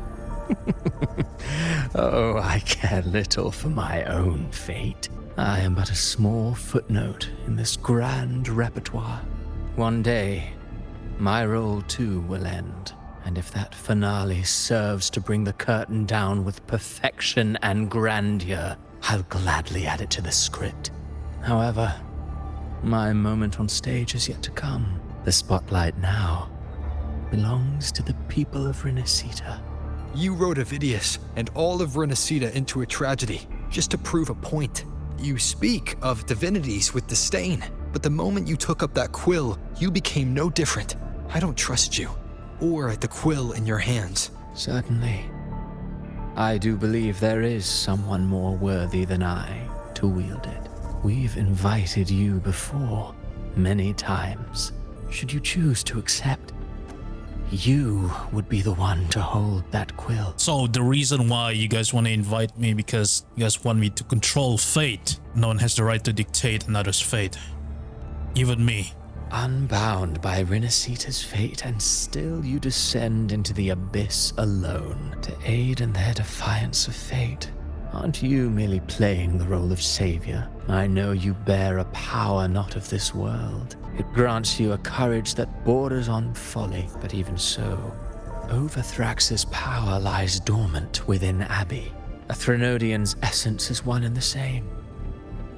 Oh, I care little for my own fate. I am but a small footnote in this grand repertoire. One day, my role too will end, and if that finale serves to bring the curtain down with perfection and grandeur, I'll gladly add it to the script. However, my moment on stage is yet to come. The spotlight now belongs to the people of Rinascita. You wrote Avidius and all of Rinascita into a tragedy, just to prove a point. You speak of divinities with disdain, but the moment you took up that quill, you became no different. I don't trust you, or the quill in your hands. Certainly. I do believe there is someone more worthy than I to wield it. We've invited you before, many times. Should you choose to accept, you would be the one to hold that quill. So the reason why you guys want to invite me, because you guys want me to control fate. No one has the right to dictate another's fate. Even me. Unbound by Rinascita's fate, and still you descend into the abyss alone to aid in their defiance of fate. Aren't you merely playing the role of savior? I know you bear a power not of this world. It grants you a courage that borders on folly, but even so, Overthrax's power lies dormant within Abby. A Threnodian's essence is one and the same.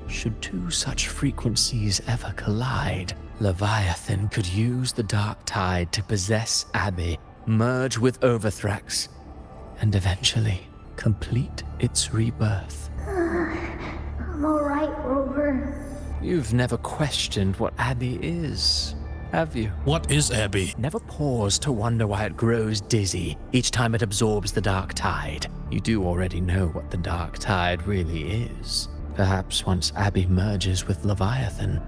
Should two such frequencies ever collide, Leviathan could use the dark tide to possess Abby, merge with Overthrax, and eventually complete its rebirth. I'm alright, Rover. You've never questioned what Abby is, have you? What is Abby? Never pause to wonder why it grows dizzy each time it absorbs the dark tide. You do already know what the dark tide really is. Perhaps once Abby merges with Leviathan,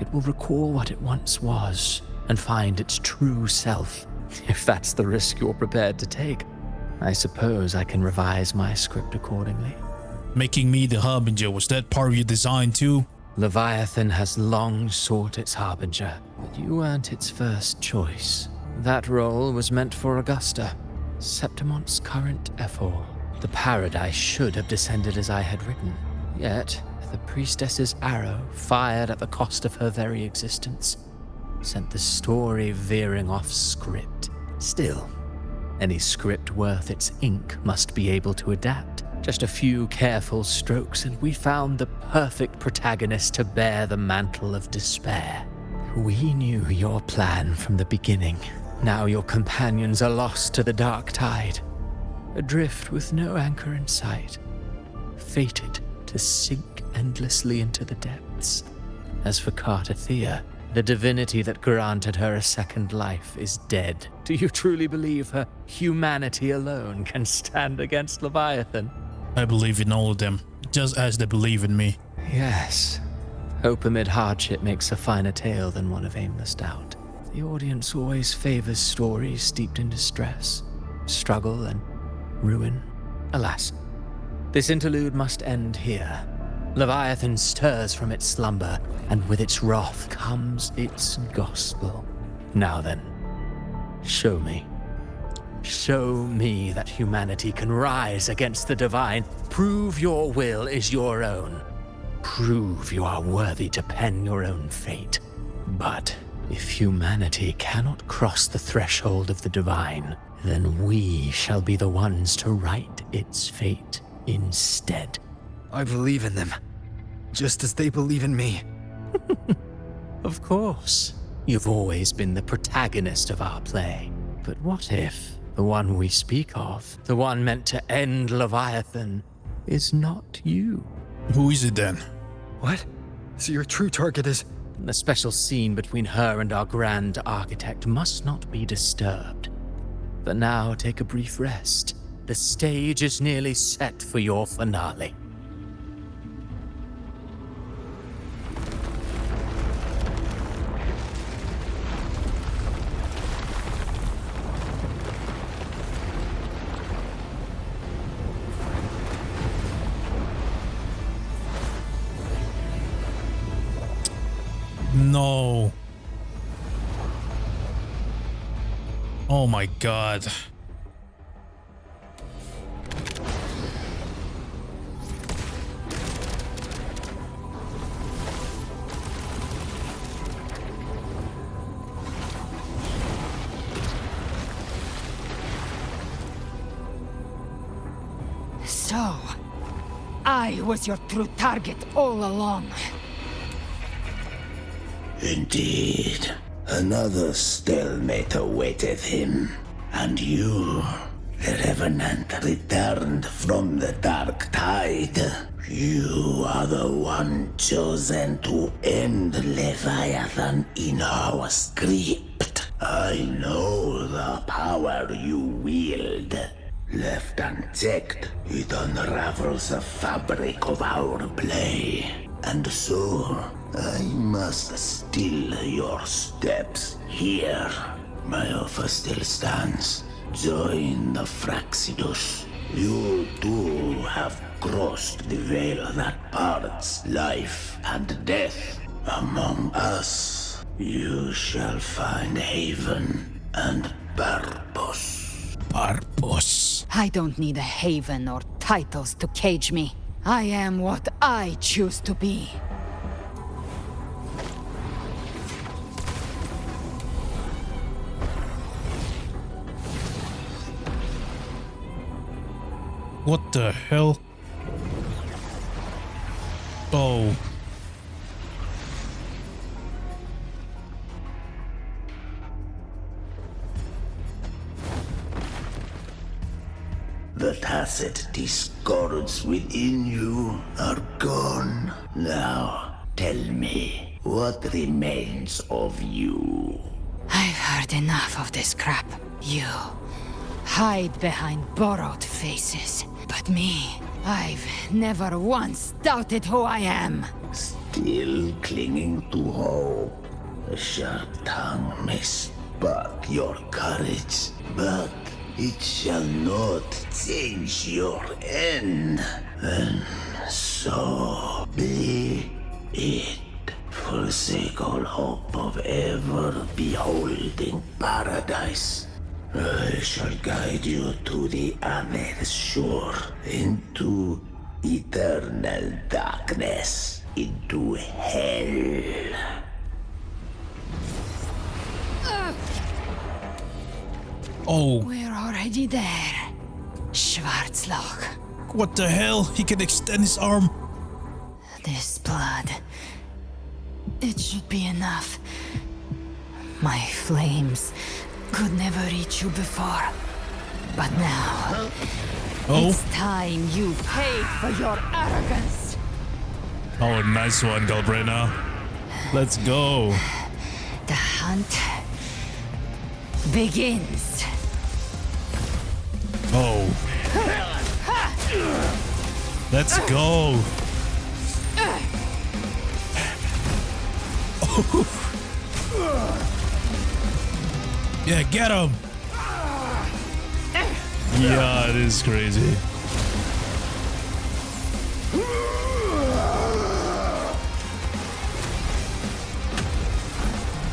it will recall what it once was and find its true self. If that's the risk you're prepared to take, I suppose I can revise my script accordingly. Making me the Harbinger, was that part of your design too? Leviathan has long sought its Harbinger, but you weren't its first choice. That role was meant for Augusta, Septimont's current Ephor. The paradise should have descended as I had written. Yet, the priestess's arrow, fired at the cost of her very existence, sent the story veering off script. Still, any script worth its ink must be able to adapt. Just a few careful strokes and we found the perfect protagonist to bear the mantle of despair. We knew your plan from the beginning. Now your companions are lost to the dark tide, adrift with no anchor in sight, fated to sink endlessly into the depths. As for Cartethyia, The divinity that granted her a second life is dead. Do you truly believe her humanity alone can stand against Leviathan? I believe in all of them, just as they believe in me. Yes. Hope amid hardship makes a finer tale than one of aimless doubt. The audience always favors stories steeped in distress, struggle, and ruin. Alas, this interlude must end here. Leviathan stirs from its slumber, and with its wrath comes its gospel. Now then, show me. Show me that humanity can rise against the divine. Prove your will is your own. Prove you are worthy to pen your own fate. But if humanity cannot cross the threshold of the divine, then we shall be the ones to write its fate instead. I believe in them, just as they believe in me. Of course. You've always been the protagonist of our play. But what if the one we speak of, the one meant to end Leviathan, is not you? Who is it then? What? So your true target is... The special scene between her and our grand architect must not be disturbed. But now take a brief rest. The stage is nearly set for your finale. No. Oh my god. So, I was your true target all along. Indeed. Another stalemate awaited him. And you, the Revenant, returned from the dark tide. You are the one chosen to end Leviathan in our script. I know the power you wield. Left unchecked, it unravels the fabric of our play. And so, I must still your steps here. My offer still stands. Join the Fractsidus. You too have crossed the veil that parts life and death. Among us, you shall find haven and purpose. Purpose. I don't need a haven or titles to cage me. I am what I choose to be. What the hell? Oh. The tacit discords within you are gone. Now, tell me, what remains of you? I've heard enough of this crap. You hide behind borrowed faces. But me, I've never once doubted who I am. Still clinging to hope. A sharp tongue may spark your courage, but it shall not change your end. And so be it. Forsake all hope of ever beholding paradise. I shall guide you to the other shore, into eternal darkness, into hell. Oh. We're already there. Schwarzloch. What the hell? He can extend his arm. This blood. It should be enough. My flames could never reach you before. But now, it's time you pay for your arrogance. Oh, nice one, Galbrena. Let's go. hunt begins. Oh. Let's go. Yeah, get him. Yeah, it is crazy.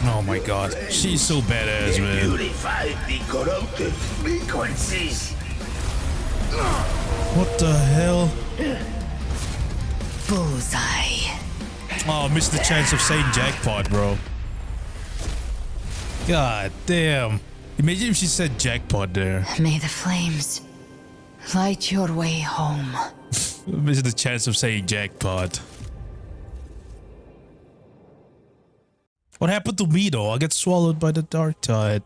Oh my god, she's so badass, man. Purify the corrupted frequencies. What the hell? Bullseye. Oh, missed the chance of saying jackpot, bro. God damn. Imagine if she said jackpot there. May the flames light your way home. Missed the chance of saying jackpot. What happened to me though? I get swallowed by the dark tide.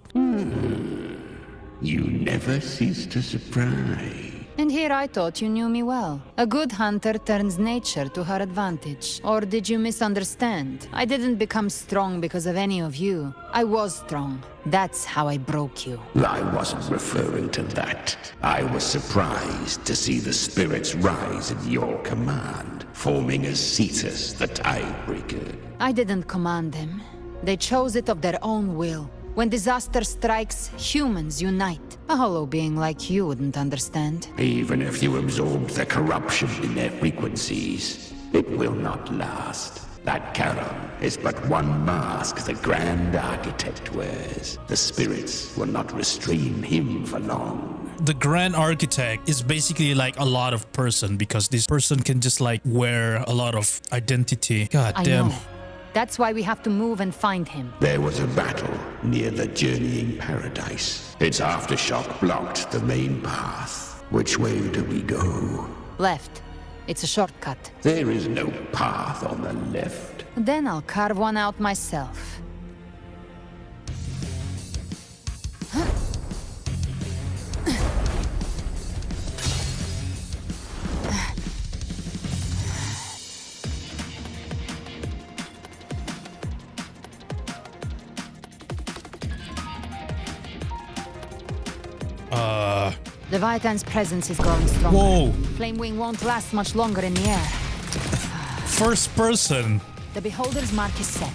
You never cease to surprise. And here I thought you knew me well. A good hunter turns nature to her advantage. Or did you misunderstand? I didn't become strong because of any of you. I was strong. That's how I broke you. I wasn't referring to that. I was surprised to see the spirits rise at your command, forming as Cetus, the Tidebreaker. I didn't command them. They chose it of their own will. When disaster strikes, humans unite. A hollow being like you wouldn't understand. Even if you absorb the corruption in their frequencies, it will not last. That Charon is but one mask the Grand Architect wears. The spirits will not restrain him for long. The Grand Architect is basically like a lot of person because this person can just like wear a lot of identity. God damn. I know. That's why we have to move and find him. There was a battle near the Journeying Paradise. Its aftershock blocked the main path. Which way do we go? Left. It's a shortcut. There is no path on the left. Then I'll carve one out myself. Leviathan's presence is growing stronger. Whoa. Flamewing won't last much longer in the air. First person. The Beholder's mark is set.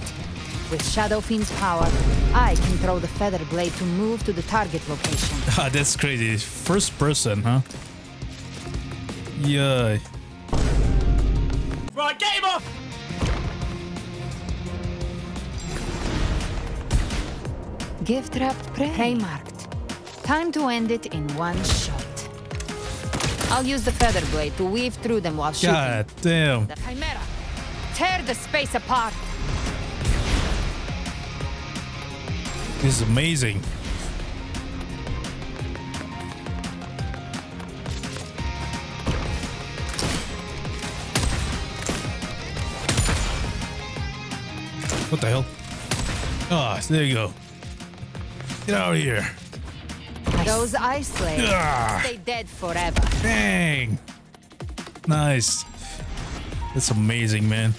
With Shadow Fiend's power, I can throw the feather blade to move to the target location. Ah, that's crazy. First person, huh? Yeah. Right, get him off! Gift wrapped prey. Prey marked. Time to end it in one shot. I'll use the feather blade to weave through them while shooting. God damn. The Chimera. Tear the space apart. This is amazing. What the hell? Ah, there you go. Get out of here. Those ice slaves stay dead forever. Dang. Nice. That's amazing, man.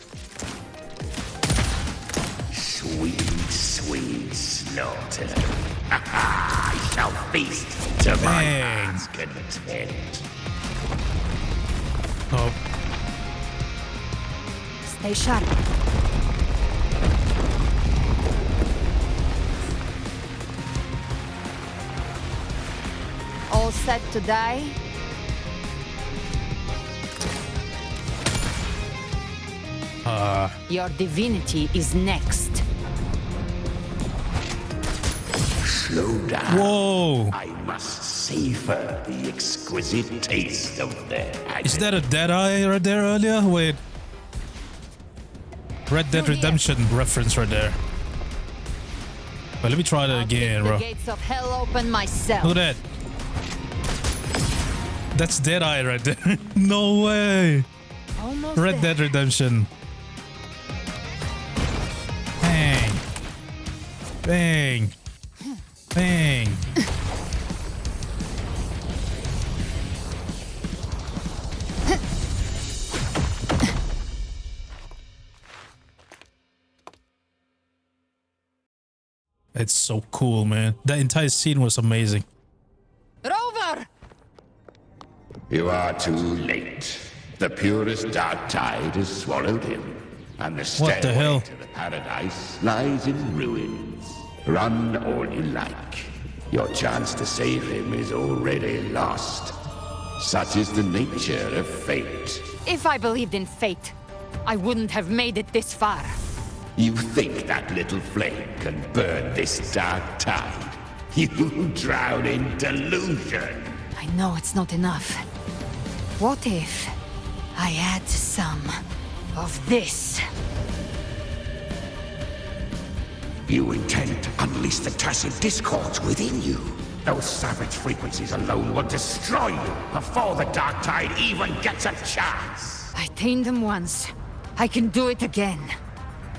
Sweet, sweet slaughter. I shall feast to my heart's content. Oh. Stay sharp. All set to die? Your divinity is next. Slow down. Whoa. I must savor the exquisite taste of their agony. Is that a Deadeye right there earlier? Wait. Red Dead Redemption reference right there. But let me try that again, bro. The gates of hell open myself. Look at that. That's Deadeye right there. No way. Almost Red there. Dead Redemption. Bang. Bang. Bang. It's so cool, man. That entire scene was amazing. Rover! You are too late. The purest dark tide has swallowed him. And the What the hell? stairway to the paradise lies in ruins. Run all you like. Your chance to save him is already lost. Such is the nature of fate. If I believed in fate, I wouldn't have made it this far. You think that little flame can burn this dark tide? You drown in delusion. I know it's not enough. What if I add some of this? You intend to unleash the tacit discords within you. Those savage frequencies alone will destroy you before the dark tide even gets a chance. I tamed them once. I can do it again.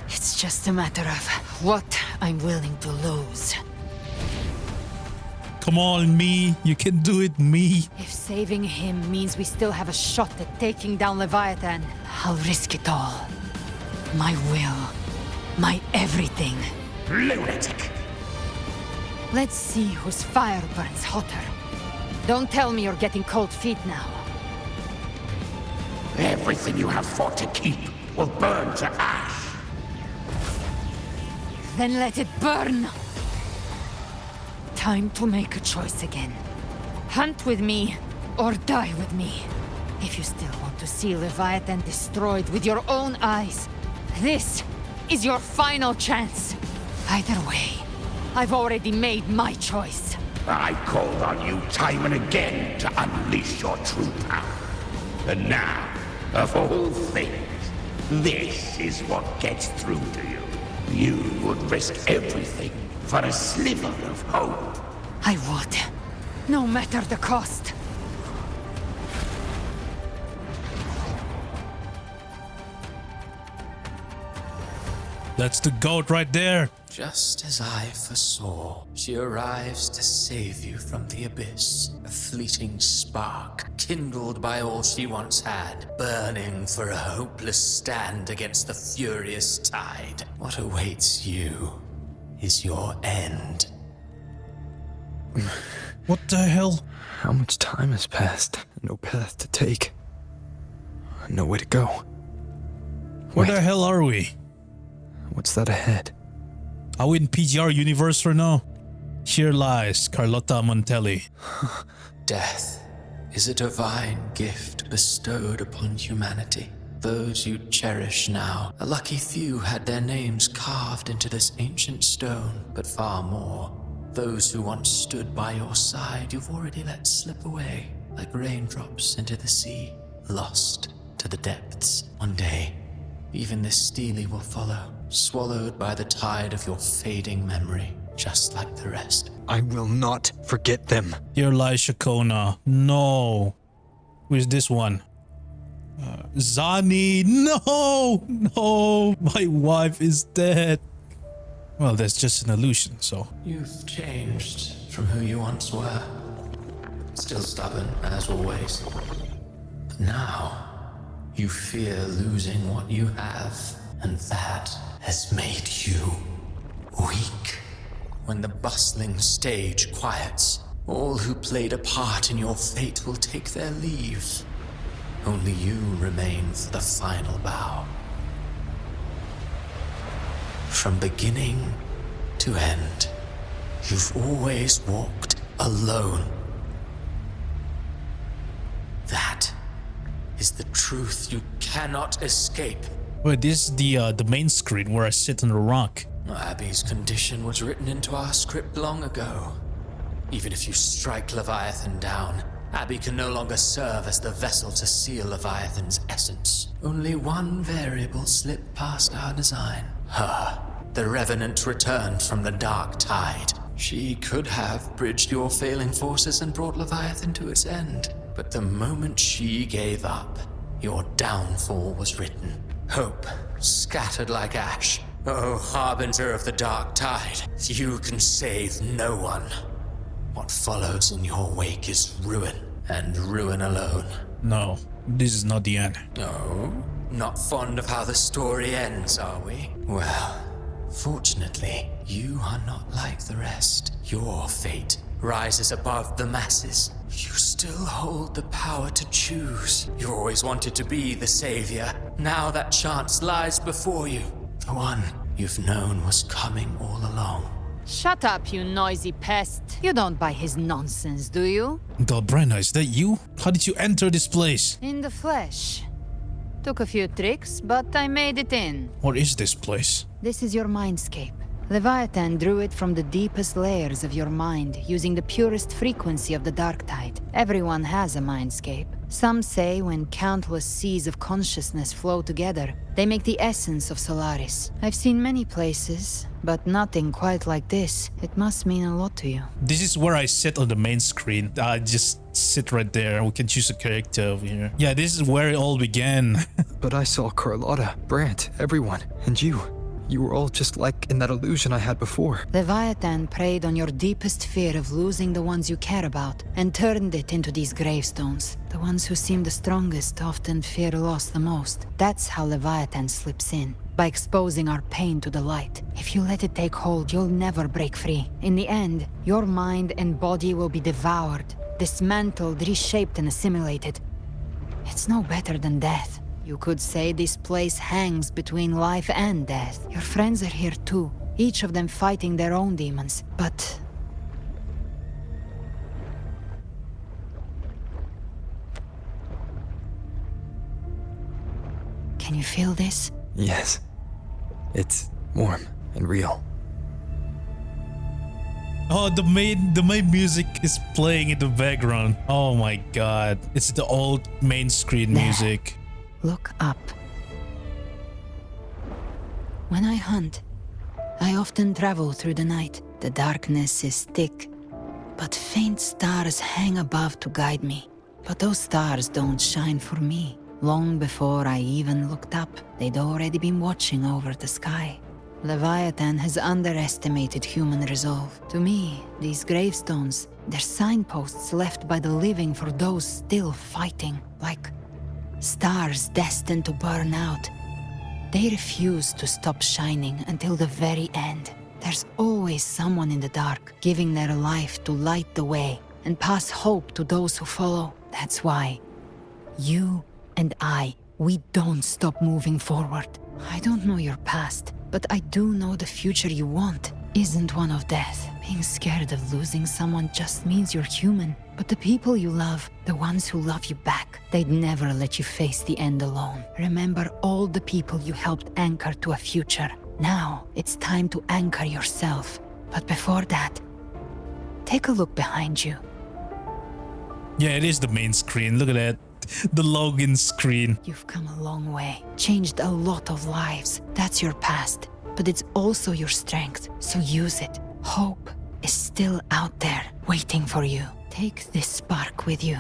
It's just a matter of what I'm willing to lose. Come on, me. You can do it, me. If saving him means we still have a shot at taking down Leviathan, I'll risk it all. My will. My everything. Lunatic! Let's see whose fire burns hotter. Don't tell me you're getting cold feet now. Everything you have fought to keep will burn to ash. Then let it burn! Time to make a choice again. Hunt with me, or die with me. If you still want to see Leviathan destroyed with your own eyes, this is your final chance. Either way, I've already made my choice. I called on you time and again to unleash your true power. And now, of all things, this is what gets through to you. You would risk everything for a sliver of hope. I would, no matter the cost. That's the goat right there. Just as I foresaw, she arrives to save you from the abyss. A fleeting spark, kindled by all she once had, burning for a hopeless stand against the furious tide. What awaits you is your end. What the hell? How much time has passed? No path to take. No way to go. Where the hell are we? What's that ahead? Are we in PGR universe right now? Here lies Carlotta Montelli. Death is a divine gift bestowed upon humanity. Those you cherish now, a lucky few had their names carved into this ancient stone, but far more, those who once stood by your side you've already let slip away, like raindrops into the sea, lost to the depths. One day, even this stele will follow, swallowed by the tide of your fading memory, just like the rest. I will not forget them. Here lies Shakona. No. Who's this one? Zani. No! No! My wife is dead. Well, that's just an illusion, so. You've changed from who you once were. Still stubborn, as always. But now, you fear losing what you have, and that has made you weak. When the bustling stage quiets, all who played a part in your fate will take their leave. Only you remain for the final bow. From beginning to end, you've always walked alone. That is the truth you cannot escape. Wait, this is the main screen where I sit on the rock. Abby's condition was written into our script long ago. Even if you strike Leviathan down, Abby can no longer serve as the vessel to seal Leviathan's essence. Only one variable slipped past our design. Her. The Revenant returned from the dark tide. She could have bridged your failing forces and brought Leviathan to its end. But the moment she gave up, your downfall was written. Hope scattered like ash. Oh, harbinger of the dark tide, you can save no one. What follows in your wake is ruin, and ruin alone. No, this is not the end. No? Not fond of how the story ends, are we? Well, Fortunately, you are not like the rest. Your fate rises above the masses. You still hold the power to choose. You always wanted to be the savior. Now that chance lies before you. The one you've known was coming all along. Shut up, you noisy pest. You don't buy his nonsense, do you? Galbrena, is that you? How did you enter this place? In the flesh. Took a few tricks, but I made it in. What is this place? This is your mindscape. Leviathan drew it from the deepest layers of your mind, using the purest frequency of the dark tide. Everyone has a mindscape. Some say when countless seas of consciousness flow together, they make the essence of Solaris. I've seen many places, but nothing quite like this. It must mean a lot to you. This is where I sit on the main screen. I just sit right there. We can choose a character over here. Yeah, this is where it all began. But I saw Carlotta, Brant, everyone, and you. You were all just like in that illusion I had before. Leviathan preyed on your deepest fear of losing the ones you care about, and turned it into these gravestones. The ones who seem the strongest often fear loss the most. That's how Leviathan slips in, by exposing our pain to the light. If you let it take hold, you'll never break free. In the end, your mind and body will be devoured, dismantled, reshaped, and assimilated. It's no better than death. You could say this place hangs between life and death. Your friends are here too, each of them fighting their own demons, but... Can you feel this? Yes. It's warm and real. Oh, the main music is playing in the background. Oh my god. It's the old main screen music. Look up. When I hunt, I often travel through the night. The darkness is thick, but faint stars hang above to guide me. But those stars don't shine for me. Long before I even looked up, they'd already been watching over the sky. Leviathan has underestimated human resolve. To me, these gravestones, they're signposts left by the living for those still fighting, like stars destined to burn out. They refuse to stop shining until the very end. There's always someone in the dark, giving their life to light the way and pass hope to those who follow. That's why you and we don't stop moving forward. I don't know your past, but I do know the future you want isn't one of death. Being scared of losing someone just means you're human. But the people you love, the ones who love you back, they'd never let you face the end alone. Remember all the people you helped anchor to a future. Now, it's time to anchor yourself. But before that, take a look behind you. Yeah, it is the main screen. Look at that. The login screen. You've come a long way, changed a lot of lives. That's your past, but it's also your strength, so use it. Hope is still out there, waiting for you. Take this spark with you.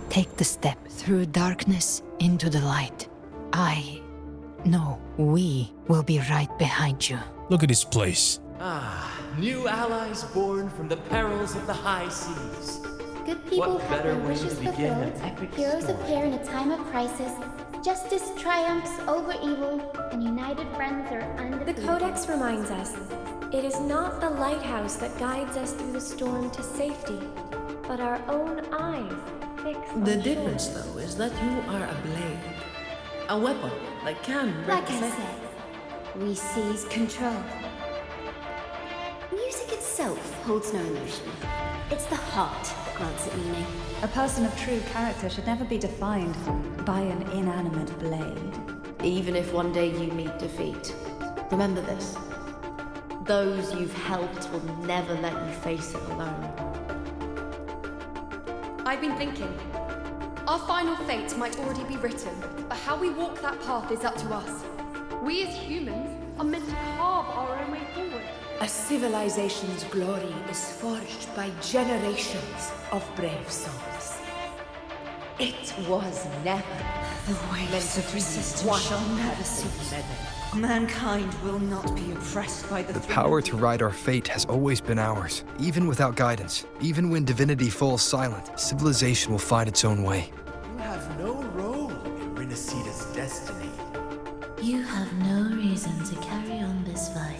Take the step through darkness into the light. We will be right behind you. Look at this place. New allies born from the perils of the high seas. Good people What have better their way wishes to begin an fulfilled, epic heroes story? appear in a time of crisis, justice triumphs over evil, and united friends are undefeated. The Codex reminds us, it is not the lighthouse that guides us through the storm to safety, but our own eyes fixed on The shore. difference, though, is that you are a blade. A weapon that can Like I represent... said, we seize control. Music itself holds no emotion. It's the heart that grants it meaning. A person of true character should never be defined by an inanimate blade. Even if one day you meet defeat, remember this. Those you've helped will never let you face it alone. I've been thinking. Our final fate might already be written, but how we walk that path is up to us. We as humans are meant to carve our own way forward. A civilization's glory is forged by generations of brave souls. It was never The waves of resistance shall never cease. Mankind will not be oppressed by the The power to ride our fate has always been ours. Even without guidance, even when divinity falls silent, civilization will find its own way. You have no role in Rinascita's destiny. You have no reason to carry on this fight.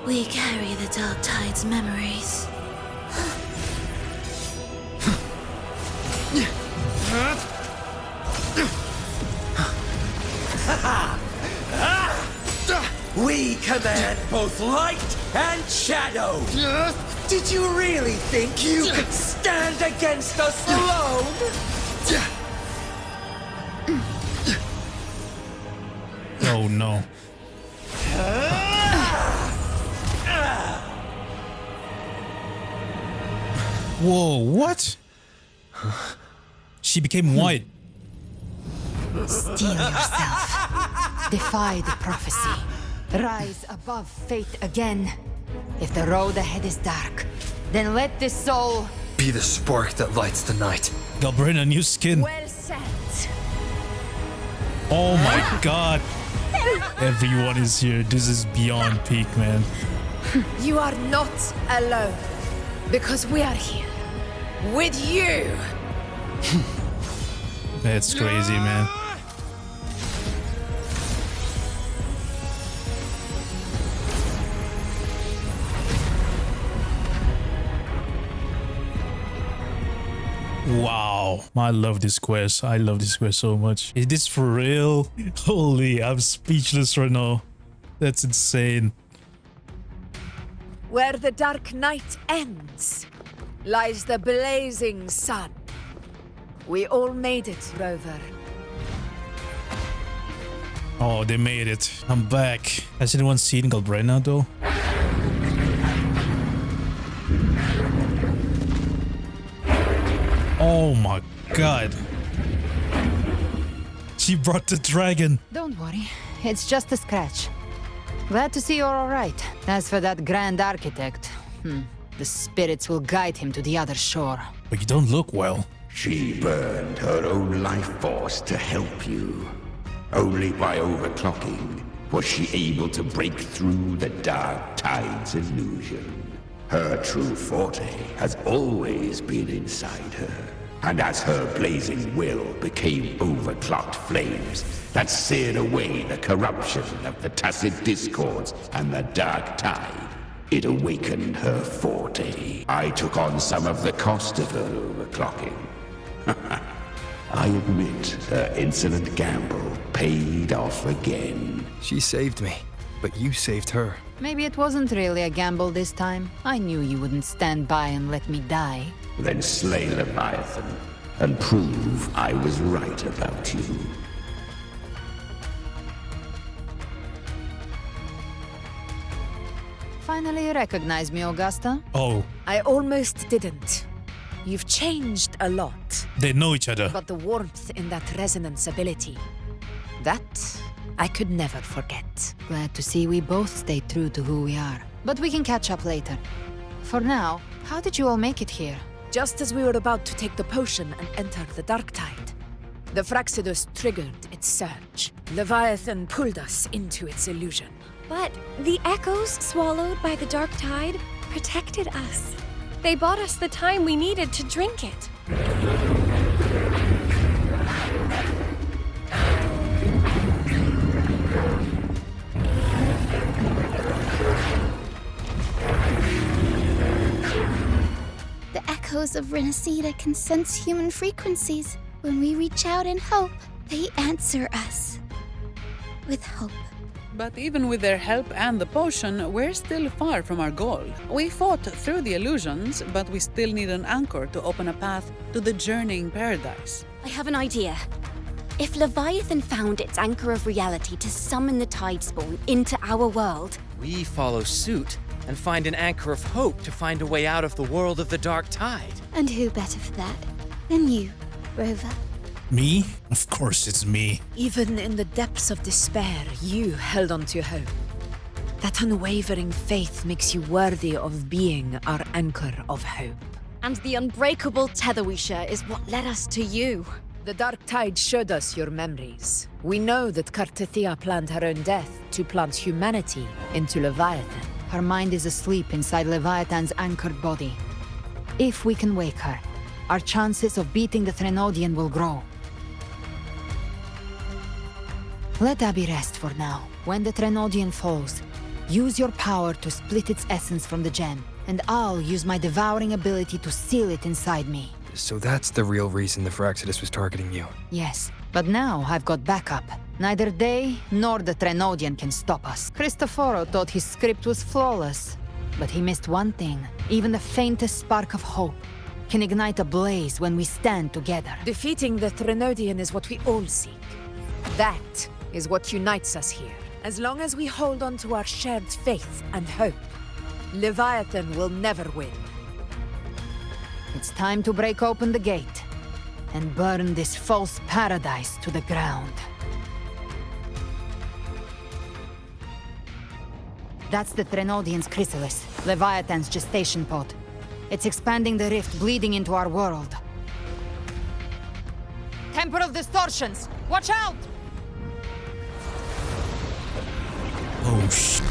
We carry the Dark Tide's memories. We command both light and shadow! Did you really think you could stand against us alone? Oh no. Whoa, what? She became white. Steel yourself. Defy the prophecy. Rise above fate again. If the road ahead is dark, then let this soul be the spark that lights the night. Galbrena, new skin. Well said. Oh my god. Everyone is here. This is beyond peak, man. You are not alone. Because we are here. With you. That's crazy, man. Wow, I love this quest. I love this quest so much. Is this for real? Holy, I'm speechless right now. That's insane. Where the dark night ends, lies the blazing sun. We all made it, Rover. Oh, they made it. I'm back. Has anyone seen Galbrena though? Oh my god. She brought the dragon. Don't worry, it's just a scratch. Glad to see you're alright. As for that grand architect, the spirits will guide him to the other shore. But you don't look well. She burned her own life force to help you. Only by overclocking was she able to break through the Dark Tide's illusion. Her true forte has always been inside her. And as her blazing will became overclocked flames that seared away the corruption of the tacit discords and the Dark Tide, it awakened her forte. I took on some of the cost of her overclocking. I admit her insolent gamble paid off again. She saved me, but you saved her. Maybe it wasn't really a gamble this time. I knew you wouldn't stand by and let me die. Then slay Leviathan and prove I was right about you. Finally you recognize me, Augusta? Oh. I almost didn't. You've changed a lot. They know each other. But the warmth in that resonance ability, that I could never forget. Glad to see we both stayed true to who we are. But we can catch up later. For now, how did you all make it here? Just as we were about to take the potion and enter the Dark Tide, the Fractsidus triggered its surge. Leviathan pulled us into its illusion. But the echoes swallowed by the Dark Tide protected us. They bought us the time we needed to drink it. The echoes of Rinascita can sense human frequencies. When we reach out in hope, they answer us. With hope. But even with their help and the potion, we're still far from our goal. We fought through the illusions, but we still need an anchor to open a path to the journeying paradise. I have an idea. If Leviathan found its anchor of reality to summon the Tidespawn into our world, we follow suit and find an anchor of hope to find a way out of the world of the Dark Tide. And who better for that than you, Rover? Me? Of course it's me. Even in the depths of despair, you held on to hope. That unwavering faith makes you worthy of being our anchor of hope. And the unbreakable tether we share is what led us to you. The Dark Tide showed us your memories. We know that Cartethyia planned her own death to plant humanity into Leviathan. Her mind is asleep inside Leviathan's anchored body. If we can wake her, our chances of beating the Threnodian will grow. Let Abby rest for now. When the Threnodian falls, use your power to split its essence from the gem, and I'll use my devouring ability to seal it inside me. So that's the real reason the Fractsidus was targeting you. Yes, but now I've got backup. Neither they nor the Threnodian can stop us. Cristoforo thought his script was flawless, but he missed one thing. Even the faintest spark of hope can ignite a blaze when we stand together. Defeating the Threnodian is what we all seek. That is what unites us here. As long as we hold on to our shared faith and hope, Leviathan will never win. It's time to break open the gate and burn this false paradise to the ground. That's the Threnodian's chrysalis, Leviathan's gestation pod. It's expanding the rift, bleeding into our world. Temporal distortions! Watch out! Oh, shit.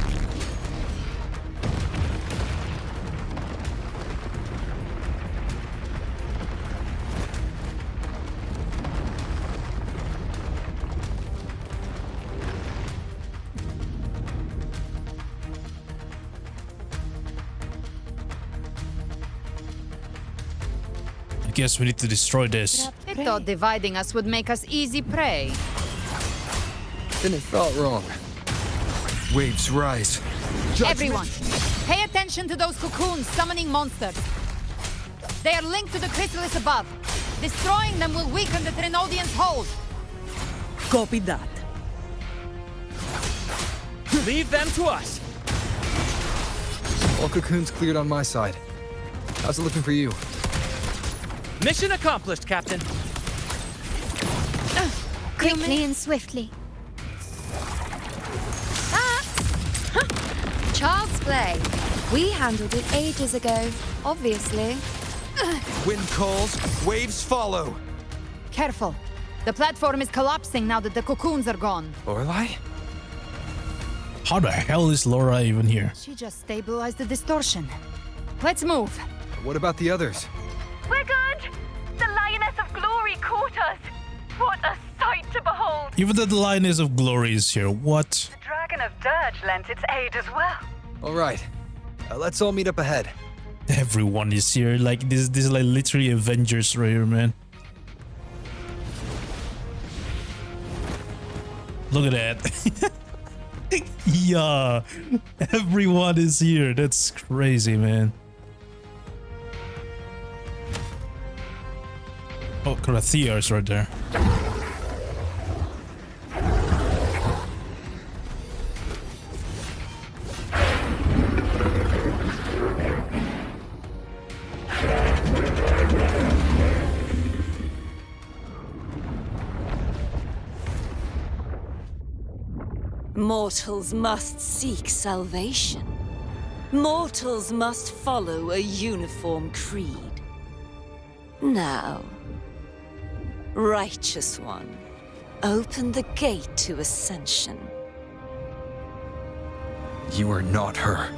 I guess we need to destroy this. I thought dividing us would make us easy prey. Then it felt wrong. Waves rise. Judgment. Everyone, pay attention to those cocoons summoning monsters. They are linked to the chrysalis above. Destroying them will weaken the Threnodian's hold. Copy that. Leave them to us. All cocoons cleared on my side. How's it looking for you? Mission accomplished, Captain. Quickly and swiftly. Child's play. We handled it ages ago, obviously. Wind calls, waves follow. Careful. The platform is collapsing now that the cocoons are gone. Lorelei? How the hell is Laura even here? She just stabilized the distortion. Let's move. What about the others? We're good! The Lioness of Glory caught us! What a sight to behold! Even the Lioness of Glory is here. What? The Dragon of Dirge lent its aid as well. All right. Let's all meet up ahead. Everyone is here. Like, this is like literally Avengers right here, man. Look at that. Yeah. Everyone is here. That's crazy, man. Oh, Cartethyia is right there. Mortals must seek salvation. Mortals must follow a uniform creed. Now, Righteous One, open the gate to ascension. You are not her.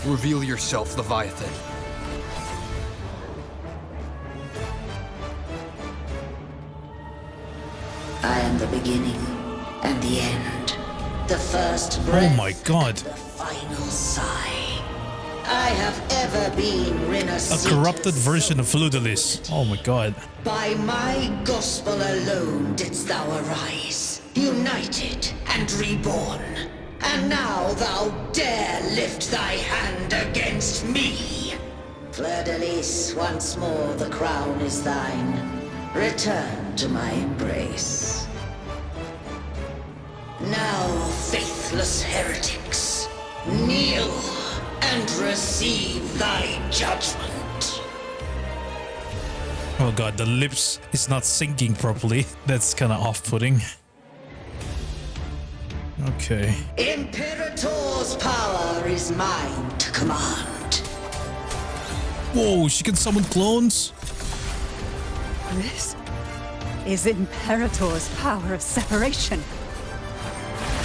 Reveal yourself, Leviathan. I am the beginning and the end. The first breath. Oh my god. The final sigh. I have ever been Rinascita. A corrupted version of Fludalis. Oh my god. By my gospel alone didst thou arise, united and reborn. And now thou dare lift thy hand against me. Fludalis, once more the crown is thine. Return to my embrace. Now, faithless heretics, kneel and receive thy judgment. Oh god, the lips is not syncing properly. That's kind of off-putting. Okay. Imperator's power is mine to command. Whoa, she can summon clones? This is Imperator's power of separation.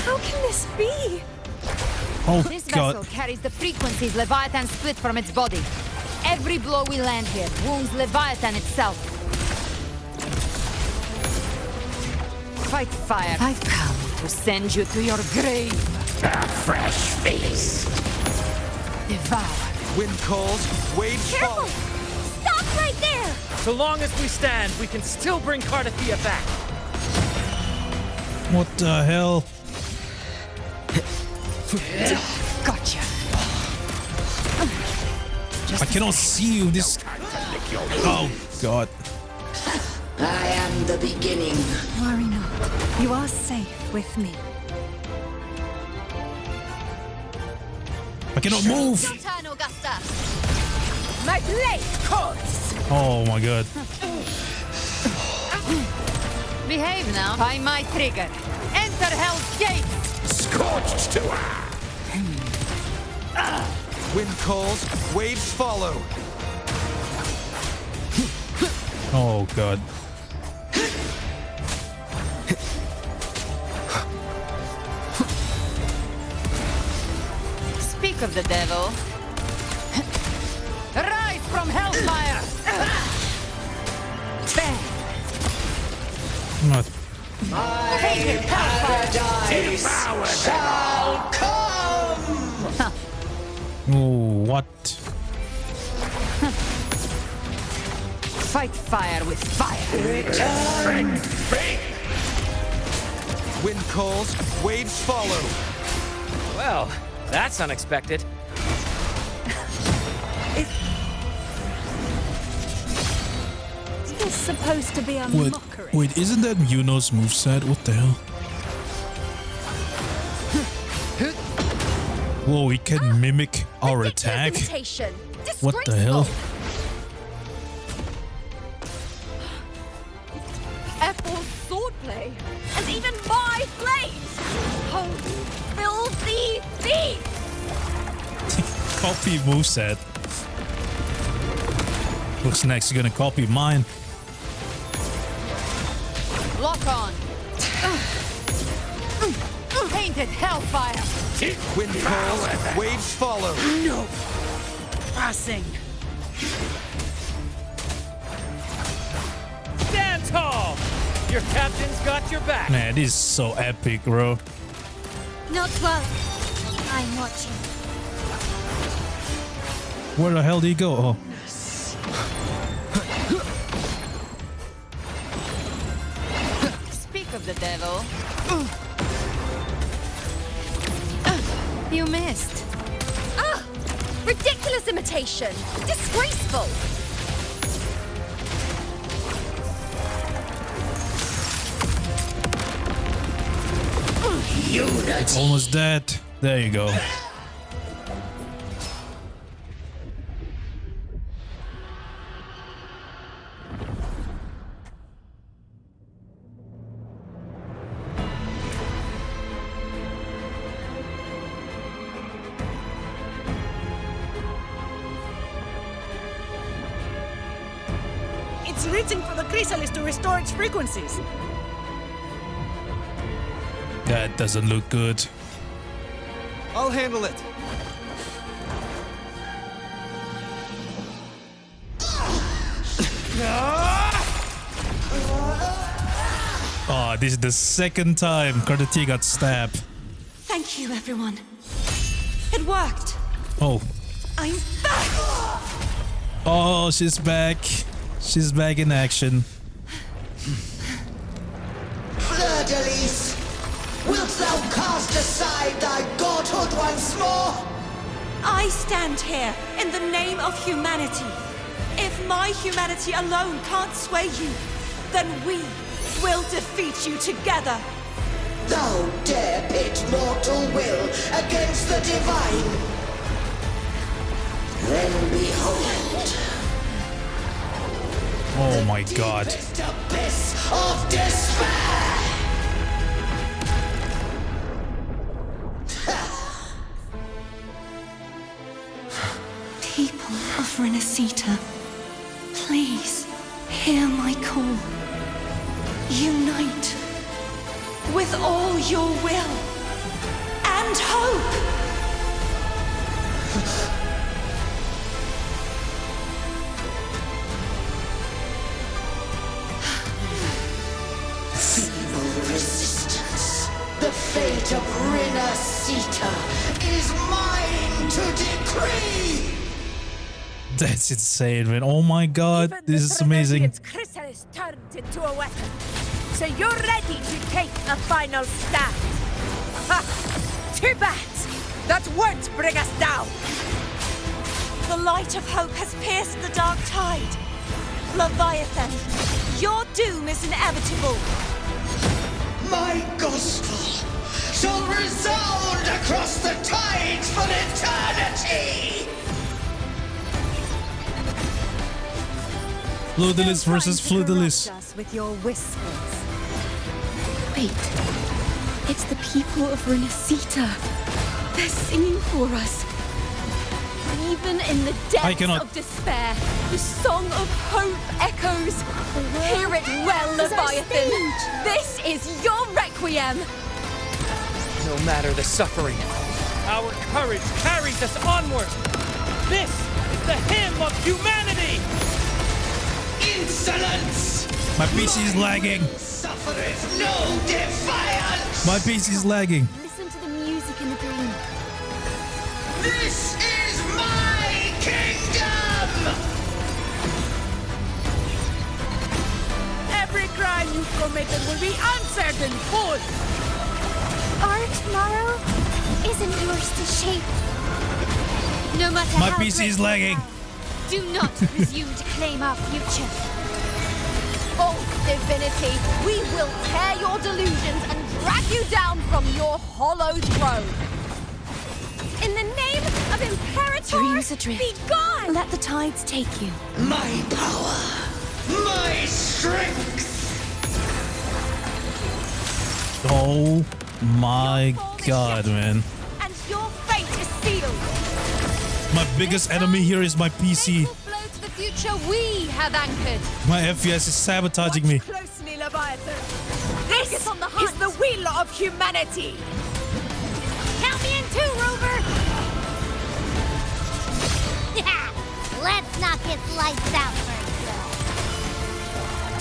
How can this be? Oh, This God. vessel carries the frequencies Leviathan split from its body. Every blow we land here wounds Leviathan itself. Fight fire. I've come to send you to your grave. A fresh face. Devour. Wind calls, waves fall. Stop right there! So long as we stand, we can still bring Cartethyia back. What the hell? Gotcha. I cannot see you. This. Oh, God. I am the beginning. Worry not. You are safe with me. I cannot move. Your turn, Augusta. My blade calls. Oh, my God. Behave now. By my trigger. Enter Hell's Gate. Scorched to her. Wind calls, waves follow. Oh, God. Speak of the devil. Rise from hellfire. Bang. Not. Hated hellfire. Shall come. Oh, what? Fight fire with fire. Return. Wind calls, waves follow. Well, that's unexpected. Is this supposed to be a Wait, mockery? wait, isn't that Iuno's moveset? What the hell? Whoa, he can mimic our attack? What the hell? Ethel's swordplay, and even my blade! Oh, filthy thief! Copy moveset. What's next? You're gonna copy mine? Lock on. Painted hellfire. Wind calls, waves follow. No! Passing! Stand tall! Your captain's got your back! Man, this is so epic, bro. Not well. I'm watching. Where the hell did he go? Oh. Speak of the devil. You missed. Ah! Ridiculous imitation! Disgraceful! It's almost dead. There you go. It's written for the chrysalis to restore its frequencies. That doesn't look good. I'll handle it. Oh, this is the second time Cartethyia got stabbed. Thank you, everyone. It worked. Oh. I'm back! Oh, she's back. She's back in action. Fleur-de-lis, wilt thou cast aside thy godhood once more? I stand here in the name of humanity. If my humanity alone can't sway you, then we will defeat you together. Thou dare pit mortal will against the divine? Then behold. Oh my god. Deepest abyss of despair! People of Rinascita, please hear my call. Unite with all your will and hope. of Rinascita is mine to decree! That's insane, man. Oh my god, this is amazing. Its chrysalis turned into a weapon. So you're ready to take a final stand. Ha! Too bad! That won't bring us down! The light of hope has pierced the dark tide. Leviathan, your doom is inevitable. My gospel shall resound across the tides for eternity! Fluidilis versus Fluidilis. Us with your whispers. Wait. It's the people of Rinascita. They're singing for us. Even in the depths of despair, the song of hope echoes. Hear it well, Leviathan. This is your requiem. No matter the suffering, our courage carries us onward. This is the hymn of humanity. Insolence! My PC is lagging. Suffereth no defiance! My PC is lagging. Listen to the music in the dream. This is my kingdom! Every crime you've committed will be answered in full! Our tomorrow isn't yours to shape. No matter My how PC is great lagging. do not presume to claim our future. Oh, divinity, we will tear your delusions and drag you down from your hollow throne. In the name of Imperator, Dreams adrift. be gone! Let the tides take you. My power! My strength! Oh my god, man. And your fate is sealed. My biggest enemy here is my PC. Flow to the future we have anchored. My FPS is sabotaging me. Closely, Leviathan. This is the will of humanity. Count me in too, Rover! Let's knock its lights out first.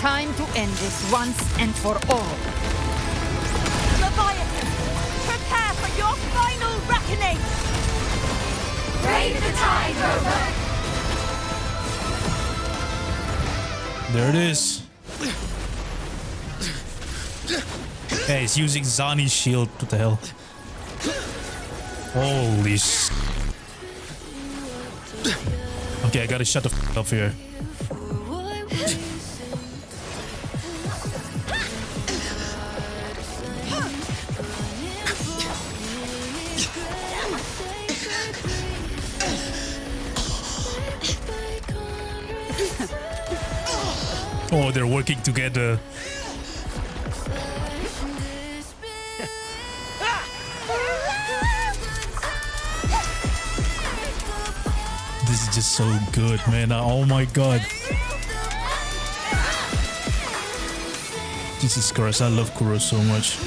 Time to end this once and for all. Leviathan, prepare for your final reckoning. Raid the tide, Rover! There it is. Hey, he's using Zani's shield. What the hell? Holy sh... Okay, I gotta shut the f up here. Oh, they're working together. This is just so good, man. Oh my god. Jesus Christ, I love Kuro so much.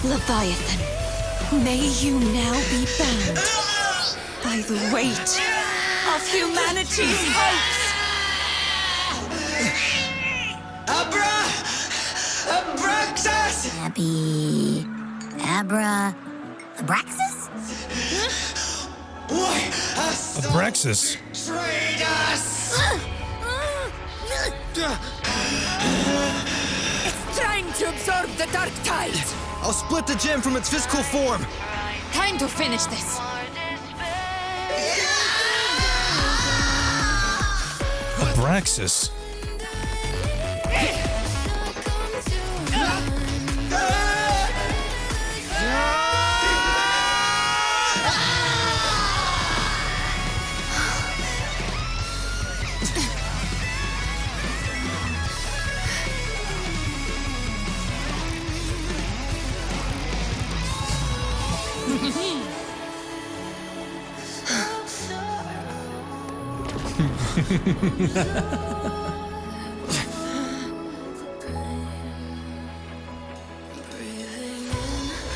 Leviathan, may you now be bound by the weight of humanity's hopes. Abraxas! Abraxas? Why hast thou Abraxas. betrayed us? It's trying to absorb the dark tide. I'll split the gem from its physical form. Time to finish this. Abraxas.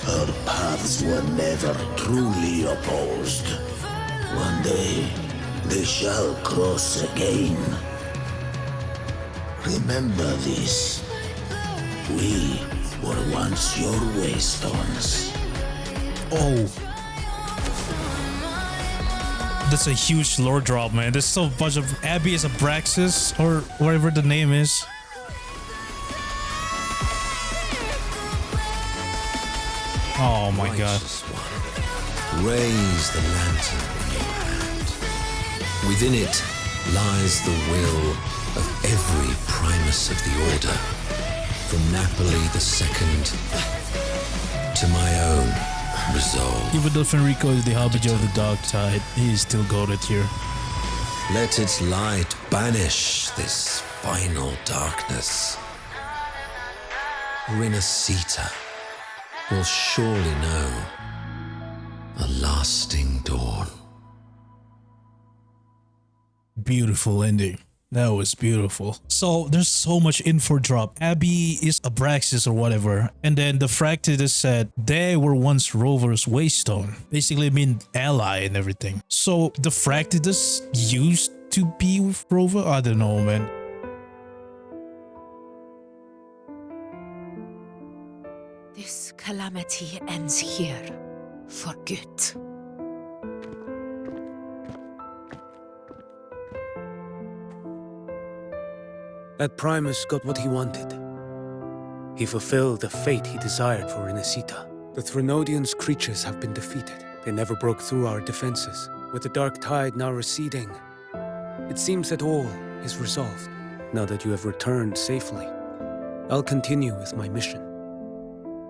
Our paths were never truly opposed. One day, they shall cross again. Remember this. We were once your waystones. Oh. That's a huge lore drop, man. There's so much of Abby as Abraxas, or whatever the name is. Oh my god. Raise the lantern in your hand. Within it lies the will of every primus of the Order, from Napoli II to my own resolve. Even though Fenrico is the harbinger of the dark tide, he is still goaded here. Let its light banish this final darkness. Rinascita will surely know a lasting dawn. Beautiful ending. That was beautiful. So there's so much info drop. Abby is Abraxas or whatever. And then the Fractsidus said they were once Rover's waystone. Basically mean ally and everything. So the Fractsidus used to be with Rover? I don't know, man. This calamity ends here for good. That Primus got what he wanted. He fulfilled the fate he desired for Rinascita. The Threnodians' creatures have been defeated. They never broke through our defenses. With the dark tide now receding, it seems that all is resolved. Now that you have returned safely, I'll continue with my mission.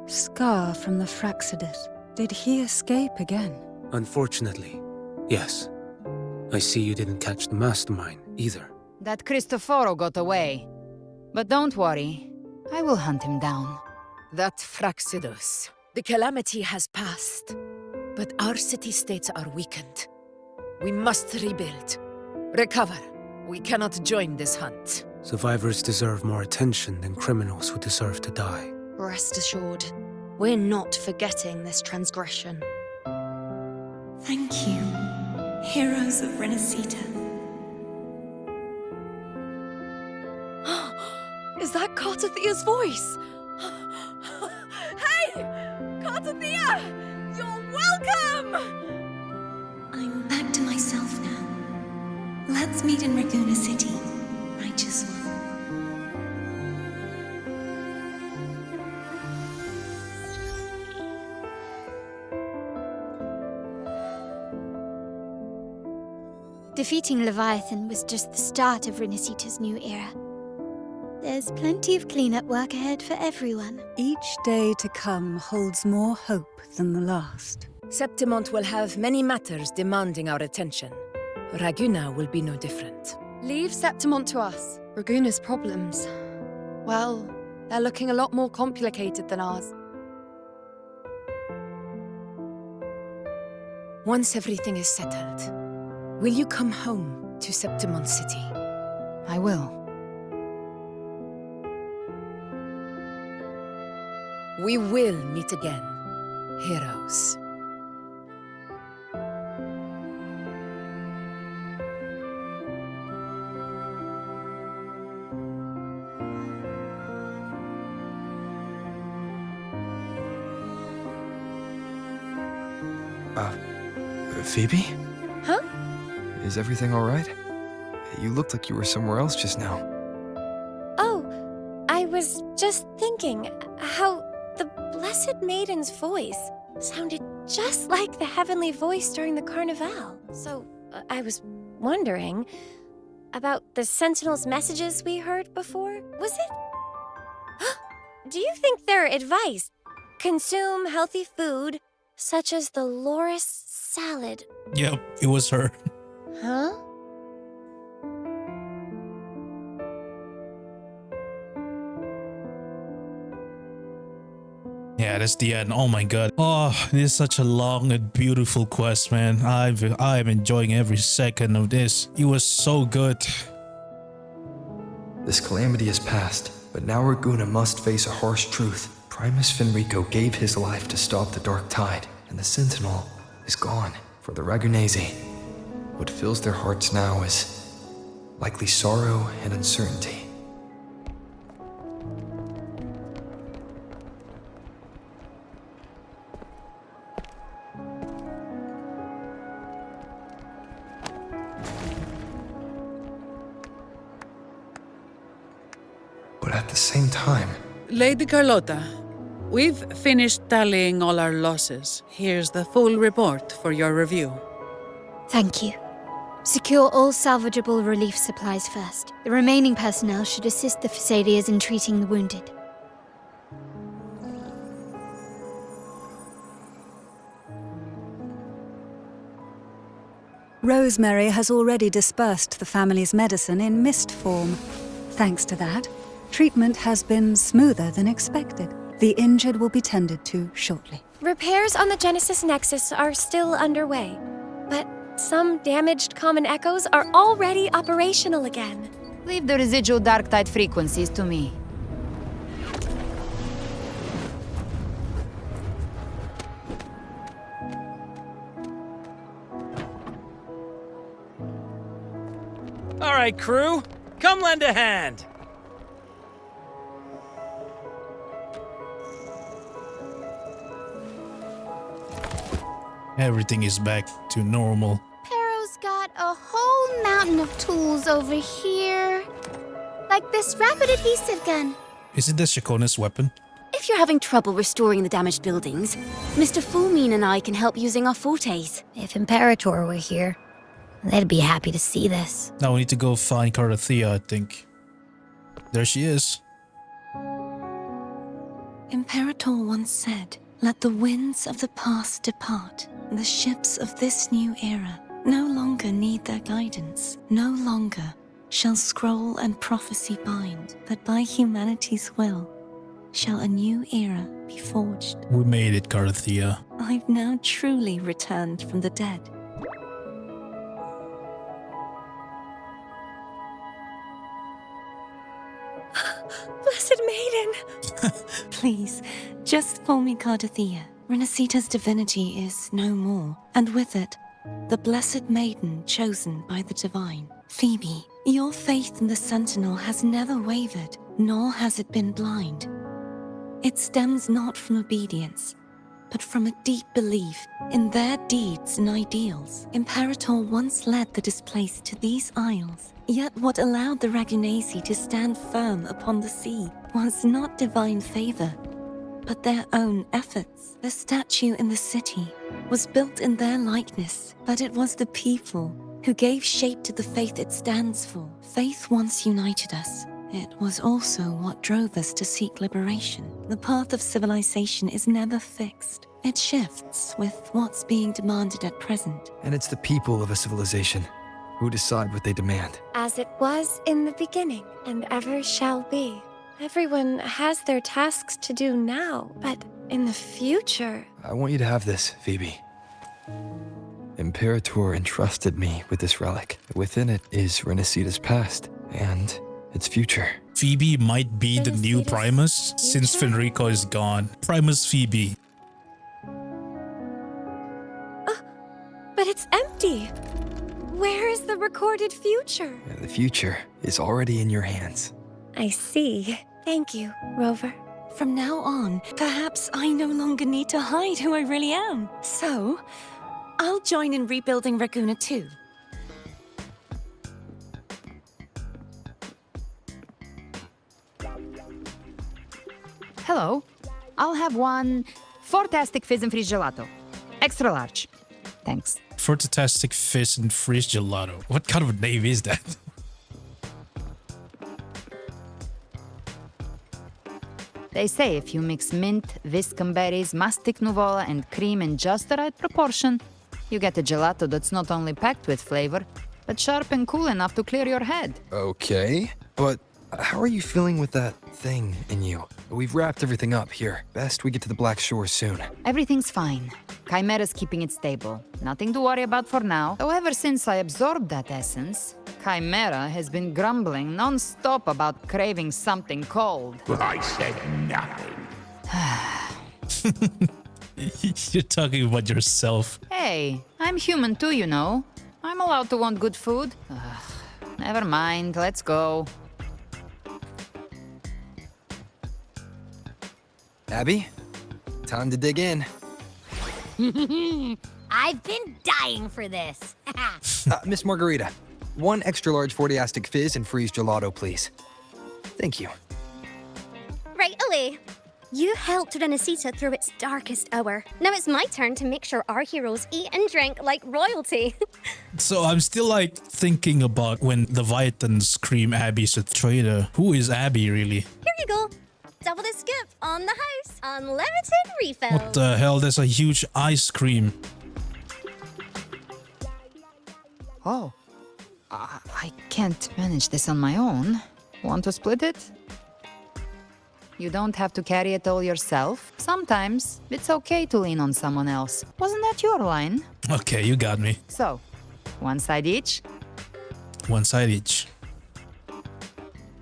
Scar from the Fractsidus. Did he escape again? Unfortunately, yes. I see you didn't catch the mastermind either. That Cristoforo got away. But don't worry, I will hunt him down. That Fractsidus. The calamity has passed, but our city-states are weakened. We must rebuild. Recover. We cannot join this hunt. Survivors deserve more attention than criminals who deserve to die. Rest assured, we're not forgetting this transgression. Thank you, heroes of Rinascita. Is that Cartethyia's voice? Hey! Cartethyia! You're welcome! I'm back to myself now. Let's meet in Ragunna City, Righteous One. Defeating Leviathan was just the start of Rinascita's new era. There's plenty of cleanup work ahead for everyone. Each day to come holds more hope than the last. Septimont will have many matters demanding our attention. Ragunna will be no different. Leave Septimont to us. Ragunna's problems, well, they're looking a lot more complicated than ours. Once everything is settled, will you come home to Septimont City? I will. We will meet again, heroes. Phoebe? Huh? Is everything alright? You looked like you were somewhere else just now. Oh, I was just thinking how the Blessed Maiden's voice sounded just like the heavenly voice during the Carnival. So, I was wondering about the Sentinel's messages we heard before. Was it? Do you think their advice? Consume healthy food, such as the Loris salad. Yep, it was her. Huh? Yeah, that's the end. Oh my god. Oh, this is such a long and beautiful quest, man. I'm enjoying every second of this. It was so good. This calamity has passed, but now Ragunna must face a harsh truth. Primus Fenrico gave his life to stop the dark tide, and the Sentinel is gone for the Ragunese. What fills their hearts now is likely sorrow and uncertainty. But at the same time, Lady Carlotta, we've finished tallying all our losses. Here's the full report for your review. Thank you. Secure all salvageable relief supplies first. The remaining personnel should assist the Fractsidus in treating the wounded. Rosemary has already dispersed the family's medicine in mist form. Thanks to that, treatment has been smoother than expected. The injured will be tended to shortly. Repairs on the Genesis Nexus are still underway, but some damaged common echoes are already operational again. Leave the residual dark tide frequencies to me. All right, crew, come lend a hand. Everything is back to normal. Pero's got a whole mountain of tools over here. Like this rapid adhesive gun. Isn't this Shakona's weapon? If you're having trouble restoring the damaged buildings, Mr. Fulmine and I can help using our fortes. If Imperator were here, they'd be happy to see this. Now we need to go find Cartethyia, I think. There she is. Imperator once said, "Let the winds of the past depart. The ships of this new era no longer need their guidance. No longer shall scroll and prophecy bind, but by humanity's will shall a new era be forged." We made it, Cartethyia. I've now truly returned from the dead. Blessed Maiden! Please, just call me Cartethyia. Rinascita's divinity is no more, and with it, the Blessed Maiden chosen by the Divine. Phoebe, your faith in the Sentinel has never wavered, nor has it been blind. It stems not from obedience, but from a deep belief in their deeds and ideals. Imperator once led the displaced to these isles, yet what allowed the Ragunnae to stand firm upon the sea was not divine favor, but their own efforts. The statue in the city was built in their likeness, but it was the people who gave shape to the faith it stands for. Faith once united us. It was also what drove us to seek liberation. The path of civilization is never fixed. It shifts with what's being demanded at present. and it's the people of a civilization who decide what they demand. As it was in the beginning, and ever shall be. Everyone has their tasks to do now, but in the future... I want you to have this, Phoebe. Imperator entrusted me with this relic. Within it is Rinascita's past and its future. Phoebe might be the new Primus since Fenrico is gone. Primus Phoebe. But it's empty. Where is the recorded future? The future is already in your hands. I see. Thank you, Rover. From now on, perhaps I no longer need to hide who I really am. So, I'll join in rebuilding Ragunna too. Hello. I'll have one Fortastic Fizz and Freeze Gelato. Extra large. Thanks. Fortastic Fizz and Freeze Gelato. What kind of a name is that? They say if you mix mint, viscum berries, mastic nuvola, and cream in just the right proportion, you get a gelato that's not only packed with flavor, but sharp and cool enough to clear your head. Okay, but how are you feeling with that thing in you? We've wrapped everything up here. Best we get to the Black Shore soon. Everything's fine. Chimera's keeping it stable. Nothing to worry about for now. Though ever since I absorbed that essence, Chimera has been grumbling non-stop about craving something cold. I said nothing. You're talking about yourself. Hey, I'm human too, you know. I'm allowed to want good food. Ugh, never mind, let's go. Abby, time to dig in. I've been dying for this. Miss Margarita, 1 extra large 40-astic fizz and freeze gelato, please. Thank you. Right away. You helped Rinascita through its darkest hour. Now it's my turn to make sure our heroes eat and drink like royalty. So I'm still like thinking about when the Leviathan scream Abby's a traitor. Who is Abby really? Here you go. Double the scoop on the house. Unlimited refill. What the hell? There's a huge ice cream. Oh. I can't manage this on my own. Want to split it? You don't have to carry it all yourself. Sometimes it's okay to lean on someone else. Wasn't that your line? Okay, you got me. So, one side each? One side each.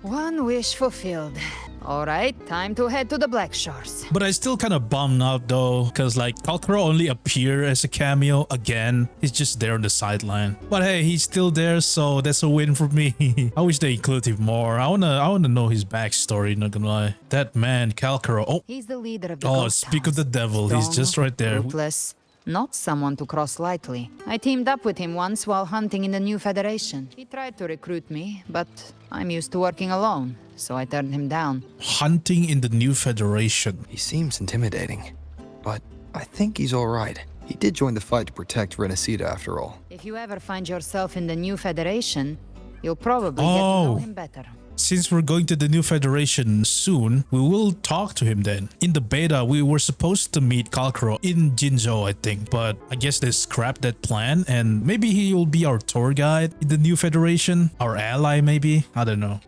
One wish fulfilled. All right, time to head to the Black Shores. But I still kind of bummed out though, because like Kuro only appeared as a cameo again. He's just there on the sideline. But hey, he's still there, so that's a win for me. I wish they included him more. I wanna know his backstory, not gonna lie. That man, Kuro. Oh, he's the leader of the oh, ghost speak of the devil. Strong, He's just right there. Ruthless. Not someone to cross lightly. I teamed up with him once while hunting in the New Federation. He tried to recruit me, but I'm used to working alone, so I turned him down. Hunting in the New Federation. He seems intimidating, but I think he's all right. He did join the fight to protect Rinascita after all. If you ever find yourself in the New Federation, you'll probably get to know him better. Since we're going to the New Federation soon, we will talk to him then. In the beta, we were supposed to meet Kuro in Jinzhou, I think, but I guess they scrapped that plan and maybe he will be our tour guide in the New Federation, our ally maybe, I don't know.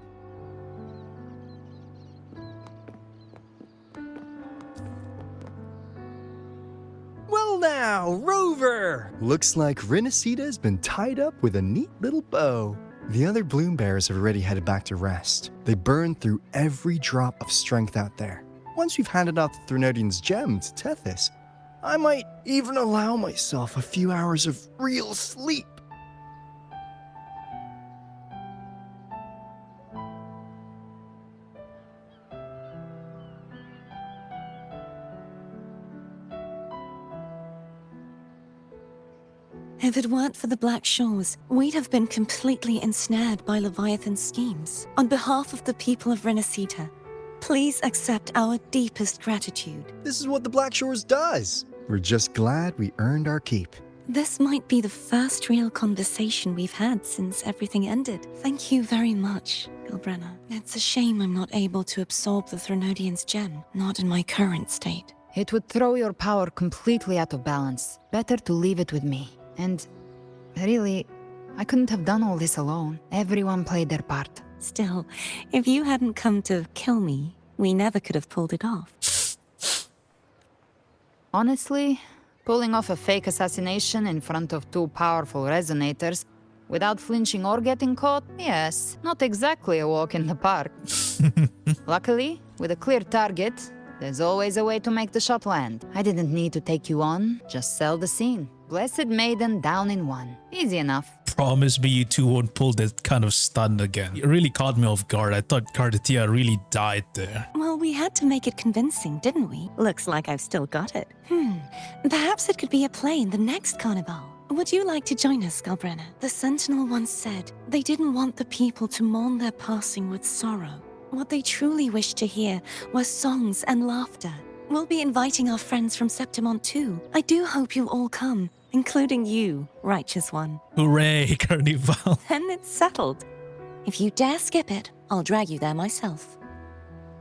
Well now, Rover! Looks like Rinascita's been tied up with a neat little bow. The other bloom bearers have already headed back to rest. They burned through every drop of strength out there. Once we've handed out the Threnodian's gem to Tethys, I might even allow myself a few hours of real sleep. If it weren't for the Black Shores, we'd have been completely ensnared by Leviathan's schemes. On behalf of the people of Rinascita, please accept our deepest gratitude. This is what the Black Shores does. We're just glad we earned our keep. This might be the first real conversation we've had since everything ended. Thank you very much, Galbrena. It's a shame I'm not able to absorb the Threnodian's gem, not in my current state. It would throw your power completely out of balance. Better to leave it with me. And really, I couldn't have done all this alone. Everyone played their part. Still, if you hadn't come to kill me, we never could have pulled it off. Honestly, pulling off a fake assassination in front of 2 powerful resonators without flinching or getting caught, yes, not exactly a walk in the park. Luckily, with a clear target, there's always a way to make the shot land. I didn't need to take you on, just sell the scene. Blessed Maiden down in 1. Easy enough. Promise me you two won't pull that kind of stunt again. It really caught me off guard. I thought Cartethyia really died there. Well, we had to make it convincing, didn't we? Looks like I've still got it. Perhaps it could be a play in the next carnival. Would you like to join us, Galbrena? The Sentinel once said they didn't want the people to mourn their passing with sorrow. What they truly wished to hear were songs and laughter. We'll be inviting our friends from Septimont too. I do hope you'll all come, including you, righteous one. Hooray, Carnival. Then it's settled. If you dare skip it, I'll drag you there myself.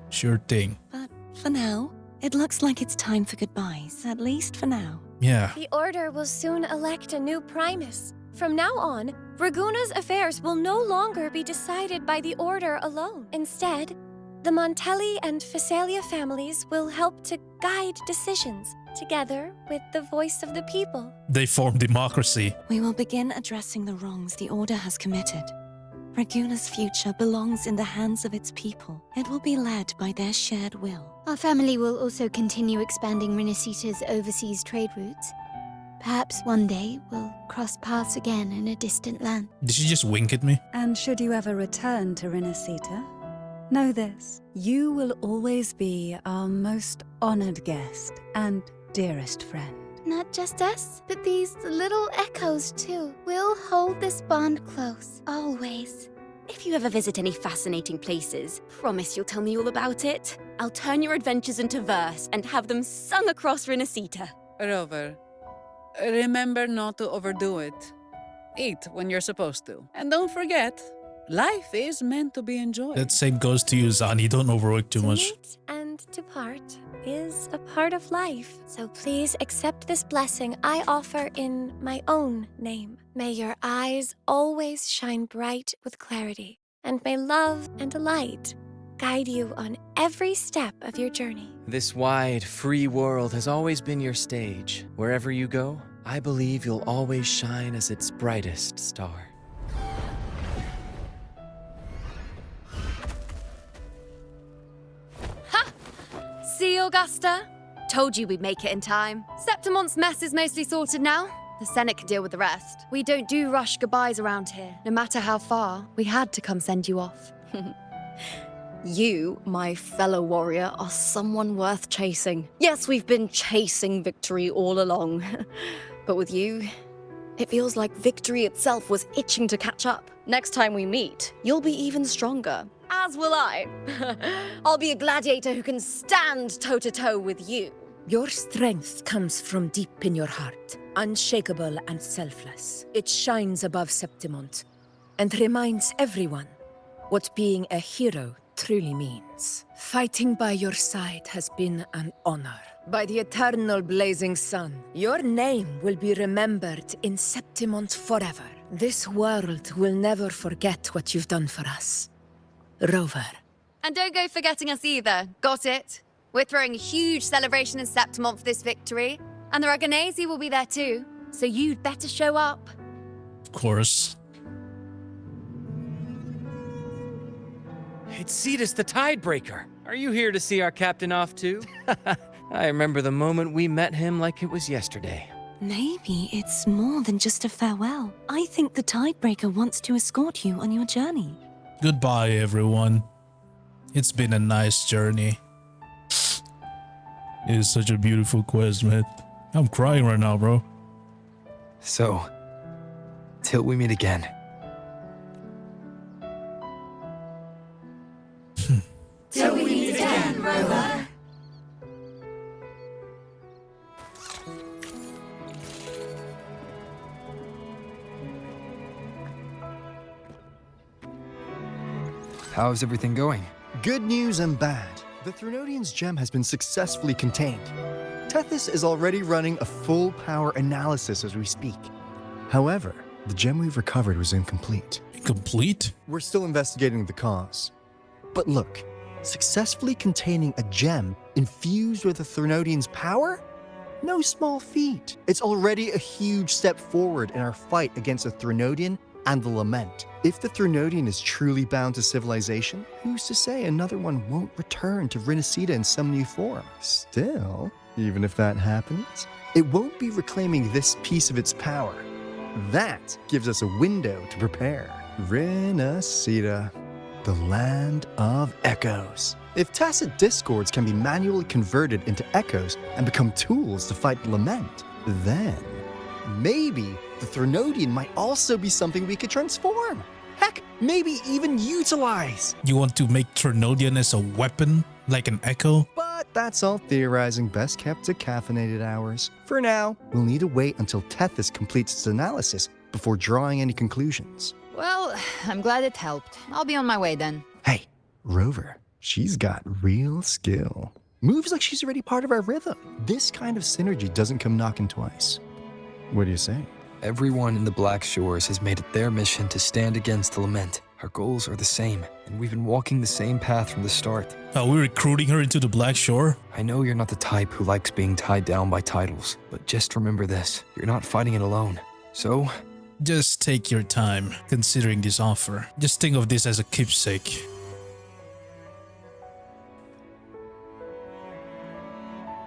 Sure thing. But for now, it looks like it's time for goodbyes, at least for now. Yeah. The Order will soon elect a new Primus. From now on, Ragunna's affairs will no longer be decided by the Order alone. Instead, the Montelli and Phasalia families will help to guide decisions, together with the voice of the people. They form democracy. We will begin addressing the wrongs the Order has committed. Ragunna's future belongs in the hands of its people. It will be led by their shared will. Our family will also continue expanding Rinascita's overseas trade routes. Perhaps one day we'll cross paths again in a distant land. Did she just wink at me? And should you ever return to Rinascita, know this: you will always be our most honored guest and dearest friend. Not just us, but these little echoes too. We'll hold this bond close, always. If you ever visit any fascinating places, promise you'll tell me all about it. I'll turn your adventures into verse and have them sung across Rinascita. Rover, remember not to overdo it. Eat when you're supposed to. And don't forget, life is meant to be enjoyed. That same goes to you, Zani. Don't overwork too much. Meet and to part is a part of life. So please accept this blessing I offer in my own name. May your eyes always shine bright with clarity, and may love and delight guide you on every step of your journey. This wide, free world has always been your stage. Wherever you go, I believe you'll always shine as its brightest star. Ha! See, Augusta? Told you we'd make it in time. Septimont's mess is mostly sorted now. The Senate can deal with the rest. We don't do rush goodbyes around here. No matter how far, we had to come send you off. You, my fellow warrior, are someone worth chasing. Yes, we've been chasing victory all along. But with you, it feels like victory itself was itching to catch up. Next time we meet, you'll be even stronger. As will I. I'll be a gladiator who can stand toe-to-toe with you. Your strength comes from deep in your heart, unshakable and selfless. It shines above Septimont and reminds everyone what being a hero truly means. Fighting by your side has been an honor. By the eternal blazing sun, your name will be remembered in Septimont forever. This world will never forget what you've done for us. Rover. And don't go forgetting us either. Got it? We're throwing a huge celebration in Septimont for this victory. And the Ragunna will be there too. So you'd better show up. Of course. It's Cetus the Tidebreaker. Are you here to see our captain off too? I remember the moment we met him like it was yesterday. Maybe it's more than just a farewell. I think the Tidebreaker wants to escort you on your journey. Goodbye, everyone. It's been a nice journey. It is such a beautiful quest, man. I'm crying right now, bro. So, till we meet again. Till we meet again, Rover. How's everything going? Good news and bad. The Threnodian's gem has been successfully contained. Tethys is already running a full power analysis as we speak. However, the gem we've recovered was incomplete. Incomplete? We're still investigating the cause. But look, successfully containing a gem infused with the Threnodian's power? No small feat. It's already a huge step forward in our fight against the Threnodian and the Lament. If the Threnodian is truly bound to civilization, who's to say another one won't return to Rinascita in some new form? Still, even if that happens, it won't be reclaiming this piece of its power. That gives us a window to prepare. Rinascita, the land of echoes. If tacit discords can be manually converted into echoes and become tools to fight the Lament, then maybe the Threnodian might also be something we could transform. Heck, maybe even utilize. You want to make Threnodian as a weapon, like an echo? But that's all theorizing best kept to caffeinated hours. For now, we'll need to wait until Tethys completes its analysis before drawing any conclusions. Well, I'm glad it helped. I'll be on my way then. Hey, Rover, she's got real skill. Moves like she's already part of our rhythm. This kind of synergy doesn't come knocking twice. What do you say? Everyone in the Black Shores has made it their mission to stand against the Lament. Our goals are the same, and we've been walking the same path from the start. Are we recruiting her into the Black Shore? I know you're not the type who likes being tied down by titles, but just remember this, you're not fighting it alone. So, just take your time considering this offer. Just think of this as a keepsake.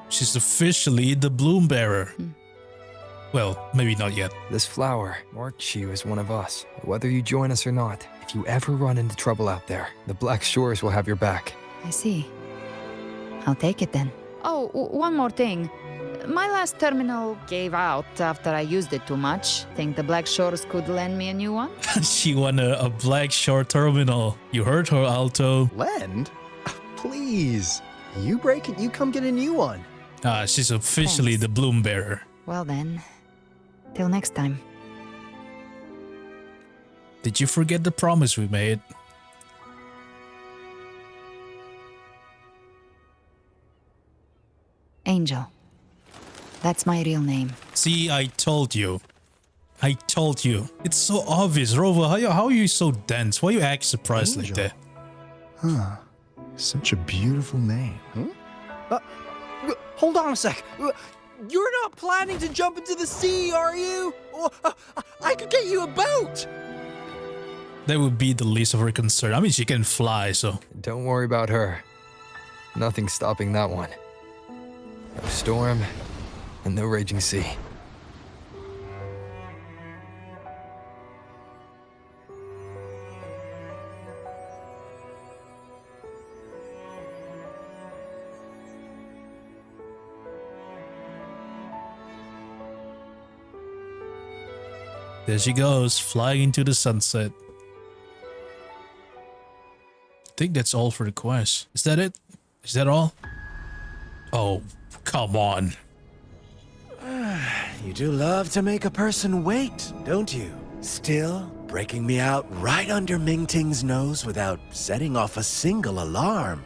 She's officially the Bloom Bearer. Well, maybe not yet. This flower marks you as one of us. Whether you join us or not, if you ever run into trouble out there, the Black Shores will have your back. I see. I'll take it then. Oh, one more thing. My last terminal gave out after I used it too much. Think the Black Shores could lend me a new one? She won a Black Shore terminal. You heard her, Alto. Lend? Please. You break it, you come get a new one. She's officially the bloom bearer. Well then, till next time. Did you forget the promise we made? Angel. That's my real name. See, I told you. I told you. It's so obvious. Rover, how are you so dense? Why you act surprised like that? Huh. Such a beautiful name. Hold on a sec. You're not planning to jump into the sea, are you? I could get you a boat. That would be the least of her concern. I mean, she can fly, so... Don't worry about her. Nothing's stopping that one. No storm, and no raging sea. There she goes, flying into the sunset. I think that's all for the quest. Is that it? Is that all? Oh, come on. You do love to make a person wait, don't you? Still, breaking me out right under Mingting's nose without setting off a single alarm.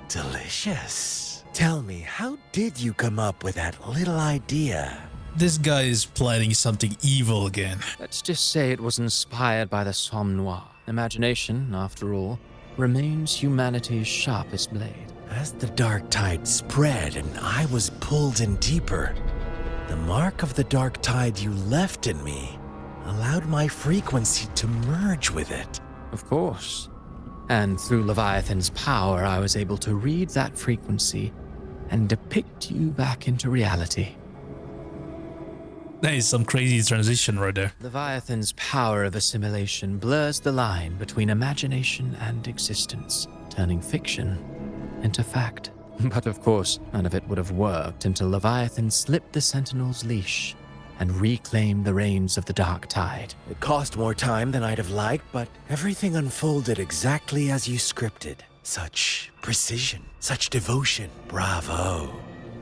Delicious. Tell me, how did you come up with that little idea? This guy is planning something evil again. Let's just say it was inspired by the Somme Noire. Imagination, after all, remains humanity's sharpest blade. As the dark tide spread and I was pulled in deeper, the mark of the dark tide you left in me allowed my frequency to merge with it. Of course. And through Leviathan's power, I was able to read that frequency and depict you back into reality. That is some crazy transition right there. Leviathan's power of assimilation blurs the line between imagination and existence, turning fiction into fact. But of course, none of it would have worked until Leviathan slipped the Sentinel's leash and reclaimed the reins of the dark tide. It cost more time than I'd have liked, but everything unfolded exactly as you scripted. Such precision, such devotion. Bravo.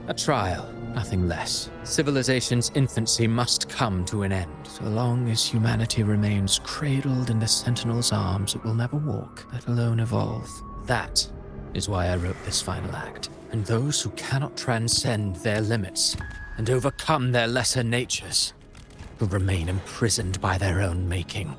A trial, nothing less. Civilization's infancy must come to an end. So long as humanity remains cradled in the Sentinel's arms, it will never walk, let alone evolve. That is why I wrote this final act. And those who cannot transcend their limits and overcome their lesser natures will remain imprisoned by their own making.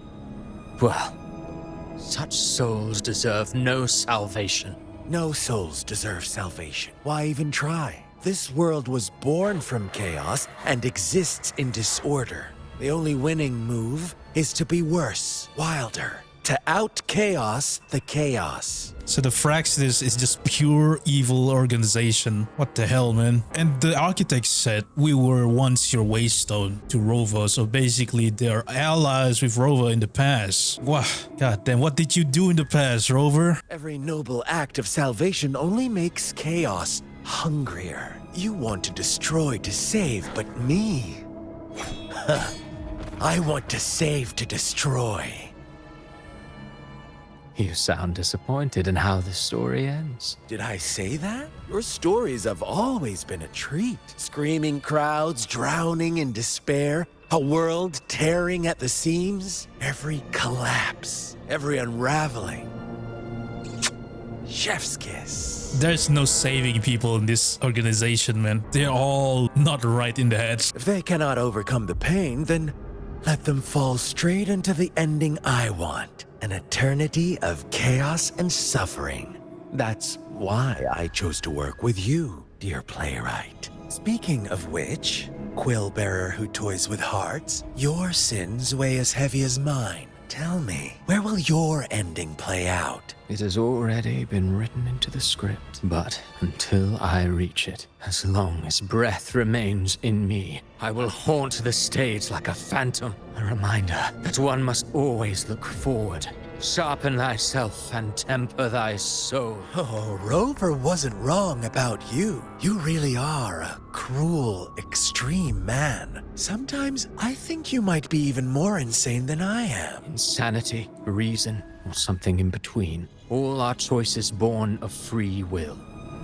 Well, such souls deserve no salvation. No souls deserve salvation. Why even try? This world was born from chaos and exists in disorder. The only winning move is to be worse, wilder, to out-chaos the chaos. So the Fractsidus is just pure evil organization. What the hell, man? And the architect said we were once your waystone to Rover, so basically they're allies with Rover in the past. Wow, goddamn, what did you do in the past, Rover? Every noble act of salvation only makes chaos hungrier. You want to destroy to save, but me? I want to save to destroy. You sound disappointed in how this story ends. Did I say that? Your stories have always been a treat. Screaming crowds drowning in despair, a world tearing at the seams, every collapse, every unraveling. Chef's kiss. There's no saving people in this organization, man. They're all not right in the head. If they cannot overcome the pain, then let them fall straight into the ending I want. An eternity of chaos and suffering. That's why I chose to work with you, dear playwright. Speaking of which, quill bearer who toys with hearts, your sins weigh as heavy as mine. Tell me, where will your ending play out? It has already been written into the script, but until I reach it, as long as breath remains in me, I will haunt the stage like a phantom, a reminder that one must always look forward. Sharpen thyself and temper thy soul. Oh, Rover wasn't wrong about you. You really are a cruel, extreme man. Sometimes I think you might be even more insane than I am. Insanity, reason, or something in between. All are choices born of free will.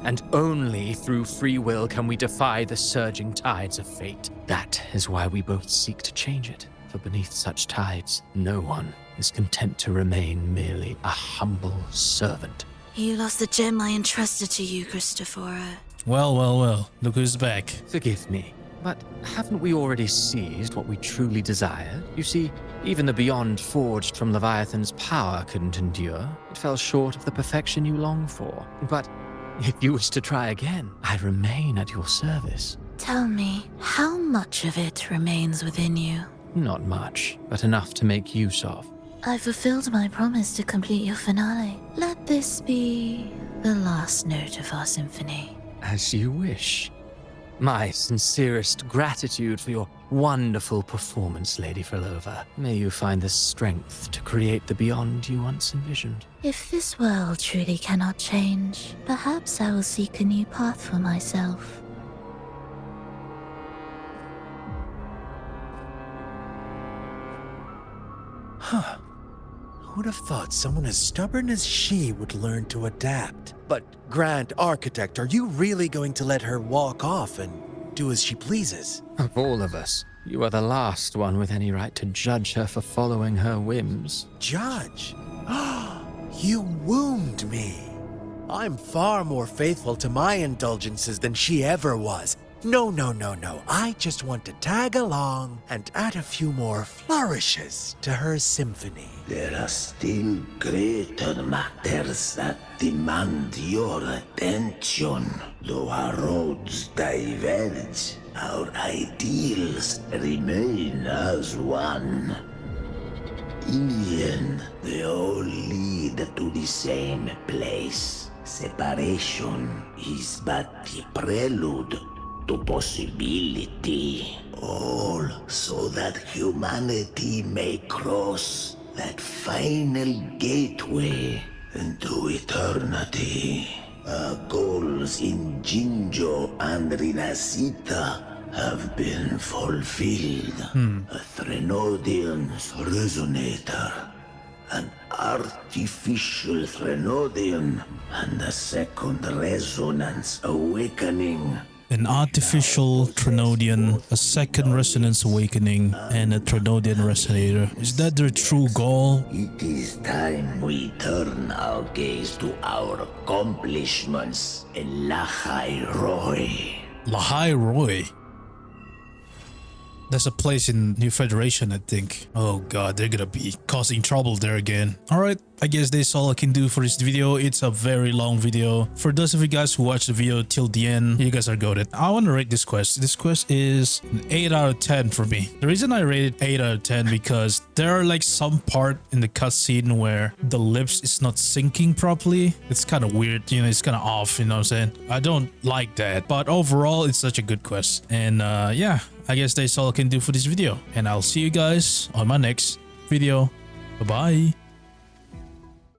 And only through free will can we defy the surging tides of fate. That is why we both seek to change it. For beneath such tides, no one is content to remain merely a humble servant. You lost the gem I entrusted to you, Cristoforo. Well, look who's back. Forgive me, but haven't we already seized what we truly desired? You see, even the beyond forged from Leviathan's power couldn't endure. It fell short of the perfection you long for. But if you wish to try again, I remain at your service. Tell me, how much of it remains within you? Not much, but enough to make use of. I fulfilled my promise to complete your finale. Let this be the last note of our symphony. As you wish. My sincerest gratitude for your wonderful performance, Lady Phrolova. May you find the strength to create the beyond you once envisioned. If this world truly cannot change, perhaps I will seek a new path for myself. Huh. Who'd have thought someone as stubborn as she would learn to adapt? But, Grand Architect, are you really going to let her walk off and do as she pleases? Of all of us, you are the last one with any right to judge her for following her whims. Judge? You wound me. I'm far more faithful to my indulgences than she ever was. No. I just want to tag along and add a few more flourishes to her symphony. There are still greater matters that demand your attention. Though our roads diverge, our ideals remain as one. In the end, they all lead to the same place. Separation is but the prelude to possibility. All so that humanity may cross that final gateway into eternity. Our goals in Jinjo and Rinascita have been fulfilled. A Threnodian's resonator, an artificial Threnodian, and a second resonance awakening. An artificial Threnodian, a second resonance awakening, and a Threnodian resonator. Is that their true goal? It is time we turn our gaze to our accomplishments in Lahai Roy. Lahai Roy? There's a place in New Federation, I think. Oh god, they're gonna be causing trouble there again. Alright, I guess that's all I can do for this video. It's a very long video. For those of you guys who watched the video till the end, you guys are goated. I want to rate this quest. This quest is an 8 out of 10 for me. The reason I rated 8 out of 10 because there are like some part in the cutscene where the lips is not syncing properly. It's kind of weird, you know, it's kind of off, you know what I'm saying? I don't like that, but overall it's such a good quest. And yeah, I guess that's all I can do for this video. And I'll see you guys on my next video. Bye-bye.